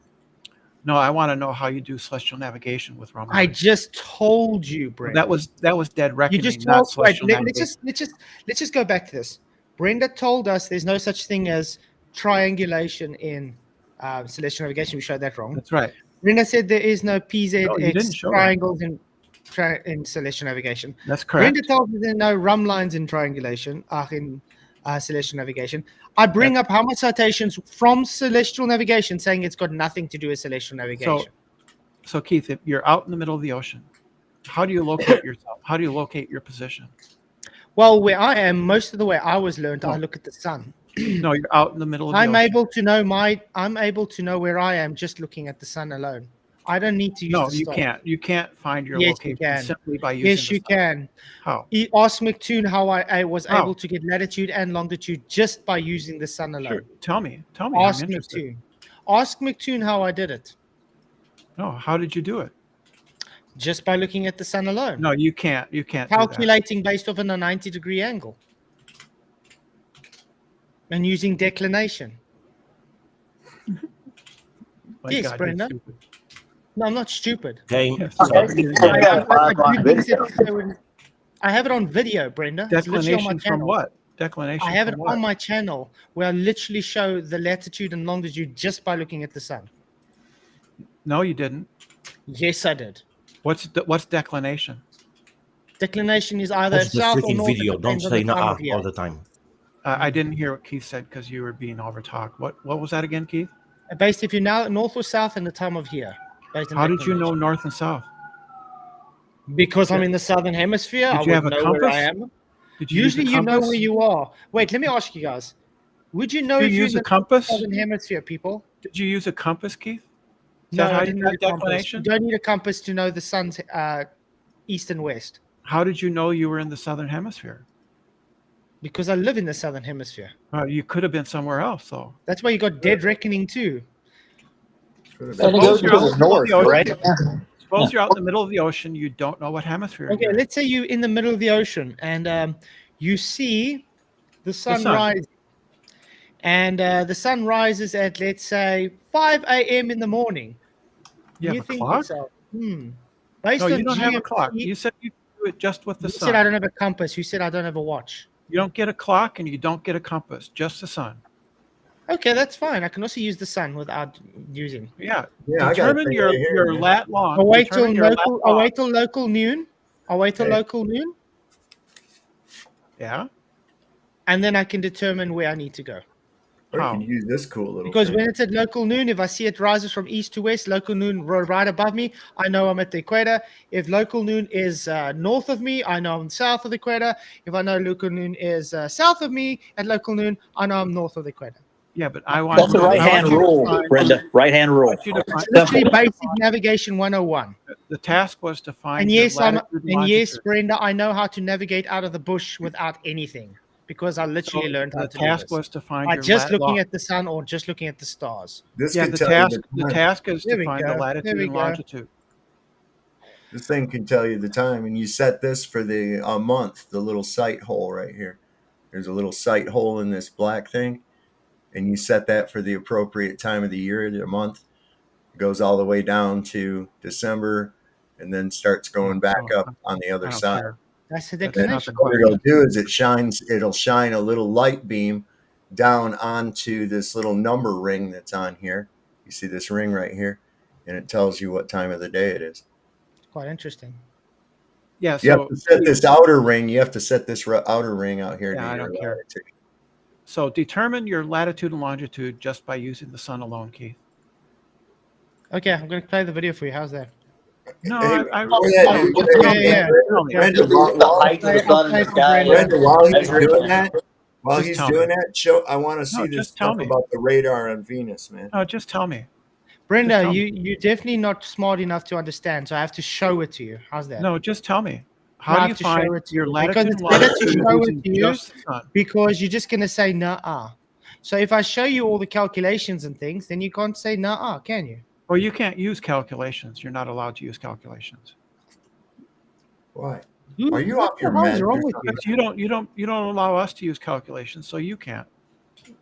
No, I want to know how you do celestial navigation with rum I lines. just told you, Brenda. That was dead You reckoning, just not told. Wait, celestial let's navigation. just go back to this. Brenda told us there's no such thing as triangulation in celestial navigation. We showed that wrong. That's right. Brenda said there is no No, you didn't PZX show it. triangles in celestial navigation. That's correct. Brenda told me there are no rum lines in triangulation in celestial navigation. I bring up how much citations from celestial navigation saying it's got nothing to do with celestial navigation. So Keith, if you're out in the middle of the ocean, how do you locate yourself? How do you locate your position? Well, where I am, most of the way I was learned, I look at the sun. No, you're out in the middle of the I'm ocean. I'm able to know where I am just looking at the sun alone. I don't need to use No, the you stars. can't. You can't find your Yes, you location can. simply by using Yes, the you sun. can. How? Ask McToon how I was How? able to get latitude and longitude just by using the sun alone. Sure. Tell me. Ask I'm interested. McToon. Ask McToon how I did it. No, how did you do it? Just by looking at the sun alone. No, you can't. You can't do that. Calculating based off a 90-degree angle. And using declination. My Yes, God, you're Brenda. stupid. No, I'm not stupid. Game. Yes. So, I have it on video, Brenda. It's literally on my Declination from channel. what? Declination I have it from what? on my channel where I literally show the latitude and longitude just by looking at the sun. No, you didn't. Yes, I did. What's declination? Declination is either watch the south or freaking north. video. It Don't depends on say the time nah of year. all the time. I didn't hear what Keith said because you were being overtalked. What was that again, Keith? Based if you're now north or south and the time of year. Based on How did you know declination. north and south? Because I'm in the southern hemisphere. Did I you have would a know where I compass? am. Did you use a Usually you know compass? where you are. Wait, let me ask you guys. Would you know Did if you you're use in a the compass? southern hemisphere, people? Did you use a compass, Keith? Is No, that how I you didn't got need a compass. You declination? don't need a compass to know the sun's east and west. How did you know you were in the southern hemisphere? Because I live in the southern hemisphere. You could have been somewhere else, though. That's why you got dead reckoning too. And it goes to the north, right? Suppose you're out in the middle of the ocean. You don't know what hemisphere Okay, you're in. let's say you're in the middle of the ocean and you see the sun sun. rising. and the sun rises at, let's say, 5 a.m. in the morning. You have You a think clock? yourself, based No, on you don't have a clock. GMT, You said you do it just with the you said I sun. don't have a compass. You said I don't have a watch. You don't get a clock and you don't get a compass, just the sun. Okay, that's fine. I can also use the sun without using. Yeah. Yeah, I got a Determine thing your right here, your man. lat long. I'll wait till Determine your lat local. I'll long. wait till local noon. I'll wait till Okay. local noon, Yeah. and then I can determine where I need to go. Or you How? can use this cool little Because thing. when it's at local noon, if I see it rises from east to west, local noon right above me, I know I'm at the equator. If local noon is north of me, I know I'm south of the equator. If I know local noon is south of me at local noon, I know I'm north of the equator. Yeah, but I want That's a you to- I right hand want you to rule, find- Brenda. Right hand I rule. want you to find- It's literally basic navigation 101. The task was to find And your yes, I'm, latitude and yes, longitude. Brenda, I know how to navigate out of the bush without anything because I literally So learned how the to do task this. was to find By your just lat looking long. at the sun or just looking at the stars. This Yeah, could the tell task you the task is There to we find go. the There latitude we and go. longitude. This thing can tell you the time, and you set this for the month. The little sight hole right here. There's a little sight hole in this black thing, and you set that for the appropriate time of the year, the month. It goes all the way down to December, and then starts going back Oh, up on the I other don't side. care. That's the That's not declination. the What it'll question. do is it'll shine a little light beam down onto this little number ring that's on here. You see this ring right here, and it tells you what time of the day it is. Quite interesting. Yeah, You have so to set this outer ring. You have to set this outer ring out here. Yeah, to I your don't care. latitude. So determine your latitude and longitude just by using the sun alone, Keith. Okay, I'm going to play the video for you. How's that? No, Hey, I before that, just hey, tell me. yeah. Brenda, The height of the sun in the sky. Brenda, while he's Measure it. doing that, Just tell me. I want to see No, this just tell stuff me. about the radar on Venus, man. No, just tell me. Brenda, Just tell me. you're definitely not smart enough to understand, so I have to show it to you. How's that? No, just tell me. I How do have you to show find it to your you. latitude Because and it's better to longitude show it using to you just the sun? because you're just going to say nah. So if I show you all the calculations and things, then you can't say nah, can you? Or you can't use calculations. You're not allowed to use calculations. Why? Who- Are you what off the your hell is meds wrong or with something? you? You don't allow us to use calculations, so you can't.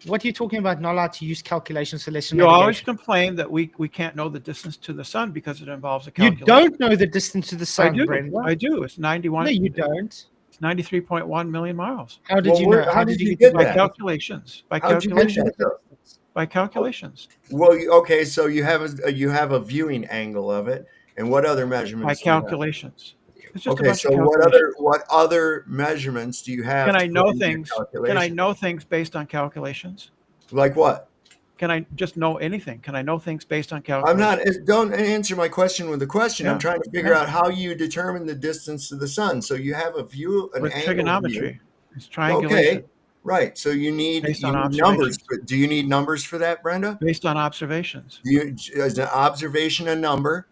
What are you talking about? Not allowed to use calculations, celestial You always navigation. complain that we can't know the distance to the sun because it involves a You calculation. don't know the distance to the I sun, do. Brenda. I do. It's 91. No, you don't. It's 93.1 million miles. How did Well, you know? how did you to get By that? calculations. By How'd you get calculations. that, though? By calculations. Well, okay, so you have a viewing angle of it, and what other By measurements? Do you have? calculations. It's just a Okay, bunch so of calculations. what other measurements do you have? Can I to know put into your things? Can I calculation? know things based on calculations? Like what? Can I just know anything? Can I know things based on I'm calculations? not. Don't answer my question with a question. Yeah. I'm trying to figure out how you determine the distance to the sun. So you have a view, an With angle trigonometry. view. It's triangulation. Okay, right. So you need Based on numbers. observations. Do you need numbers for that, Brenda? Based on observations. Is an observation a number?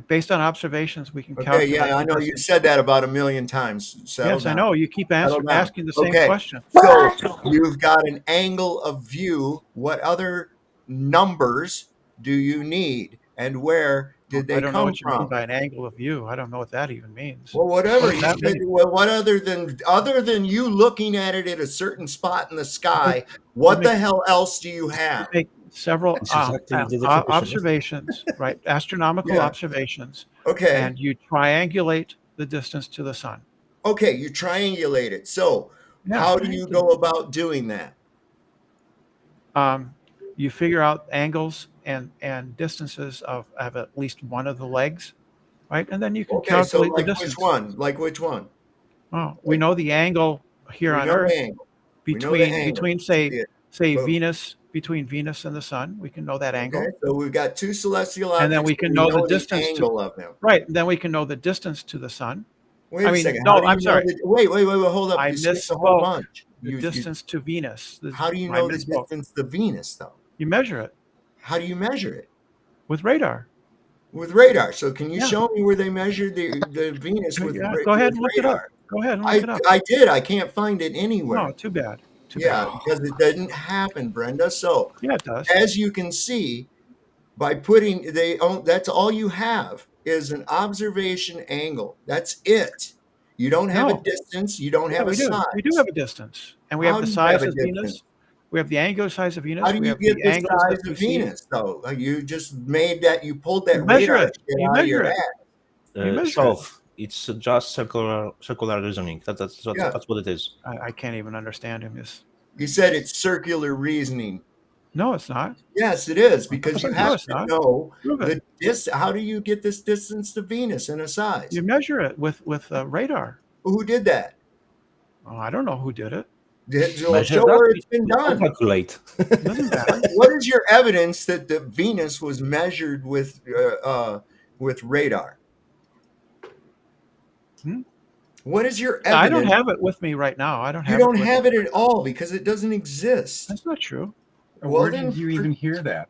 Based on observations, we can Okay, calculate. yeah, I the know you distance. said that about a million times. Settle Yes, I down. know. You keep Settle down. asking the same Okay, question. so you've got an angle of view. What other numbers do you need, and where did I they don't know come what you mean from? by an angle of view. I don't know what that even means. Well, whatever What you does that said. mean? Well, what other than you looking at it at a certain spot in the sky? What the hell else do you have? Take several It's exactly the definition. observations, right? Astronomical Yeah. observations. Okay. And you triangulate the distance to the sun. Okay, you triangulate it. So, Yeah. how do you go about doing that? You figure out angles and distances of at least one of the legs, right? And then you can Okay, so calculate the like distance. which one? Like which one? Oh, we know the angle here We on know the Earth angle. We know the angle. between See it. Boom. Venus and the sun. We can know that angle. Okay, so we've got two celestial objects. And then we can know the distance angle of them. Right. Then we can know the distance to the sun. Wait a second. No, How do you I'm know sorry. wait, hold up. I You skipped a whole misspoke. bunch. The distance to Venus. How do you I know the misspoke. distance to Venus, though? You measure it How do you measure it? with radar. With radar. So can you Yeah. show me where they measured the Venus with Yeah, radar? go ahead and look it up. Go ahead and look it up. I did. I can't find it anywhere. No, too bad. Too Yeah, bad. because it didn't happen, Brenda. So Yeah, it does. as you can see, by putting that's all you have is an observation angle. That's it. You don't have No. a distance. You don't Yeah, have a we do. size. We do have a distance, and we How have the do you size have a of Venus. distance? We have the angular size of Venus. How do We you have get the the angles that size we of see. Venus, though? You just made that. You pulled You that measure radar it. shit You out of measure your it. ass. You measure Shove. It's just circular reasoning. That's what it is. I can't even understand him. You said it's circular reasoning. No, it's not. Yes, it is, because you No, have it's to not. know Prove it. how do you get this distance to Venus in a size? You measure it with radar. Who did that? Oh, I don't know who did it. Measure Show that, where it's been don't done. calculate. Doesn't matter. What is your evidence that the Venus was measured with radar? What is your evidence? I don't have it with me right now. I don't have You don't it with have me. it at all because it doesn't exist. That's not true. Well, Where then- did you even hear that,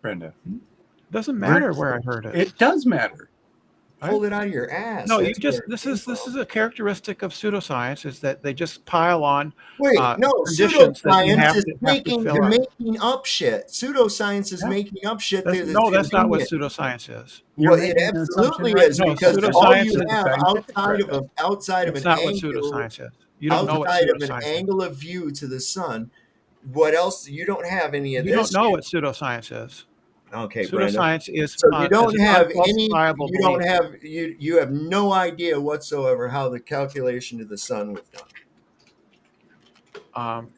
Brenda? Doesn't matter where I heard it. It does matter. Pulled it out of your ass. No, you That's just where it this came is from. a characteristic of pseudoscience is that they just pile on Wait, no, conditions that you pseudoscience have is to making fill out. up shit. Pseudoscience is Yeah. making up shit. That's not what convenient. pseudoscience is. You're Well, it making an absolutely assumption right is, now. No, because all pseudoscience you is have scientific, outside of It's an not what angle, pseudoscience is. You don't know what outside of an pseudoscience is. angle of view to the sun, what else? You don't have any of You this. don't know what pseudoscience is. Okay, Brenda. Pseudoscience is So you don't is an have any. unfalsifiable You don't belief. have you have no idea whatsoever how the calculation of the sun was done.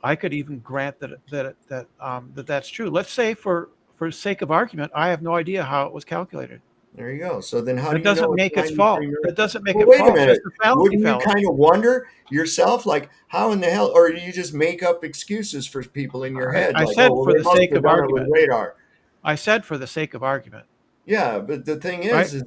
I could even grant that's true. Let's say for sake of argument, I have no idea how it was calculated. There you go. So then, how That do you know doesn't it's make its 93 fault. million? That doesn't make Well, it wait a false. minute. That's the fallacy Wouldn't you fallacy. kind of wonder yourself, like, how in the hell, or do you just make up excuses for people in your head? I like, said oh, well, for they the must sake have of done it argument. with radar. I said for the sake of argument. Yeah, but the thing Right. is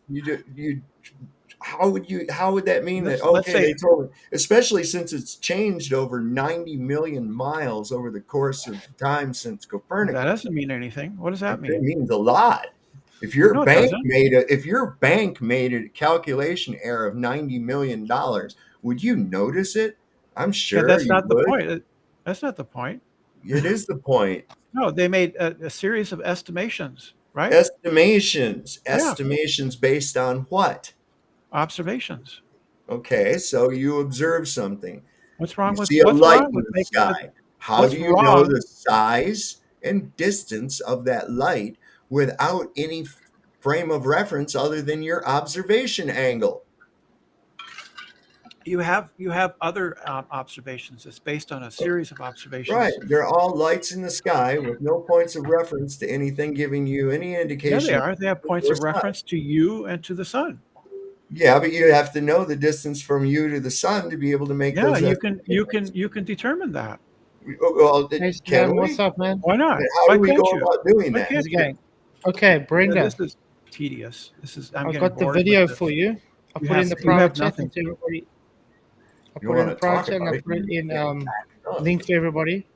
how would that mean Let's that, okay, say- they told me, especially since it's changed over 90 million miles over the course of time since Copernicus. That doesn't mean anything. What does that It mean? means a lot. If your No, it bank doesn't. made a calculation error of $90 million, would you notice it? I'm sure Yeah, that's you not the would. point. That's not the point. It is the point. No, they made a series of estimations, right? Estimations based on what? Observations. Okay, so you observe something. What's wrong You with see a what's light wrong in with the making sky. How what's do you know wrong- the size and distance of that light without any frame of reference other than your observation angle? You have other observations. It's based on a series of observations. Right. They're all lights in the sky with no points of reference to anything giving you any Yeah, indication. they are. They have points of Or not. reference to you and to the sun. Yeah, but you have to know the distance from you to the sun to be able to make Yeah, those. you can determine that. Well, Hey, can Sam, we? what's up, man? Why not? How Why do we can't go you? about doing Why that? can't How's it you? going? Okay, Brenda, This is tedious. I'm I've getting got the bored with video this. for you. I You put it in have- the you have private chat nothing. to everybody. I You put it in wanna the private talk chat and about I it? put it in Oh. link to everybody.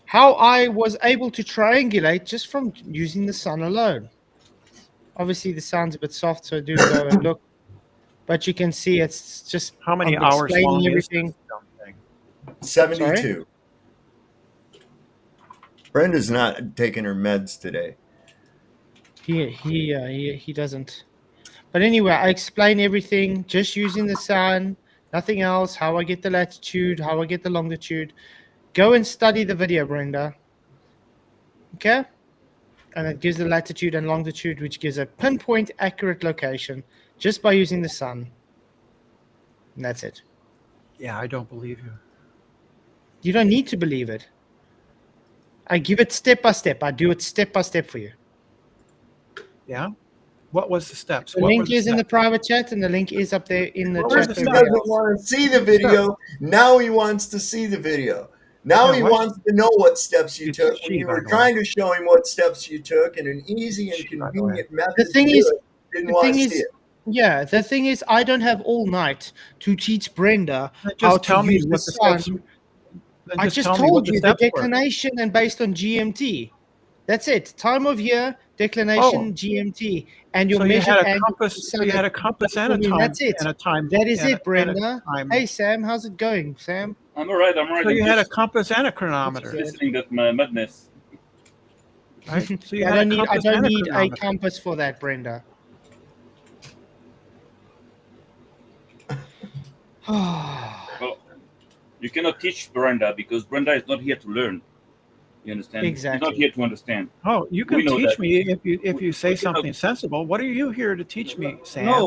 How I was able to triangulate just from using the sun alone. Obviously, the sun's a bit soft, so do go and look. But you can see it's just How many I'm hours explaining long everything. is this dumb thing? 72. Brenda's not taking her meds today. He doesn't. But anyway, I explain everything just using the sun, nothing else. How I get the latitude, how I get the longitude. Go and study the video, Brenda. Okay, and it gives the latitude and longitude, which gives a pinpoint accurate location just by using the sun. And that's it. Yeah, I don't believe you. You don't need to believe it. I give it step by step. I do it step by step for you. Yeah. What was the steps? The What link were the is in the steps? private chat, and the link is up there in the What were chat. the for He steps? everybody doesn't else. want to see the video. Now he wants to see the video. Now Yeah, he why wants to know what steps you It's took. she, When you by were the way. trying to show him what steps you took in an easy and She, by the convenient method, The thing to do is, it, didn't the want thing to see is, it. yeah, the thing is, I don't have all night to teach Brenda Then how just tell to me use the what the sun. steps. Then I just tell me what told the you the steps were. declination and based on GMT. That's it. Time of year, declination, GMT, and your So you measured had a angle. compass. So you had a compass and a time. That's it. And a time. That is and it, a- and a Brenda. time. Hey, Sam, how's it going, Sam? I'm all right. I'm all right. So I'm you had a just compass and a chronometer. listening to my madness. Right? So you I had don't a need. I compass don't and a need a chronometer. compass for that, Brenda. Well, You cannot teach Brenda because Brenda is not here to learn. You understand? Exactly. She's not here to understand. Oh, you We can know teach that. me if you say we cannot- something sensible. What are you here to teach me, Sam? No,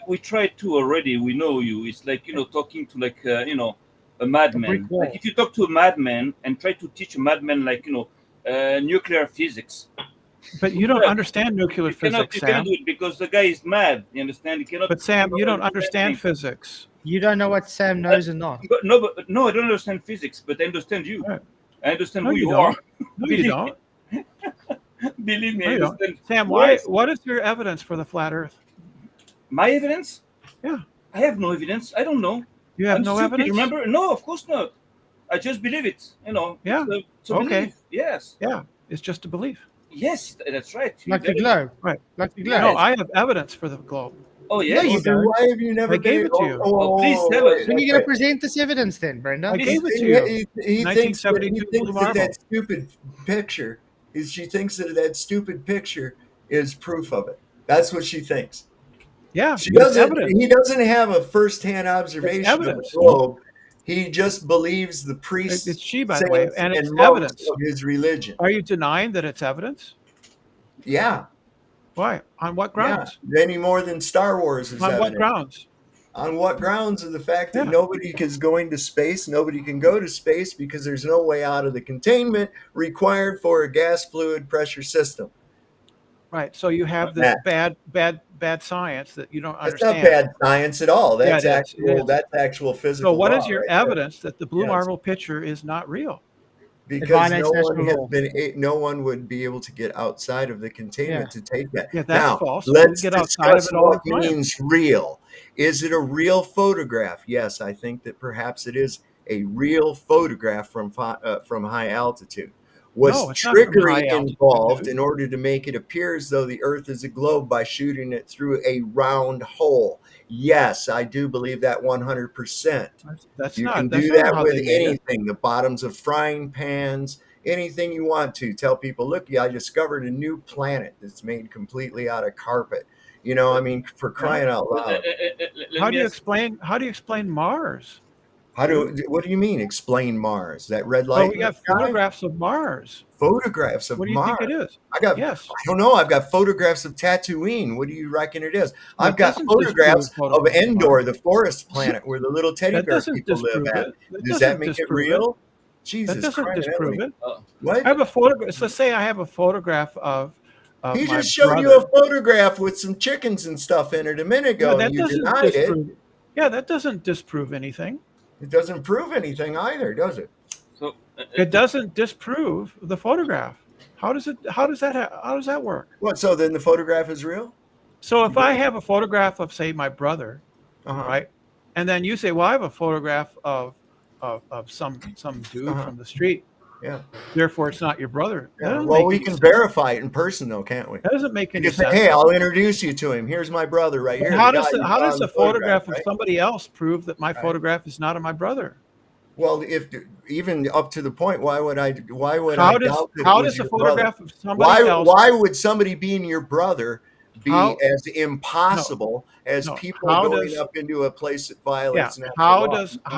we tried to already. We know you. It's like talking to like a madman. wall. Like if you talk to a madman and try to teach a madman like nuclear physics. But you don't understand nuclear You cannot physics, Sam. do it because the guy is mad. You understand? You cannot. But Sam, you don't understand things. physics. You don't know what Sam knows or not. But no, I don't understand physics, but I understand you. Right. I understand No, who you you are. don't. No, you don't. Believe me, No, I you don't. understand. Sam, Yes. what is your evidence for the flat Earth? My evidence? Yeah. I have no evidence. I don't know. You have I'm no stupid, evidence? Remember? No, of course not. I just believe it. Yeah. It's a Okay. belief. Yes. Yeah, it's just a belief. Yes, that's right. Like the globe. Right. Like the globe. No, I have evidence for the globe. Oh, No, yes. you don't. Why have you never I gave it to you. Please tell us. When are you going to present this evidence then, Brenda? I gave it to you. He thinks that, 1972 blue marble. that stupid picture is. She thinks that stupid picture is proof of it. That's what she thinks. Yeah, She it's doesn't. evidence. He doesn't have a first-hand observation of the evidence. globe. He just believes the priests It's she, by the way, sayings and it's monks evidence. of his religion. Are you denying that it's evidence? Yeah. Why? On what grounds? Yeah. Any more than Star Wars is On evidence. what grounds? On what grounds? Of the fact that Yeah. nobody is going to space, nobody can go to space because there's no way out of the containment required for a gas fluid pressure system. Right. So you have this bad science that you don't That's understand. not bad science at all. Yeah, That's it is. It is. That's actual physical. So what law is your right there. evidence that the blue Yes. marble picture is not real? Because violates national law. no one would be able to get outside of the containment to take that. Yeah, that's now, false. We let's get outside of discuss it all what the time. means real. Is it a real photograph? Yes, I think that perhaps it is a real photograph from high altitude. Was No, it's not from trickery high altitude, involved dude. in order to make it appear as though the Earth is a globe by shooting it through a round hole? Yes, I do believe that 100%. That's You not. can That's do not that how with they made it. anything, the bottoms of frying pans, anything you want to. Tell people, look, I discovered a new planet that's made completely out of carpet. I mean, for crying out loud. How do you explain Mars? What do you mean, explain Mars? That red light? Well, we in the got sky? photographs of Mars. Photographs of What do you Mars. think it is? I got. Yes. I don't know. I've got photographs of Tatooine. What do you reckon it is? That I've got doesn't photographs disprove of photographs of Endor, Mars. the forest planet where the little teddy That bear doesn't people live disprove at. it. That Does doesn't that make it disprove real? it. Jesus That doesn't Christ, disprove Ellie. it. What? I have a photograph. So let's say I have a photograph of He my just showed brother. you a photograph with some chickens and stuff in it a minute Yeah, ago, that and you doesn't denied it. disprove. Yeah, that doesn't disprove anything. It doesn't prove anything either, does it? So It doesn't disprove the photograph. How does that work? What? So then the photograph is real? So if I have a photograph of, say, my brother, Uh-huh. right, and then you say, well, I have a photograph of some dude Uh-huh. from the street. Yeah. Therefore, it's not your brother. That Yeah. doesn't Well, make we any can sense. verify it in person, though, can't we? That doesn't make You any can say, sense. hey, I'll introduce you to him. Here's my brother right here. How the does guy you how saw does in the a photograph of right? somebody else prove that my Right. photograph is not of my brother? Well, if even up to the point, why would I How does doubt that how it was does a your brother? photograph of somebody else? Why would somebody being your brother be How- as impossible as no. people How going does- up into a place that Yeah. violates natural How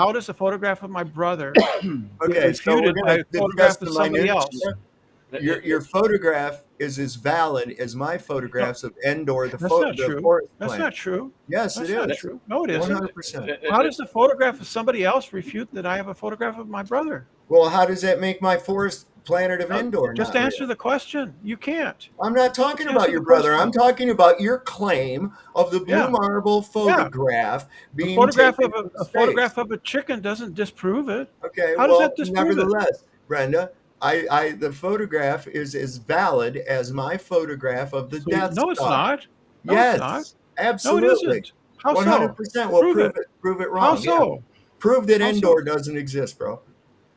law? does a photograph of my brother Okay, so we're refuted by going a to photograph discuss of the somebody minutia. else? Your photograph is as valid as my photographs of Endor, the That's not the true. forest That's planet. not true. Yes, That's it not is. true. No, it isn't. 100%. How does the photograph of somebody else refute that I have a photograph of my brother? Well, how does that make my forest planet of Endor Just not answer real? the question. You can't. I'm not talking Just about answer your the brother. question. I'm talking about your claim of the blue Yeah. marble photograph being A photograph taken of from a space. photograph of a chicken doesn't disprove it. Okay, How does well, that disprove it? nevertheless, Brenda, the photograph is as valid as my photograph of the So Death no, it's Star. not. No, Yes, it's not. absolutely. No, it isn't. How so? 100%. Well, Prove it. prove it wrong. How Yeah. so? Prove that How so? Endor doesn't exist, bro.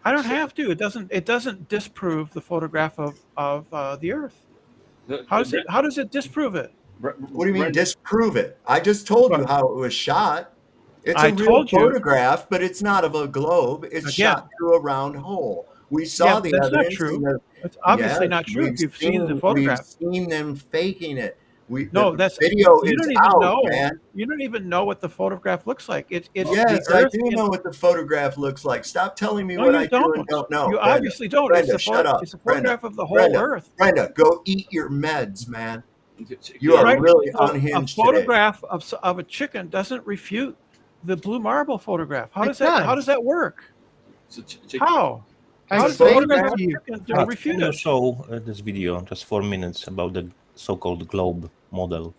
I don't have to. It doesn't disprove the photograph of the Earth. How does it disprove it? What do you mean disprove it? I just told you how it was shot. It's a I real told you. photograph, but it's not of a globe. It's Again. shot through a round hole. We saw Yeah, the that's not evidence. true. in the- It's obviously Yes, not true if we've you've seen the We've photograph. seen them faking it. No, the that's video you is don't even out, know. man. You don't even know what the photograph looks like. It's the Yes, I Earth. do know what the photograph looks like. Stop telling me No, what you I do and don't. don't know. You Brenda, obviously don't. Brenda, shut up. It's a Brenda, photograph of the whole Brenda, Earth. Brenda, go eat your meds, man. You Yeah. are Right. really So a unhinged today. photograph of a chicken doesn't refute the blue marble photograph. How It does that? How does. does that work? So How? I How It's a does the explained photograph that of to a you. chicken But refute can you it? show this video, just 4 minutes, about the so-called globe model?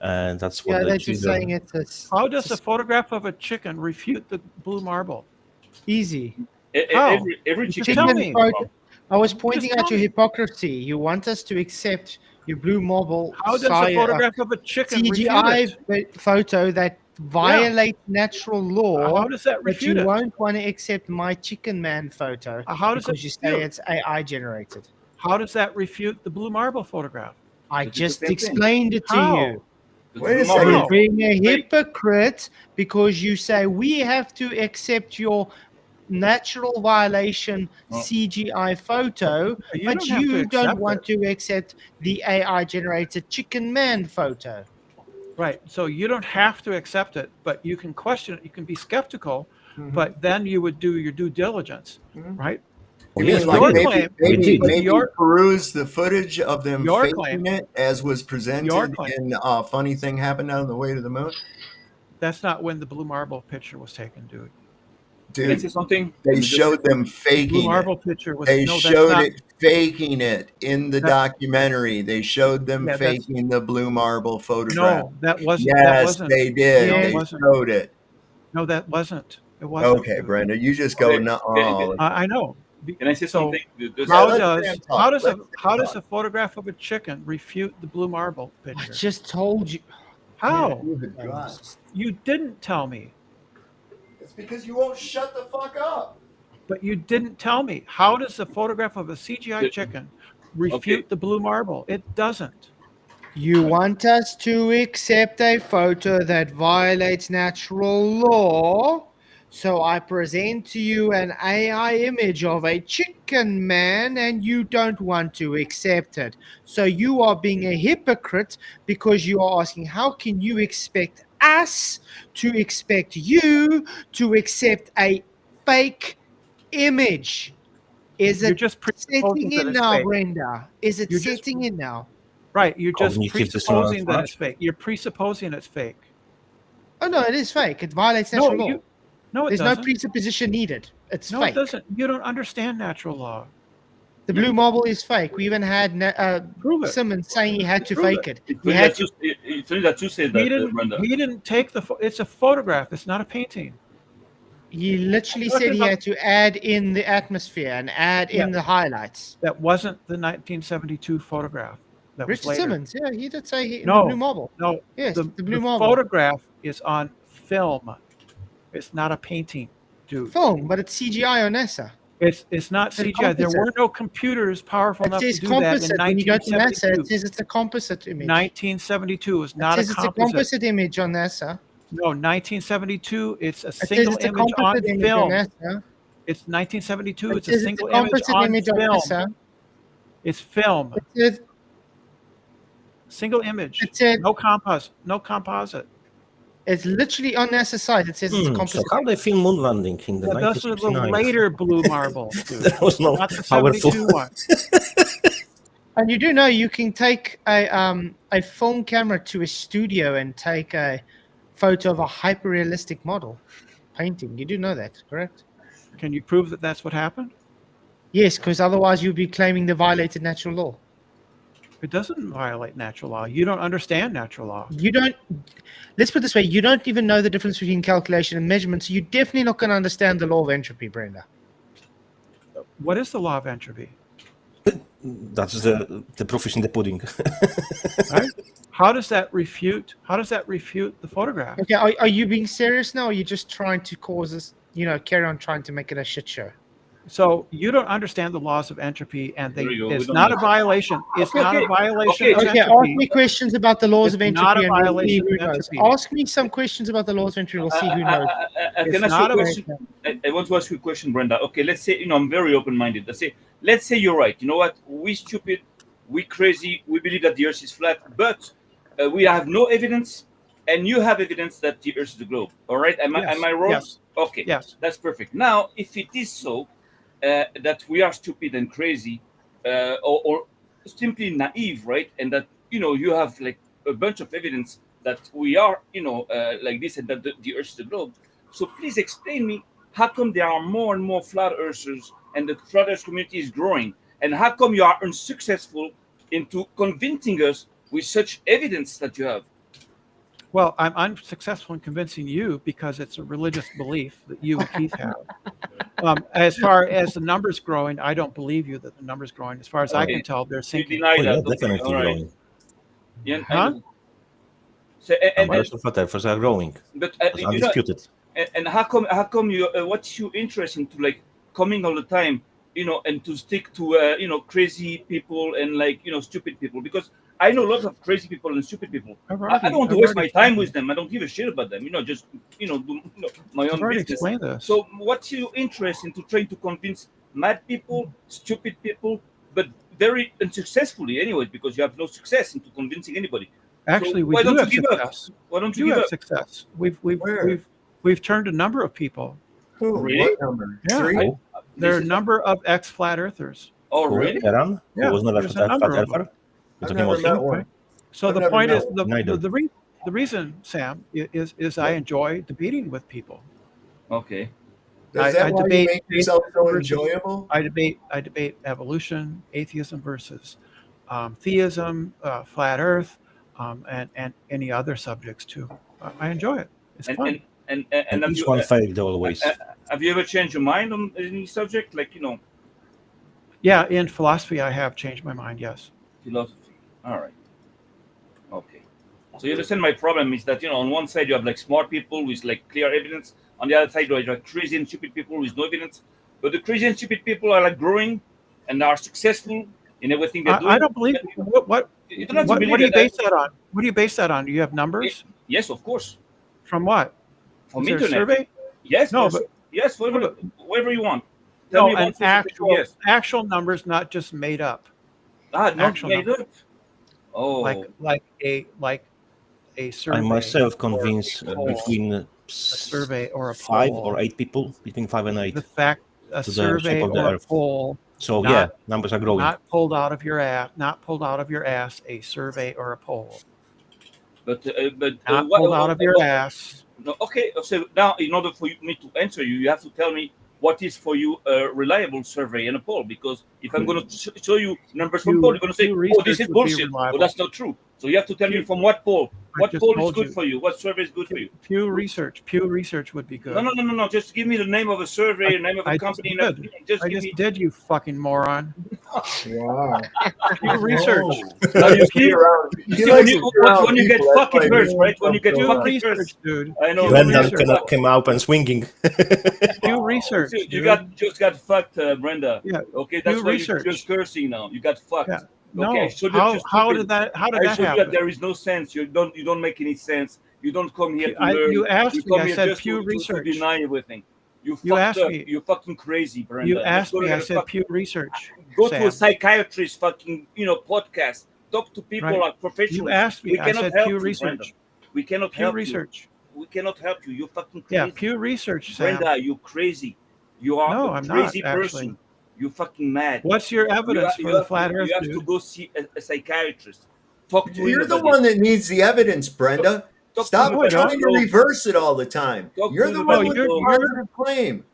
And that's what Yeah, the they're just saying children. How it's does a photograph of a chicken refute the blue marble? easy. How? Every Just chicken. tell me. I was Just pointing tell out your me. hypocrisy. You want us to accept your blue marble How does a photograph of a chicken refute CGI it? photo that violates natural law, How does that but refute you it? won't want to accept my chicken man photo How does it because you say refute? it's AI generated. How does that refute the blue marble photograph? I It's the just same thing. explained it to How? you. Wait a You're second. How? being a Fake. hypocrite because you say we have to accept your natural violation CGI photo, You but don't have to you don't accept want it. to accept the AI generated chicken man photo. Right. So you don't have to accept it, but you can question it. You can be skeptical, Mhm. but then you would do your due diligence, Mhm. right? You Yes, mean we like Your did. claim, We did. but maybe peruse the footage of them your faking claim, it as was your presented claim. in Funny Thing Happened on the Way to the Moon? That's not when the blue marble picture was taken, dude. Can I Dude, say something? they Can I just say showed them something? The blue faking it. marble picture was They no. That's showed not. it faking it in the That, documentary. They showed them yeah. That's faking the blue marble photograph. no. That wasn't. That Yes, wasn't. they did. No, it They Yes, wasn't. showed it. No, that wasn't. It wasn't, Okay, dude. Brenda, you just go Okay. nuh all the I time. know. Can I say So something? Just- Yeah, let Sam how talk. does Let Sam a talk. photograph of a chicken refute the blue marble I picture? just told you. How? Good God. You didn't tell me. It's because you won't shut the fuck up. But you didn't tell me. How does a photograph of a CGI chicken refute the blue marble? It doesn't. You want us to accept a photo that violates natural law. So I present to you an AI image of a chicken man and you don't want to accept it. So you are being a hypocrite because you are asking, how can you expect us to expect you to accept a fake image? Is You're it just presupposing setting that in it's now, fake. Brenda? Is it You're just setting in now? right. You're just Cognitive dissonance presupposing that match. it's fake. You're presupposing it's fake. Oh no, it is fake. It violates No, natural law. no, it There's no doesn't. presupposition needed. It's No, it fake. doesn't. You don't understand natural law. The blue marble is fake. We even had Prove it. Simmons saying he had to Prove fake it. it. He had to. It's funny that you said that, Brenda. He didn't take the. It's a photograph. It's not a painting. He literally I'm talking said he about- had to add in the atmosphere and add Yeah. in the highlights. That wasn't the 1972 photograph. That was Richard later. Simmons, yeah, he did say the No, blue marble. no. Yes, The the blue marble. photograph is on film. It's not a painting, dude. Film, but it's CGI on NASA. It's not It's a CGI. There composite. were no computers powerful It enough to says do that in composite. When you go to NASA, 1972. it says it's a composite image. 1972 was It not a says it's a composite. composite image on NASA. No, 1972. It's a It says single it's a image on composite image on film. NASA. It's 1972. It It's a says it's a single image composite on image on film. NASA. It's film. It says Single image. It said No composite. No composite. it's literally on NASA site. It says it's a So composite. how they film moon landing in the Yeah, those were the 1969? later blue marbles, dude. There was no Not the powerful. 72 one. And you do know you can take a film camera to a studio and take a photo of a hyper-realistic model painting. You do know that, correct? Can you prove that that's what happened? Yes, because otherwise you'd be claiming they violated natural law. It doesn't violate natural law. You don't understand natural law. You don't. Let's put it this way: you don't even know the difference between calculation and measurement, so you're definitely not going to understand the law of entropy, Brenda. What is the law of entropy? That's the proof is in the pudding. Right? How does that refute? How does that refute the photograph? Okay, are you being serious now, or are you just trying to cause us, carry on trying to make it a shit show? So you don't understand the laws of entropy, and There you go. it's We don't not a know. violation. It's Okay, not okay. a violation Okay, of Okay, ask entropy. me questions about the laws It's of not entropy, a and we'll see violation who of knows. entropy. Ask me some questions about the laws of entropy. We'll see who knows. It's Can I ask you not a a- question? I want to ask you a question, Brenda. Okay, let's say I'm very open-minded. Let's say you're right. You know what? We stupid, we crazy. We believe that the Earth is flat, but we have no evidence, and you have evidence that the Earth is the globe. All right? Am Yes. I wrong? Yes. Okay. Yes. That's perfect. Now, if it is so that we are stupid and crazy, or simply naive, right? And that you have like a bunch of evidence that we are like this, and that the Earth is the globe. So please explain me, how come there are more and more flat earthers and the flat earth community is growing, and how come you are unsuccessful into convincing us with such evidence that you have? Well, I'm unsuccessful in convincing you because it's a religious belief that you and Keith have. As far as the numbers growing, I don't believe you that the numbers growing. As far as I Okay. can tell, they're You sinking. deny Oh, yeah, that. Okay. definitely All right. growing. Yeah, Huh? So, Numbers of flat earthers are growing. but That's undisputed. and how come you what's your interest into like coming all the time, and to stick to crazy people and like stupid people? Because I know lots of crazy people and stupid people. I don't want to waste my time with them. I don't give a shit about them. Just do my I've own already business. explained this. So what's your interest into trying to convince mad people, stupid people, but very unsuccessfully anyway, because you have no success into convincing anybody. Actually, So we why do don't have you give up? success. Why don't We you do give have up? success. Where? We've turned a number of people. Who? Really? What number? Yeah. 3? There are a This is number of ex-flat earthers. oh Who? really? Keran? Who Yeah, was not a there's a flat number of them. earther? You're I've talking never about met him? one. So I've the never point met is one. Neither. the reason, Sam, is I enjoy debating with people. Okay. Is that I why you debate make yourself so versus- enjoyable? I debate evolution, atheism versus theism, flat Earth, and any other subjects too. I enjoy it. It's And fun. And have each you one failed always. have you ever changed your mind on any subject, like Yeah, in philosophy, I have changed my mind. Yes. philosophy? All right. Okay. So you understand my problem is that on one side you have like smart people with like clear evidence, on the other side you have like crazy and stupid people with no evidence. But the crazy and stupid people are like growing and are successful in everything they're doing. I don't believe what You don't have to believe what do you it. base that on? What do you base that on? Do you have numbers Yes, of course. from what? From Is there a internet. survey? Yes, No, for but yes, no, whatever, but whatever you want. Tell me no, an one source of truth. Yes. actual numbers, not just made up. Not Actual made numbers, up. Oh. like a survey. I'm myself or convinced a poll, between a survey or a 5 poll. or 8 people, between 5 and 8, The fact a to the shape survey of the or a Earth. poll. So not, yeah, numbers are growing. Not pulled out of your ass. Not pulled out of your ass. A survey or a poll. But Not pulled out of your ass. No, okay. So now, in order for me to answer you, you have to tell me what is for you a reliable survey and a poll. Because if I'm going to show you numbers from poll, you're going to say, "Oh, this is bullshit." Oh, that's not true. So you have to tell me from what poll. What poll is good for you? What survey is good for you? Pew Research would be good. No. Just give me the name of a survey, name of a company. I just did, you fucking moron. Wow. Pew Research. When you get fucking hurt, right? When you get fucking hurt, dude. I know. Brendan came out and swinging. Pew Research. You just got fucked, Brenda. Yeah. Okay, that's Pew why Research. you're just cursing now. You got fucked. Yeah. Okay, No. I showed you How did that I showed you happen? that there is no sense. You don't make any sense. You don't come here to learn. You asked me. come I here said just Pew to Research. deny everything. You asked fucked up. me. You're fucking crazy, Brenda. You Let's asked go me. to I the said Pew Research. Go Sam. to a psychiatrist, fucking podcast. Talk to people Right. like professionals. You asked me. We I cannot said help Pew you, Research. Brenda. We cannot Pew help Research. you. We cannot help you. You're fucking crazy. Yeah. Pew Research, Sam. Brenda, you crazy. You are No, a I'm crazy not, person. actually. You're fucking mad. What's your evidence for the flat Earth, You have dude? to go see a psychiatrist. Talk to You're the anybody. one that needs the evidence, Brenda. Talk Stop No, I trying don't. to reverse it all the time. Talk You're to the the one No, with you're- the positive claim.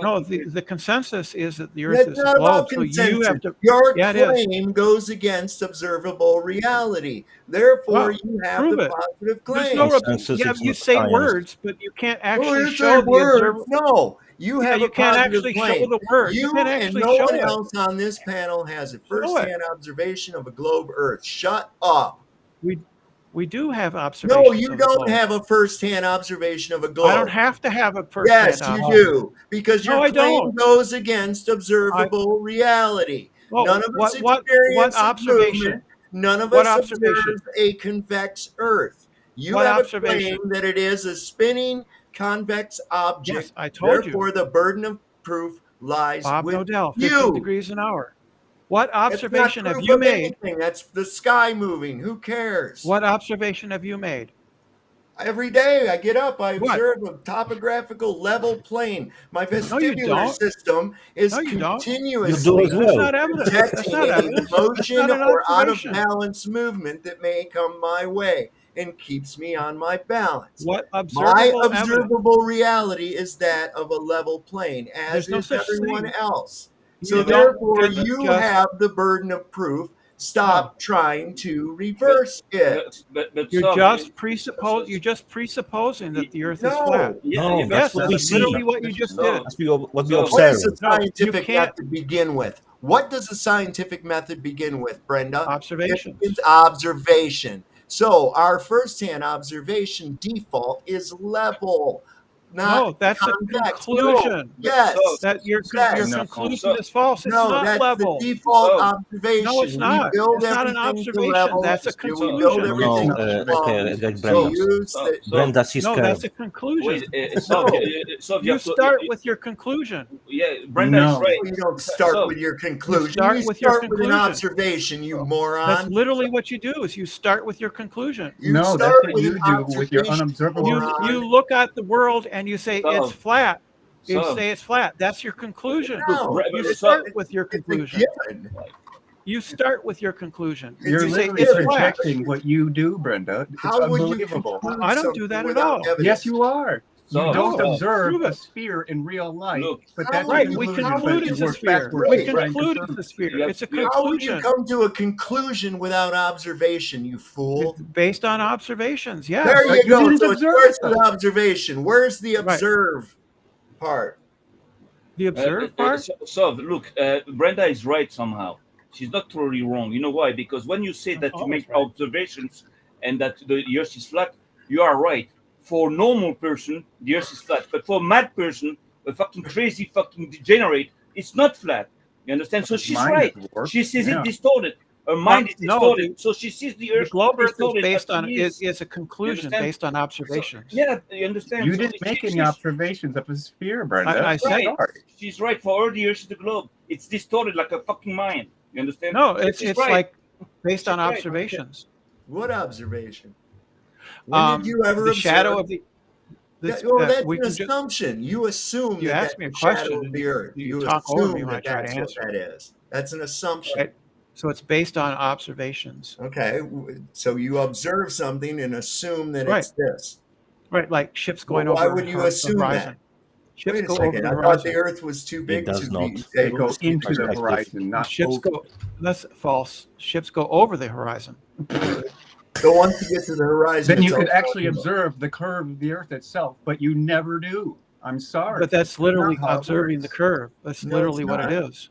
No, the consensus is that the Earth It's is a not globe. about So consensus. you have to. Your Yeah, it is. claim goes against observable reality. Therefore, Well, you have prove the it. positive There's claim. no. Consensus Yeah, is you not say science. words, but you can't Oh, actually here's show their the words. observable. No, you Yeah, have you a can't positive actually show claim. the word. You You can't and actually no show one it. else on this panel has a Show it. first-hand observation of a globe Earth. Shut up. We do have observations. No, you of the don't globe. have a first-hand observation of a globe. I don't have to have a first. Yes, you do, because No, your I claim don't. goes against observable reality. Well, None of us what experience a observation? movement. None of What us observation? observe a convex Earth. You What have a observation? claim that it is a spinning convex object. Yes, I told you. Therefore, the burden of proof lies Bob with Nodell, 15 you. degrees an hour. What That's observation not have proof you of made? anything. That's the sky moving. Who cares? What observation have you made? Every day I get up, I What? observe a topographical level plane. My No, you vestibular don't. system is No, you don't. You do continuously as That's well. not evidence. That's detecting not any evidence. That's motion not an or out of observation. balance movement that may come my way and keeps me on my balance. What My observable evidence? observable reality is that of a level plane, as There's no is such everyone thing. else. So You don't therefore, just you just have the burden of proof. Stop trying to reverse it. But you're so just presupposing that the Earth is flat. No. No, Yes, that's what we that's see. literally what you just did. That's what we So- What observe. is a No, you scientific can't. method begin with? What does a scientific method begin with, Brenda? Observations. It's observation. So our first-hand observation default is level, not No, that's a convex. conclusion. No. Yes. That your Yes. No. conclusion is false. It's No, not that's level. the default So- observation. No, it's not. We build It's not an everything to observation. level. That's a We build conclusion. No, everything to okay, plumb. Brenda. We use the Brenda, she's No, scared. that's a conclusion. Wait, so No. so You start with your conclusion. yeah, Brenda is No. right. You don't start So- with your conclusion. start You with your start with an conclusion. observation, you That's moron. literally what you do. Is you start with your conclusion. You No, start that's what with you an do with your observation, unobservable. moron. You look at the world and you say So- it's flat. You so- say it's flat. That's your conclusion. No, You so- start with your it's a conclusion. given. You start with your conclusion. You're It's a literally given. projecting what you do, Brenda. It's How would you unbelievable. conclude I don't do something that at without all. evidence? Yes, you are. So- You don't so- observe Prove a it. sphere in real life, Look, but how that's would Right, you we conclude conclude it? it's a work sphere. backwards We to try and conclude confirm it's a it. sphere. Yeah, It's a How would you conclusion come to a conclusion without observation, you fool? based on observations. Yes. There But you you go. didn't So it observe starts it, with though. observation. Where's the Right. observe part? The observed part. So look, Brenda is right somehow. She's not totally wrong. You know why? Because when you say that you always make right. observations and that the Earth is flat, you are right. For a normal person, the Earth is flat. But for a mad person, a fucking crazy fucking degenerate, it's not flat. You understand? So she's Mind right. at work. She sees Yeah. it distorted. Her mind is No, distorted. So she sees the The Earth globe Earth is distorted based as on it is. is a conclusion understand? based on So, observations. yeah, you understand. You So didn't make any she's- observations of a sphere, Brenda. I said- Right. She's right. For her, the Earth is the globe. It's distorted like a fucking mind. You understand? No, it's She's it's right. like based on She's right. observations. What observation? When did you ever the observe? shadow of the That- well, that's we an can just assumption. You assume You that asked me a that's the shadow question of the earth. you You talk over me assume when I that try to that's what answer. that is. That's an assumption. right? So it's based on observations. Okay, so you observe something and assume that Right. it's this. Right, like ships going Well, why over would you the assume horizon. that? Ships Wait a go over second. the I thought horizon. the Earth was too big does to not. be They able go to see into the perspective. horizon, not Ships over. go. That's false. Ships go over the horizon. So once you get to the horizon, Then you it's could all actually downhill. observe the curve of the Earth itself, but you never do. I'm sorry. But that's literally Not how it observing the works. curve. That's No, literally it's what it not. is.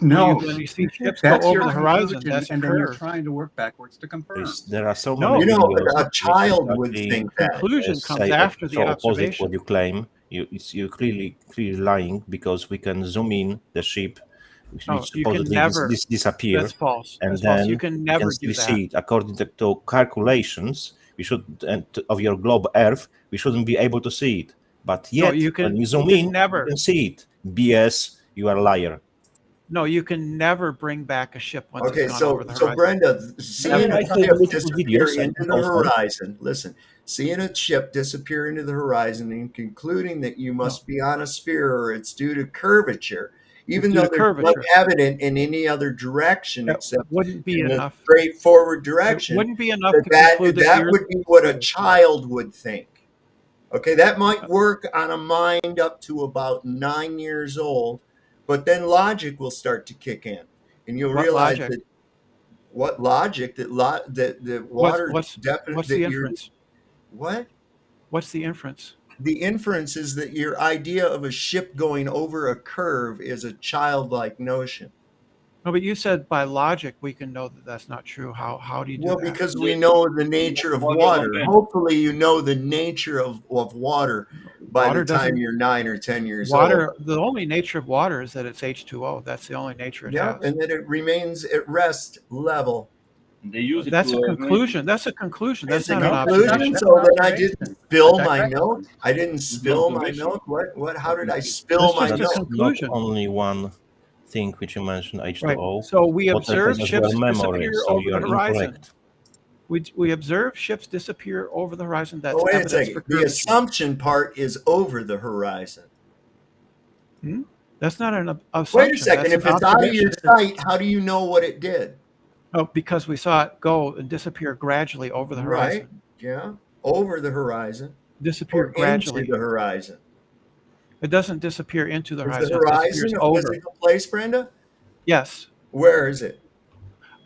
No, When you see ships go that's over your the horizon, conclusion, that's a and then you're curve. trying to work backwards to confirm. There are so No. many You know, videos a which child would exactly, think that. Conclusion comes say after the so opposite observation. what you claim. You're clearly lying because we can zoom in the ship, which No, you can supposedly never. disappear, That's false. and That's false. then You can never do still that. see it. According to calculations, we should of your globe Earth, we shouldn't be able to see it. But yet, you can- when you zoom you can in, never. you can see it. BS, you are a liar. No, you can never bring back a ship once Okay, it's gone over the so horizon. Brenda, seeing I a saw ship multiple disappear videos, I into the post them. horizon, listen, seeing a ship disappear into the horizon and concluding that you must be on a sphere or it's due to curvature, even due though to there's not curvature. evident in any other direction That except wouldn't be in the enough. straightforward It direction, wouldn't be enough to that conclude that the Earth would be what a child would think. Okay, that might work on a mind up to about 9 years old, but then logic will start to kick in, and you'll What realize logic? that what logic that the water What's definitely the inference? what What's the inference? the inference is that your idea of a ship going over a curve is a childlike notion. No, but you said by logic we can know that that's not true. How do you do Well, that? because we know the nature of Water water. don't bend. Hopefully, you know the nature of water by Water the time doesn't- you're 9 or 10 years Water. old. The only nature of water is that it's H2O. That's the only nature it Yeah, has. and that it remains at rest level. They use it That's to, a conclusion. That's a conclusion. That's It's a not an conclusion, observation. so then I didn't Observation. spill That's my correct. milk. I didn't spill my observation. milk. What? How did I spill That's my just a milk? That's conclusion. not only one thing which you mentioned, H2O. Right. So we water observe has as ships well memory, disappear so over you the are horizon. incorrect. We observe ships disappear over the horizon. That's Oh, wait a evidence second. for The curvature. assumption part is over the horizon. That's not an assumption. Wait a second. That's If an it's out of your observation. sight, how do you know what it did? Oh, because we saw it go and disappear gradually over the horizon. Right. Yeah. Over the horizon. Disappear Or gradually. into the horizon. It doesn't disappear into the Is horizon. the It horizon disappears a over. physical place, Brenda? Yes. Where is it?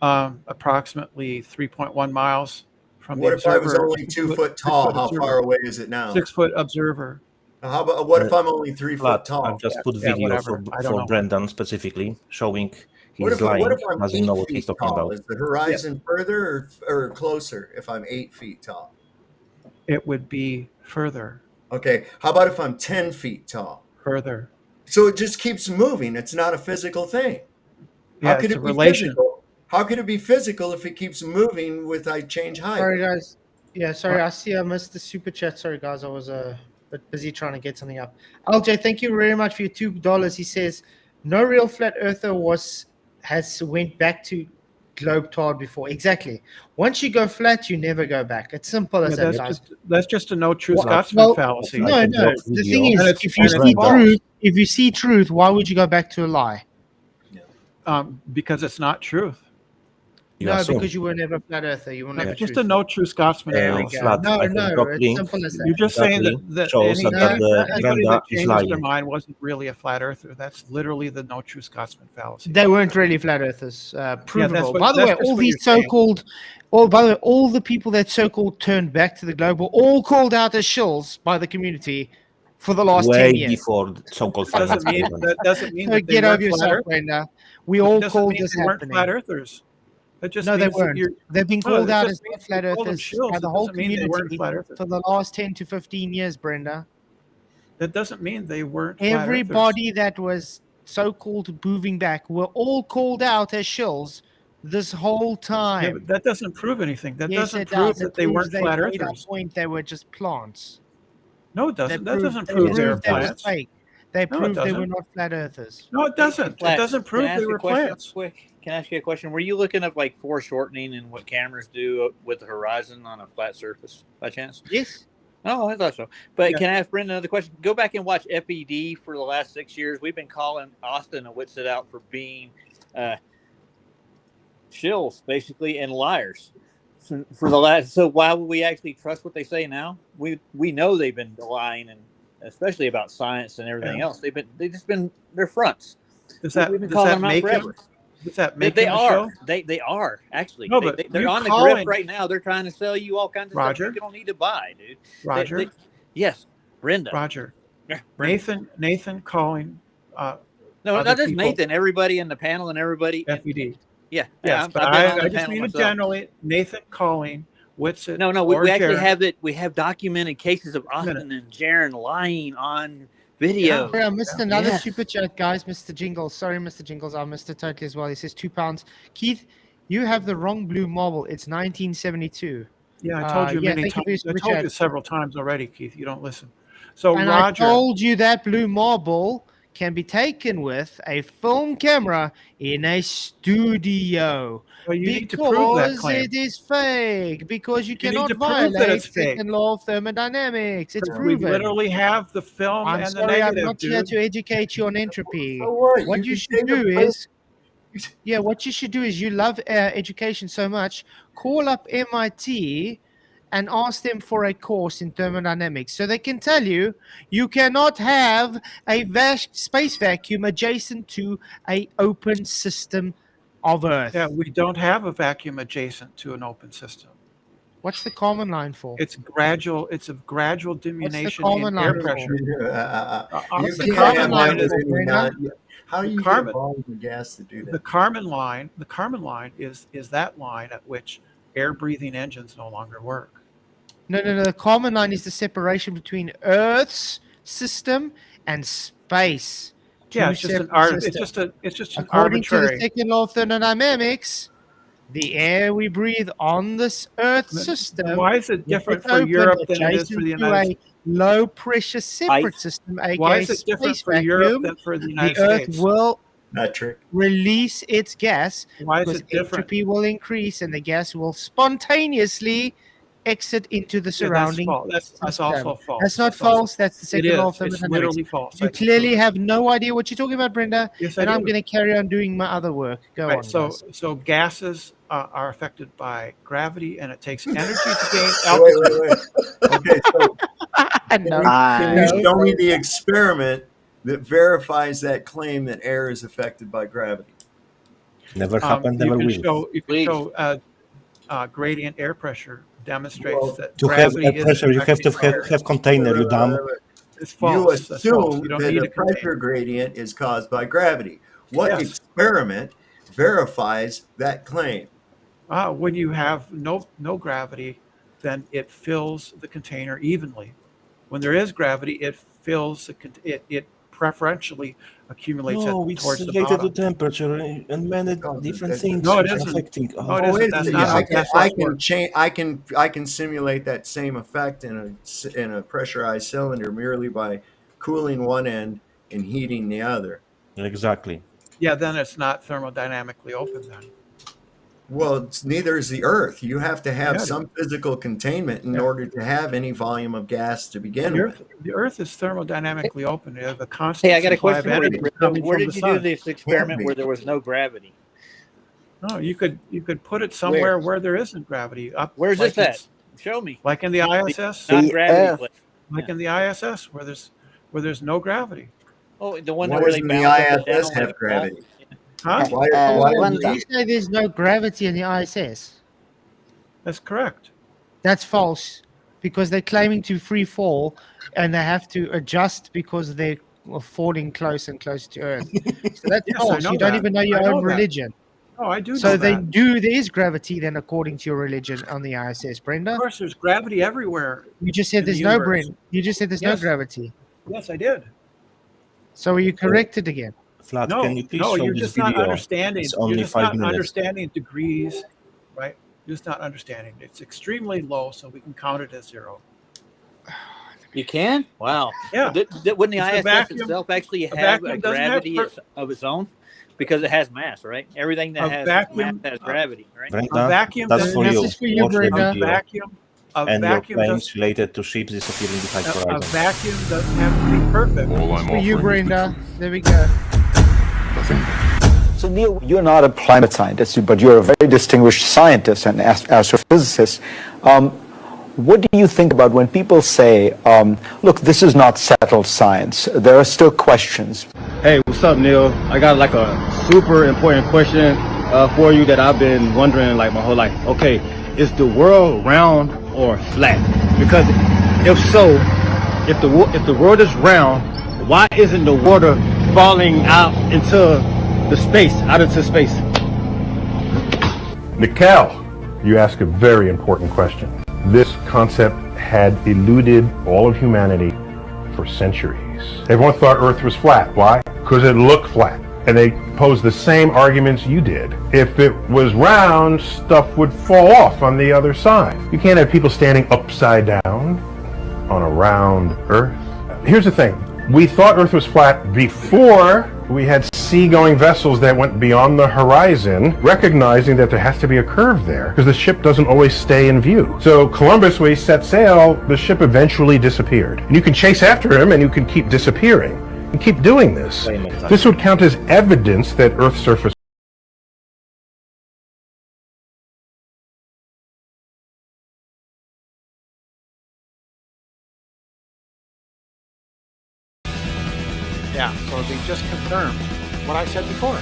Approximately 3.1 miles from What the if I was observer. only 2 foot tall? How far away is it now? 6 foot observer. How about what if I'm only 3 foot tall? I've just put video for Brendan specifically showing he's lying. What if I'm Doesn't 8 know what he's feet talking tall? about. Is the horizon further or closer if I'm 8 feet tall? It would be further. Okay. How about if I'm 10 feet tall? Further. So it just keeps moving. It's not a physical thing. Yeah, How could it's it a be relation. physical? How could it be physical if it keeps moving with I change height? Sorry, guys. Yeah, sorry. I see I missed the super chat. Sorry, guys. I was a bit busy trying to get something up. LJ, thank you very much for your $2. He says, no real flat earther went back to globe-tard before. Exactly. Once you go flat, you never go back. It's simple as that, guys. That's just a no true Scotsman fallacy. No. The thing is, if you see truth, why would you go back to a lie? Because it's not truth. Because you were never a flat earther. You were never just truthful. a no true Scotsman fallacy. No, it's simple as that. You're just saying that anybody that changed their mind wasn't really a flat earther. That's literally the no true Scotsman fallacy. They weren't really flat earthers. Provable. By the way, all these so-called, all the people that so-called turned back to the globe were all called out as shills by the community for the last 10 years. Before so-called that doesn't mean so that get over yourself, Brenda. We all called this happening. Flat earthers. No, they weren't. They've been called out as flat earthers by the whole community for the last 10 to 15 years, Brenda. That doesn't mean they weren't. Everybody that was so-called moving back were all called out as shills this whole time. Yeah, but that doesn't prove anything. That yes, doesn't prove that they weren't flat earthers. earthers. Point they were just plants. No, it doesn't. That doesn't prove they were plants. Fake. They proved they were not flat earthers. No, it doesn't. It doesn't prove they were plants. Can I ask you a question? Were you looking up like foreshortening and what cameras do with the horizon on a flat surface by chance? Yes. Oh, I thought so. But can I ask Brendan another question? Go back and watch FED for the last 6 years. We've been calling Austin and Witsit out for being shills, basically, and liars for the last. So why would we actually trust what they say now? We know they've been lying, and especially about science and everything else. They're fronts. Does that make them? Does that make they them are? show? They are actually. No, but they're on the grip right now. They're trying to sell you all kinds of stuff you don't need to buy, dude. Roger. Yes, Brenda. Roger. Brenda. Nathan calling. No, not just Nathan. Everybody in the panel and everybody. FED. Yeah. Yes, but I just mean generally Nathan calling. Witsit. No. We actually have it. We have documented cases of Austin and Jaron lying on video. Yeah, I missed another super chat, guys. Mr. Jingles. Sorry, Mr. Jingles. I missed it totally as well. He says £2. Keith, you have the wrong blue marble. It's 1972. Yeah, I told you many times. I told you several times already, Keith. You don't listen. So and Roger, I told you that blue marble can be taken with a film camera in a studio. Well, you need to prove that claim. It is fake. Because you cannot violate second law of thermodynamics. It's proven. We literally have the film and the negative. I'm not here to educate you on entropy. What you should do is, what you should do is, you love education so much, call up MIT and ask them for a course in thermodynamics, so they can tell you you cannot have a space vacuum adjacent to an open system of Earth. Yeah, we don't have a vacuum adjacent to an open system. What's the common line for? It's gradual. It's a gradual diminution in line air pressure. The common line is how do you get volume of gas to do that? The Kármán line is that line at which air-breathing engines no longer work. No. The common line is the separation between Earth's system and space. Yeah, it's just an According arbitrary. to the second law of thermodynamics, the air we breathe on this Earth system. Why is it different for Europe than it is for the United States? Low pressure separate system. Why is it different for Europe than for the United States? metric. release its gas, Why is because it different? entropy will increase and the gas will spontaneously exit into the Yeah, that's surrounding false. That's also false. That's not That's also false. That's the It second law of is. It's thermodynamics. literally false. You I can clearly prove it. have no idea what you're talking about, Brenda. Yes, I And I'm do. going to carry on doing my other work. Go Right. on, So guys. so gases are affected by gravity, and it takes energy to gain Wait, altitude. wait, wait. Okay, so No, can you no. show me the experiment that verifies that claim that air is affected by gravity? Never happened, You never can will. show Please. gradient air pressure demonstrates Well, that To have gravity air is pressure, you have to affecting air. have container, you dumb. It's You false. That's false. You assume don't that need a a container. pressure gradient is caused by gravity. What Yes. experiment verifies that claim? When you have no gravity, then it fills the container evenly. When there is gravity, it fills it preferentially accumulates No, it it's towards the related to bottom. temperature and many different things No, it are isn't. affecting. No, it Oh, isn't. wait a That's second. not how I gases can work. change. I can simulate that same effect in a pressurized cylinder merely by cooling one end and heating the other. Exactly. Yeah, then it's not thermodynamically open then. Well, neither is the Earth. You have to have Yeah, it some physical containment in Yeah. order to have any volume of gas to begin with. The Earth is thermodynamically open. You have a constant Hey, I got a supply question of for you, energy Brenda. coming Where from did the you do sun. this experiment where there was no gravity? No, you could put it somewhere where there isn't gravity. Up. Where's like this at? it's- Show me. Like in the ISS. Non-gravity place. Like in the ISS where there's no gravity. Oh, the one Why where they doesn't the bound up and ISS down have like a ball? gravity? Huh? Did you say there's no gravity in the ISS? That's correct. That's false, because they're claiming to free fall and they have to adjust because they're falling close and close to Earth. So that's Yes, I false. know You don't that. even know your I know own that. religion. Oh, I do So know they that. do. There is gravity then, according to your religion, on the ISS, Brenda. Of course, there's gravity everywhere. You just said in the there's no universe. Brenda. You just said there's no Yes. gravity. Yes, I did. So are you corrected again? Flat, No, can you please no, show you're this just not video? understanding. It's You're only just 5 not minutes. understanding degrees, right? You're just not understanding. It's extremely low, so we can count it as 0. You can? Wow. Yeah. Wouldn't the It's a ISS vacuum. itself actually A have vacuum a doesn't have gravity of its own? Because it has mass, right? Everything that A has vacuum- mass has gravity, right? Brenda, A vacuum that's doesn't for have- you. This is for you, Watch the Brenda. video A and your vacuum claims does. related to ships disappearing behind A horizon. vacuum doesn't have to be perfect. For you, Brenda. There we go. So Neil, you're not a climate scientist, but you're a very distinguished scientist and astrophysicist. What do you think about when people say, look, this is not settled science, there are still questions? Hey, what's up, Neil? I got like a super important question for you that I've been wondering like my whole life. Okay, is the world round or flat? Because if so, if the world is round, why isn't the water falling out into space? Mikhail, you ask a very important question. This concept had eluded all of humanity for centuries. Everyone thought Earth was flat. Why? Because it looked flat. And they posed the same arguments you did. If it was round, stuff would fall off on the other side. You can't have people standing upside down on a round Earth. Here's the thing. We thought Earth was flat before we had sea-going vessels that went beyond the horizon, recognizing that there has to be a curve there, because the ship doesn't always stay in view. So Columbus, when he set sail, the ship eventually disappeared. And you can chase after him, and you can keep disappearing, and keep doing this. This would count as evidence that Earth's surface Yeah, so they just confirmed what I said before.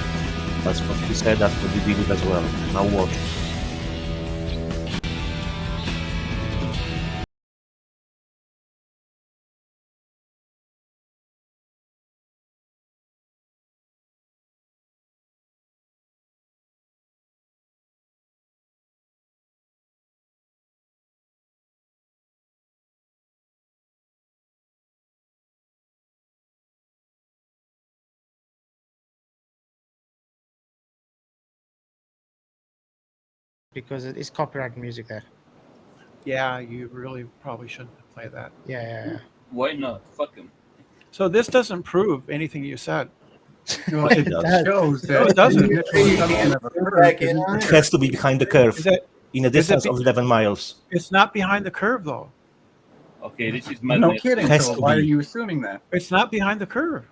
That's what he said, that's what we did as well. Now watch. Because it is copyright music there. Yeah, you really probably shouldn't play that. Yeah. Why not? Fuck him. So this doesn't prove anything you said. Well, it shows that No, it doesn't. the initial assumption of a curve isn't It has to be behind the curve Is it- in a is it distance of 11 miles. It's not behind the curve, though. Okay, this is No madness. kidding. Has So to why be. are you assuming that? It's not behind the curve.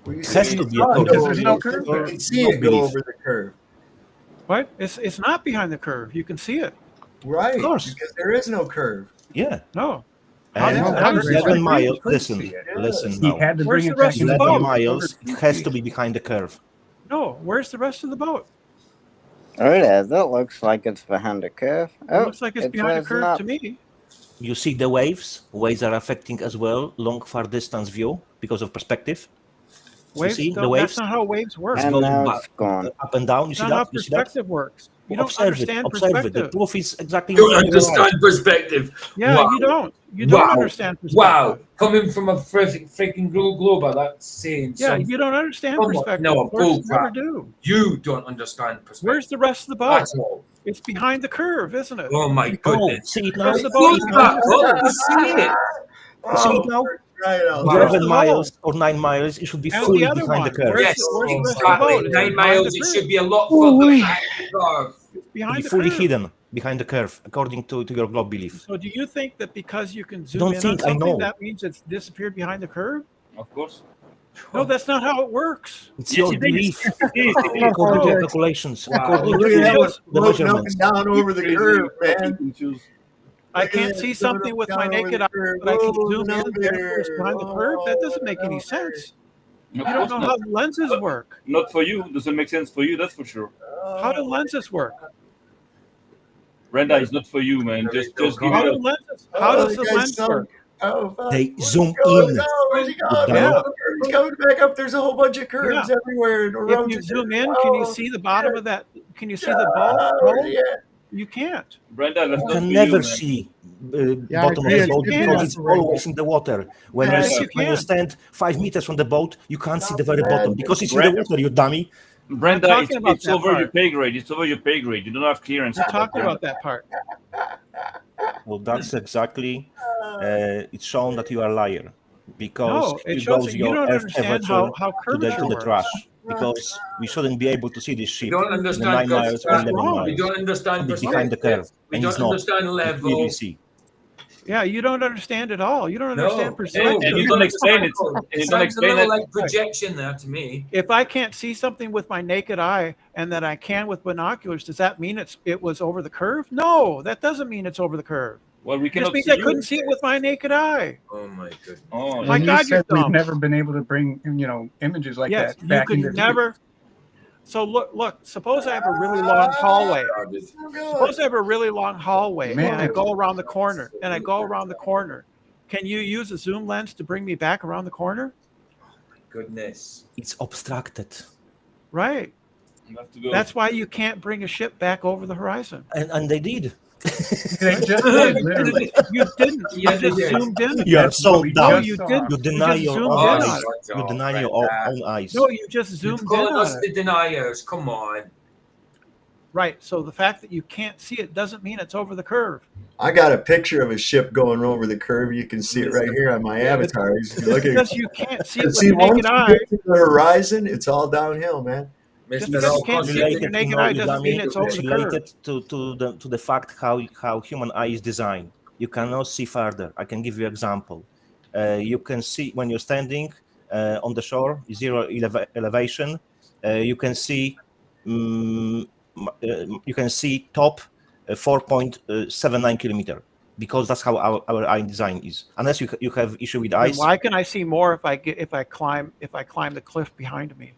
It has to be a Because there's no curve You there. can see it go over the curve. What? It's not behind the curve. You can see it. Right. Of course. Because there is no curve. Yeah. No. And how does this 11 agree? miles, Couldn't listen, see it. listen He now. had to Where's bring the it back rest of the into 11 boat? miles, it has to be behind the curve. No. Where's the rest of the boat? Oh, it is. That looks like it's behind a curve. It Oh, looks like it's behind the was curve not. to me. You see the waves. Waves are affecting as well long far distance view because of perspective. Waves see the don't, waves? that's not how waves work. It's And going now back, it's gone. up and down. You It's see not how that? You see that? perspective works. You don't Observe it. understand Observe it. The perspective. proof is exactly. You don't what you're right. understand perspective. Yeah, Wow. you don't. You don't Wow. understand perspective. Wow, coming from a freaking glober, that's saying Yeah, something. you don't understand Come on, perspective. no, Of course bull you never crap. do. You don't understand perspective. Where's the rest of the boat? That's all. It's behind the curve, isn't it? Oh my goodness. See it The now? rest of the boat is Look behind back the up curve. to see it. You see it now? Right out. Wow. 11 the miles or 9 miles, it should be And fully the other behind the one, curve. where's Yes, the rest of the exactly. boat? It's 9 behind miles, the it curve. should be a lot further back to the curve. It's behind Be the fully curve. hidden behind the curve, according to your globe belief. So do you think that because you can zoom don't in on think I something, know. that means it's disappeared behind the curve? Of course. No, that's not how it works. It's Yes, your it is. belief, It is. It is. according to your No. calculations, Wow. according Look to at that one the floating up measurements. and down over the Crazy. curve, man. I Look at can't that, see floating something up with and my down over naked the eye, curve. but I can Oh, zoom in, over therefore it's behind the curve. That doesn't make any sense. You don't know how lenses work. Not for you. Doesn't make sense for you. That's for sure. How do lenses work? Brenda, it's not for you, man. Just give How it do up. lenses? How does the guy's lens so- work? Oh, fuck. They Where's zoom he going? in. Oh, where's he going? Yeah. He's coming back up. There's a whole bunch of curves Yeah. everywhere. And If roads you and- zoom in, can you Oh, see the bottom of that? Can you see the oh, bulb? yeah. You can't. Brenda, that's You not can for never you, man. see Yeah, I bottom of agree. the boat Yes, you because can. it's always in the water. When you, Yes, see, you when you can. stand 5 meters from the boat, you can't see Not the very bad. bottom because it's in the Brenda. water, you dummy. Brenda, talking it's, about it's that over your part. pay grade. It's over your pay grade. You don't have clearance. We're talking about that part. Well, that's exactly, it's shown that you are a liar. Because No, it here shows goes that you your don't earth understand curvature how to the curvature works. trash. Because we shouldn't be able to see this ship We don't in the understand 9 miles or That's 11 wrong. miles. We don't understand It's behind the curve, perspective. We and don't it's not. understand You level. clearly see. Yeah, you don't understand at all. You don't No, understand And perspective. you don't explain it. And It you don't sounds a explain little it. like projection there to me. If I can't see something with my naked eye and that I can with binoculars, does that mean it was over the curve? No, that doesn't mean it's over the curve. Well, we It just cannot means see I you. couldn't see it with my naked eye. Oh my goodness. Oh, My And God, you said you're we've dumb. never been able to bring, images like Yes, that you back could into view. never. So look. Suppose I have a really long hallway. Suppose I have a really long hallway, and I Man. go around the corner. Can you use a zoom lens to bring me back around the corner? Goodness. It's obstructed. Right. you have to go. That's why you can't bring a ship back over the horizon. And they did. They just did, literally. You didn't. Yeah, You they just did. zoomed in. You are That's so what we dumb. No, just you saw. didn't. You You deny just your zoomed own in on eyes. it. You deny your own eyes. No, you just You're zoomed in calling on us it. the deniers. Come on. Right. So the fact that you can't see it doesn't mean it's over the curve. I got a picture of a ship going over the curve. You can see it right here on my avatar. You Just look at because you can't see it with see, your once naked you eye, get to the horizon, it's all downhill, man. just Mr. because you can't see it with Related, your you naked know, eye you doesn't dummy, mean it's over it's the curve. related to the fact how human eye is designed. You cannot see further. I can give you example. You can see when you're standing on the shore, zero elevation. You can see top 4.79 kilometer because that's how our eye design is. Unless you have issue with Then eyes. why can I see more if I climb the cliff behind me?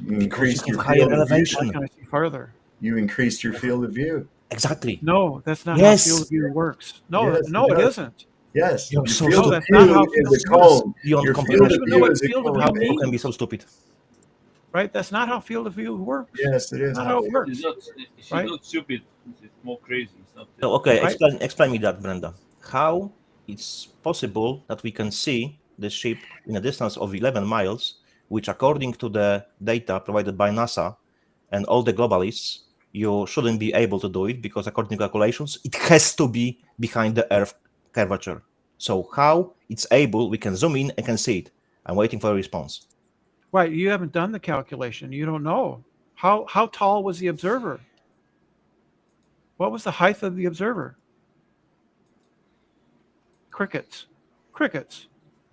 You increased your higher field of view. elevation. Why can I see further? You increased your field of view. Exactly. No, that's not Yes. how field of view works. No, Yes, no, it it does. isn't. Yes, You're your so field No, of that's not how view is field a of view cone. Beyond Your comprehension. field You of don't even know view what is a field of cone. view How means. people can be so stupid. Right? That's not how field of view works. Yes, it is. Not how it works. She's Right? not stupid. It's more crazy. It's not. So, okay, Right? explain me that, Brenda. How it's possible that we can see the ship in a distance of 11 miles, which according to the data provided by NASA and all the globalists, you shouldn't be able to do it because according to calculations, it has to be behind the Earth curvature. So how it's able, we can zoom in and can see it. I'm waiting for a response. Right, you haven't done the calculation. You don't know. How tall was the observer? What was the height of the observer? Crickets. Crickets.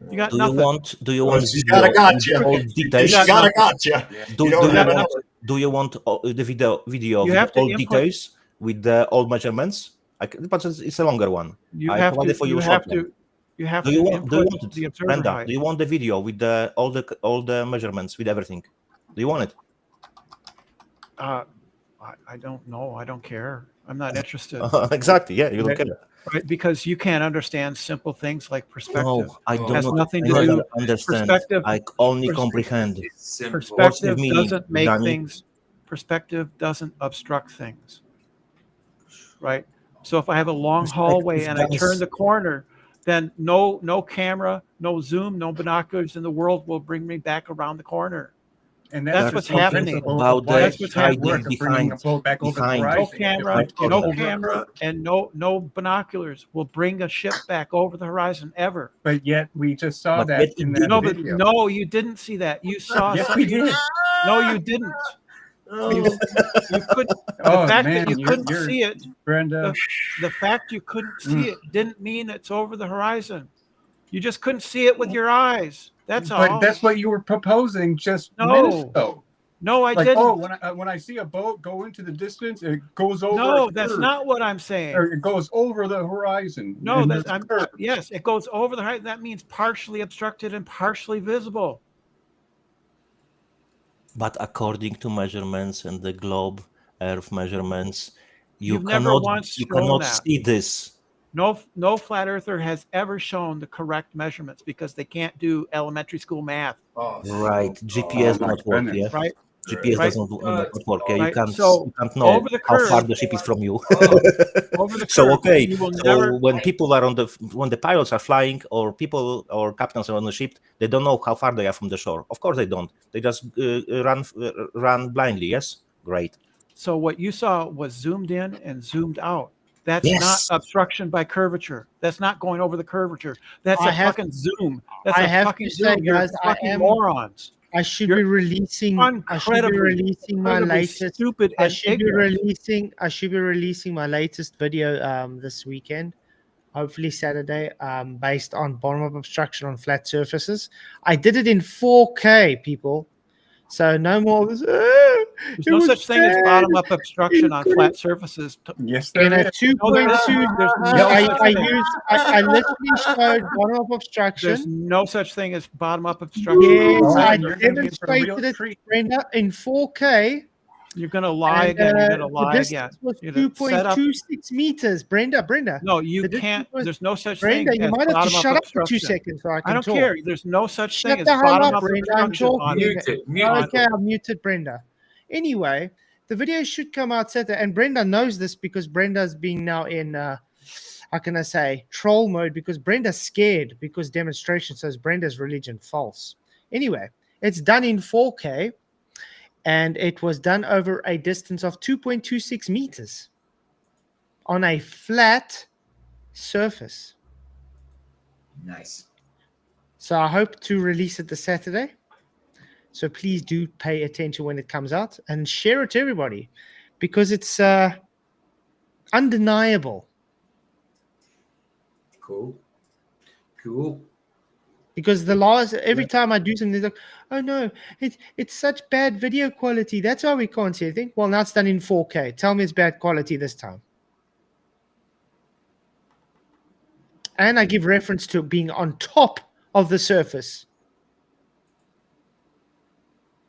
You got Do nothing. Do you want She's video got a with gotcha. all details? She's got a gotcha. Do you want the video You with have to all input- details with the all measurements? But it's a longer one. You I have provided to. for you You a have short one. to. You have Do to you want input it, the observer Brenda? height. Do you want the video with all the measurements with everything? Do you want it? I don't know. I don't care. I'm not interested. Exactly. Yeah, you don't Right? care. Right? Because you can't understand simple things like perspective. No, I do Has not. nothing I to never do. understand. Perspective. I only comprehend. Perspective meaning, doesn't make Danny. things. Perspective doesn't obstruct things. Right. So if I have a long hallway and I turn the corner, then no camera, no zoom, no binoculars in the world will bring me back around the corner. And That's what's happening. That's what's happening. No camera, and no binoculars will bring a ship back over the horizon ever. But yet we just saw But that yet in it that didn't. video. No, you didn't see that. You saw Yes, something. we did. No, you didn't. You couldn't. Oh, The fact man, that you couldn't you're- see it, Brenda. the fact you couldn't see it didn't mean it's over the horizon. You just couldn't see it with your eyes. That's all. But that's what you were proposing just No. minutes ago. No, I like, didn't. Oh, when I see a boat go into the distance, it goes over. No, a that's curve. not what I'm saying. Or it goes over the horizon. No, and that there's I'm. curve. Yes, it goes over the horizon. That means partially obstructed and partially visible. But according to measurements and the globe Earth measurements, You've never once you shown cannot that. see this. No flat earther has ever shown the correct measurements because they can't do elementary school math. Right, GPS my not work. goodness. Yeah, Right. GPS Right. doesn't work. Yeah, Right. you can't So, know over the how far curve- the ship is from you. Over the So curve, okay, you will so never. when people are when the pilots are flying or people or captains are on the ship, they don't know how far they are from the shore. Of course they don't. They just run blindly. Yes, great. So what you saw was zoomed in and zoomed out. That's Yes. not obstruction by curvature. That's not going over the curvature. That's I a have- fucking zoom. That's I a have fucking to say, zoom. You're guys, I fucking am- morons. I should You're be releasing. I should be incredibly- releasing my incredibly latest. stupid I and should be ignorant. releasing. I should be releasing my latest video this weekend, hopefully Saturday, based on bottom-up obstruction on flat surfaces. I did it in 4K, people. So no more. Of this, There's no such thing as bottom-up obstruction on flat surfaces. Yes, In there a is. 2.2, There's no I such thing. literally showed bottom-up obstruction. There's no such thing as bottom-up obstruction. Yes, Oh, I you're gonna be in for a real demonstrated it, treat. Brenda, in 4K. You're going to lie And, again. You're going to the lie again. distance was You're gonna set up- 2.26 meters. Brenda. No, you The distance can't. was- There's no such Brenda, thing you as might have to bottom-up shut up for 2 obstruction. seconds so I can I don't talk. care. There's no such Shut thing the as hell up, bottom-up Brenda. I'm obstruction on talking. Mute it. Okay, I've muted Brenda. Anyway, the video should come out Saturday, and Brenda knows this because Brenda's being now in, how can I say, troll mode, because Brenda's scared because demonstration says Brenda's religion false. Anyway, it's done in 4K, and it was done over a distance of 2.26 meters on a flat surface. Nice. So I hope to release it this Saturday. So please do pay attention when it comes out and share it to everybody, because it's undeniable. Cool. Cool. Because the laws, every time I do something, they're like, oh no, it's such bad video quality. That's why we can't see anything. Well, now it's done in 4K. Tell me it's bad quality this time. And I give reference to it being on top of the surface.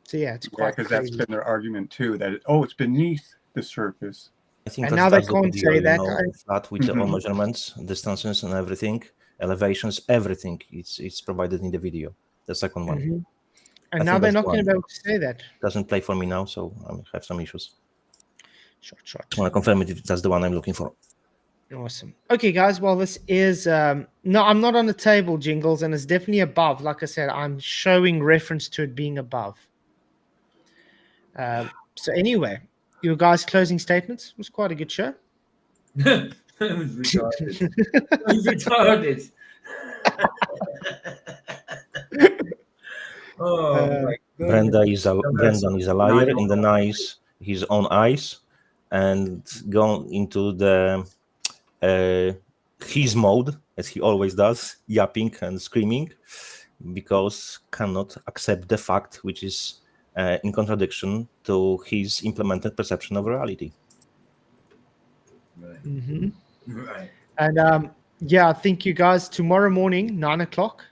So yeah, it's Yeah, quite because that's crazy. been their argument too. That it's beneath the surface. I think And that's now they the can't video, say you that. know, flat with the all measurements, distances, and everything, elevations, everything. It's provided in the video. The second one. Mhm. I And now think they're that's not going to one. be able to say that. Doesn't play for me now, so I have some issues. Short. I want to confirm it if that's the one I'm looking for. Awesome. Okay, guys. Well, this is no, I'm not on the table, Jingles, and it's definitely above. Like I said, I'm showing reference to it being above. So anyway, your guys' closing statements. It was quite a good show. That was retarded. That was retarded. Oh my Brendan is a liar and denies his own eyes and go into the his mode, as he always does, yapping and screaming, because cannot accept the fact which is in contradiction to his implemented perception of reality. Right. Mm-hmm. Right. And yeah, I think you guys tomorrow morning, 9 o'clock,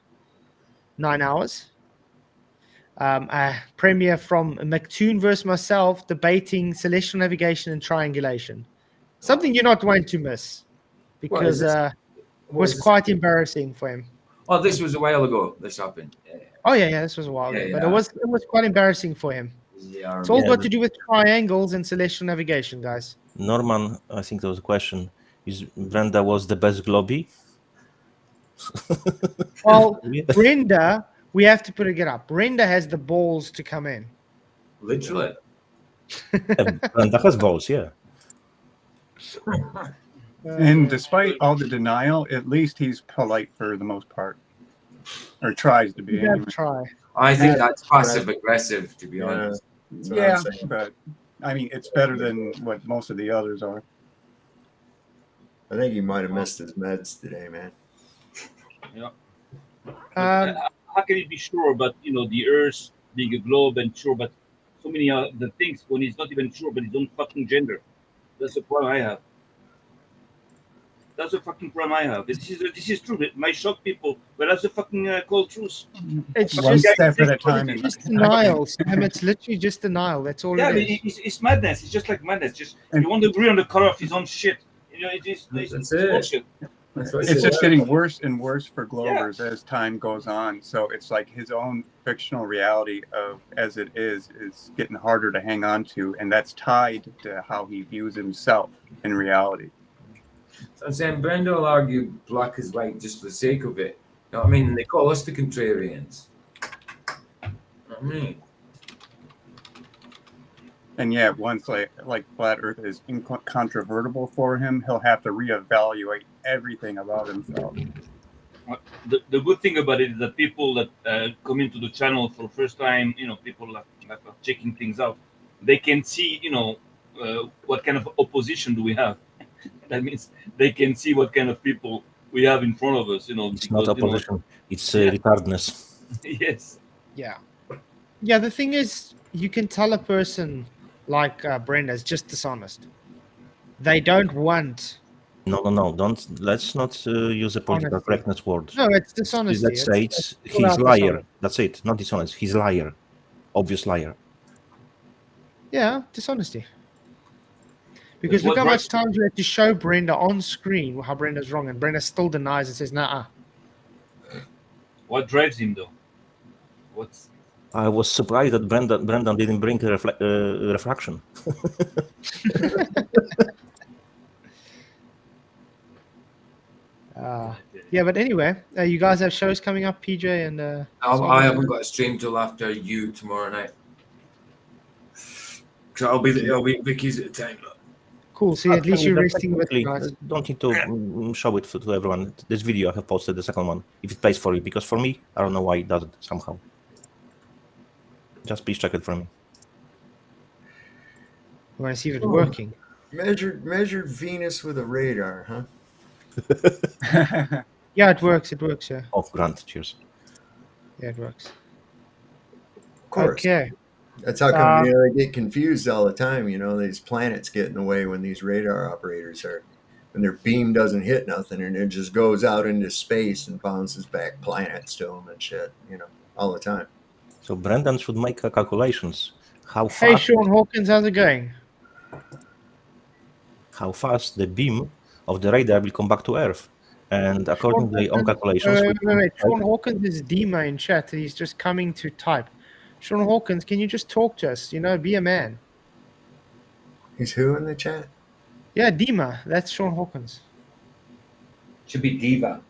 9 hours. A premiere from McToon versus myself debating celestial navigation and triangulation. Something you're not going to miss, because it was quite embarrassing for him. Oh, this was a while ago. This happened. Oh yeah, this was a while ago, but it was quite embarrassing for him. Yeah, It's all got to do with triangles and celestial navigation, guys. Norman, I think there was a question. Is Brenda was the best globby? Well, Brenda, we have to put it up. Brenda has the balls to come in. Literally. Brenda has balls, yeah. And despite all the denial, at least he's polite for the most part, or tries to be. Yeah, Anyway. try. I think that's passive aggressive, to be honest. Yeah, but I mean, it's better than what most of the others are. I think he might have missed his meds today, man. Yeah. How can he be sure? But the Earth being a globe and sure, but so many the things when he's not even sure, but his own fucking gender. That's the problem I have. That's the fucking problem I have. This is true. It might shock people, but that's the fucking cold truth. It's One just step at a time. It's just denial, Sam. It's literally just denial. That's all Yeah, it is. it's madness. It's just like madness. Just you want to agree on the color of his own shit. It's bullshit. It's just getting worse and worse for Glovers as time goes on. So it's like his own fictional reality of as it is getting harder to hang on to, and that's tied to how he views himself in reality. So I'm saying Brenda will argue black is white just for the sake of it. You know what I mean? They call us the contrarians. You know what I mean? And yeah, once like flat Earth is incontrovertible for him, he'll have to reevaluate everything about himself. The good thing about it is that people that come into the channel for the first time, people that are checking things out, they can see, what kind of opposition do we have. That means they can see what kind of people we have in front of us. It's not opposition; it's retardedness. Yes. Yeah. Yeah. The thing is, you can tell a person like Brenda is just dishonest. They don't want. No. Don't. Let's not use a political correctness word. No, it's dishonesty. Let's say he's liar. Dishonest. That's it. Not dishonest. He's liar. Obvious liar. Yeah, dishonesty. Because look how much time you had to show Brenda on screen how Brenda's wrong, and Brenda still denies and says, "Nah." What drives him, though? I was surprised that Brendan didn't bring refraction. Yeah, but anyway, you guys have shows coming up, PJ and. I haven't got a stream till after you tomorrow night. So I'll be Vicky's at the time. Cool. So at least you're resting with guys. Don't need to show it to everyone. This video I have posted, the second one, if it pays for you, because for me, I don't know why it doesn't somehow. Just please check it for me. I want to see if it's working. Measured Venus with a radar, huh? Yeah, it works. It works. Yeah. Oh, Grant, cheers. Yeah, it works. Of course. Okay. That's how come they get confused all the time. These planets get in the way when these radar operators when their beam doesn't hit nothing and it just goes out into space and bounces back planets to them and shit. All the time. So Brendan should make calculations. How fast? Hey, Sean Hawkins, how's it going? How fast the beam of the radar will come back to Earth, and according to their own calculations. Wait. Sean Hawkins is Dima in chat. He's just coming to type. Sean Hawkins, can you just talk to us? Be a man. He's who in the chat? Yeah, Dima. That's Sean Hawkins. Should be Diva.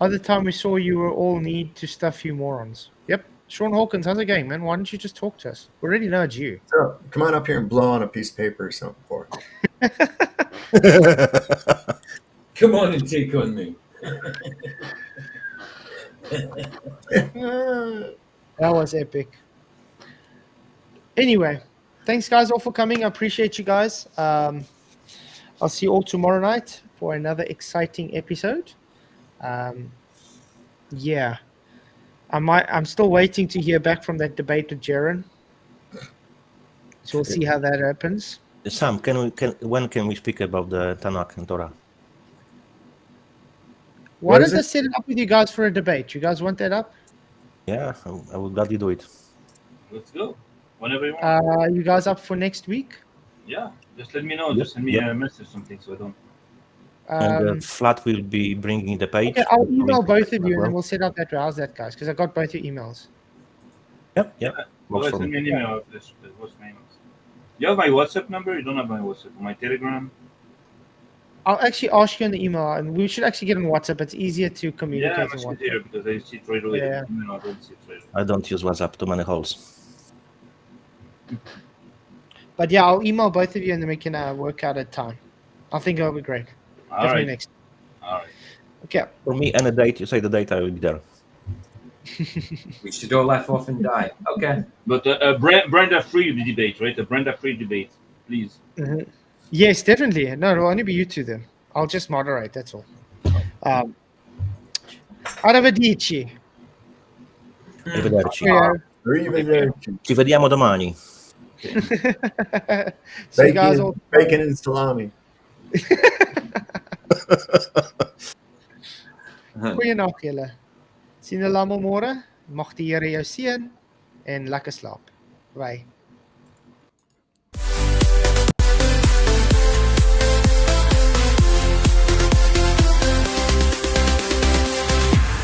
Other time we saw you were all need to stuff you morons. Yep. Sean Hawkins, how's it going, man? Why don't you just talk to us? We already know it's you. So, come on up here and blow on a piece of paper or something for us. Come on and take on me. That was epic. Anyway, thanks guys all for coming. I appreciate you guys. I'll see you all tomorrow night for another exciting episode. Yeah, I'm still waiting to hear back from that debate with Jaron. So we'll see how that happens. Sam, when can we speak about the Tanakh and Torah? Why don't I set it up with you guys for a debate? You guys want that up? Yeah, I will gladly do it. Let's go. Whenever you want. You guys up for next week? Yeah, just let me know. Just send me a message or something so I don't. And Flat will be bringing the page. Okay, I'll email both of you and then we'll set up that. How's that, guys? Because I got both your emails. Yep. Well, send me an email of this. What's my email? You have my WhatsApp number? You don't have my WhatsApp. My Telegram? I'll actually ask you in the email, and we should actually get on WhatsApp. It's easier to communicate. Yeah, on much WhatsApp. easier because I see it right away. Yeah. No, I don't see it right away. I don't use WhatsApp, too many holes. But yeah, I'll email both of you, and then we can work out a time. I think it'll be great. All Definitely right. next. All right. Okay. For me, any date, you say the date, I will be there. We should all laugh off and die. Okay. But Brenda free debate, right? A Brenda free debate, please. Mm-hmm. Yes, definitely. No, it'll only be you two then. I'll just moderate. That's all. Arrivederci. Arrivederci. Arrivederci. Ci vediamo domani. So you guys all. Bacon and salami. Goeienaand julle. Sien julle almal môre. Mag die Here jou seën en lekker slaap. Bye.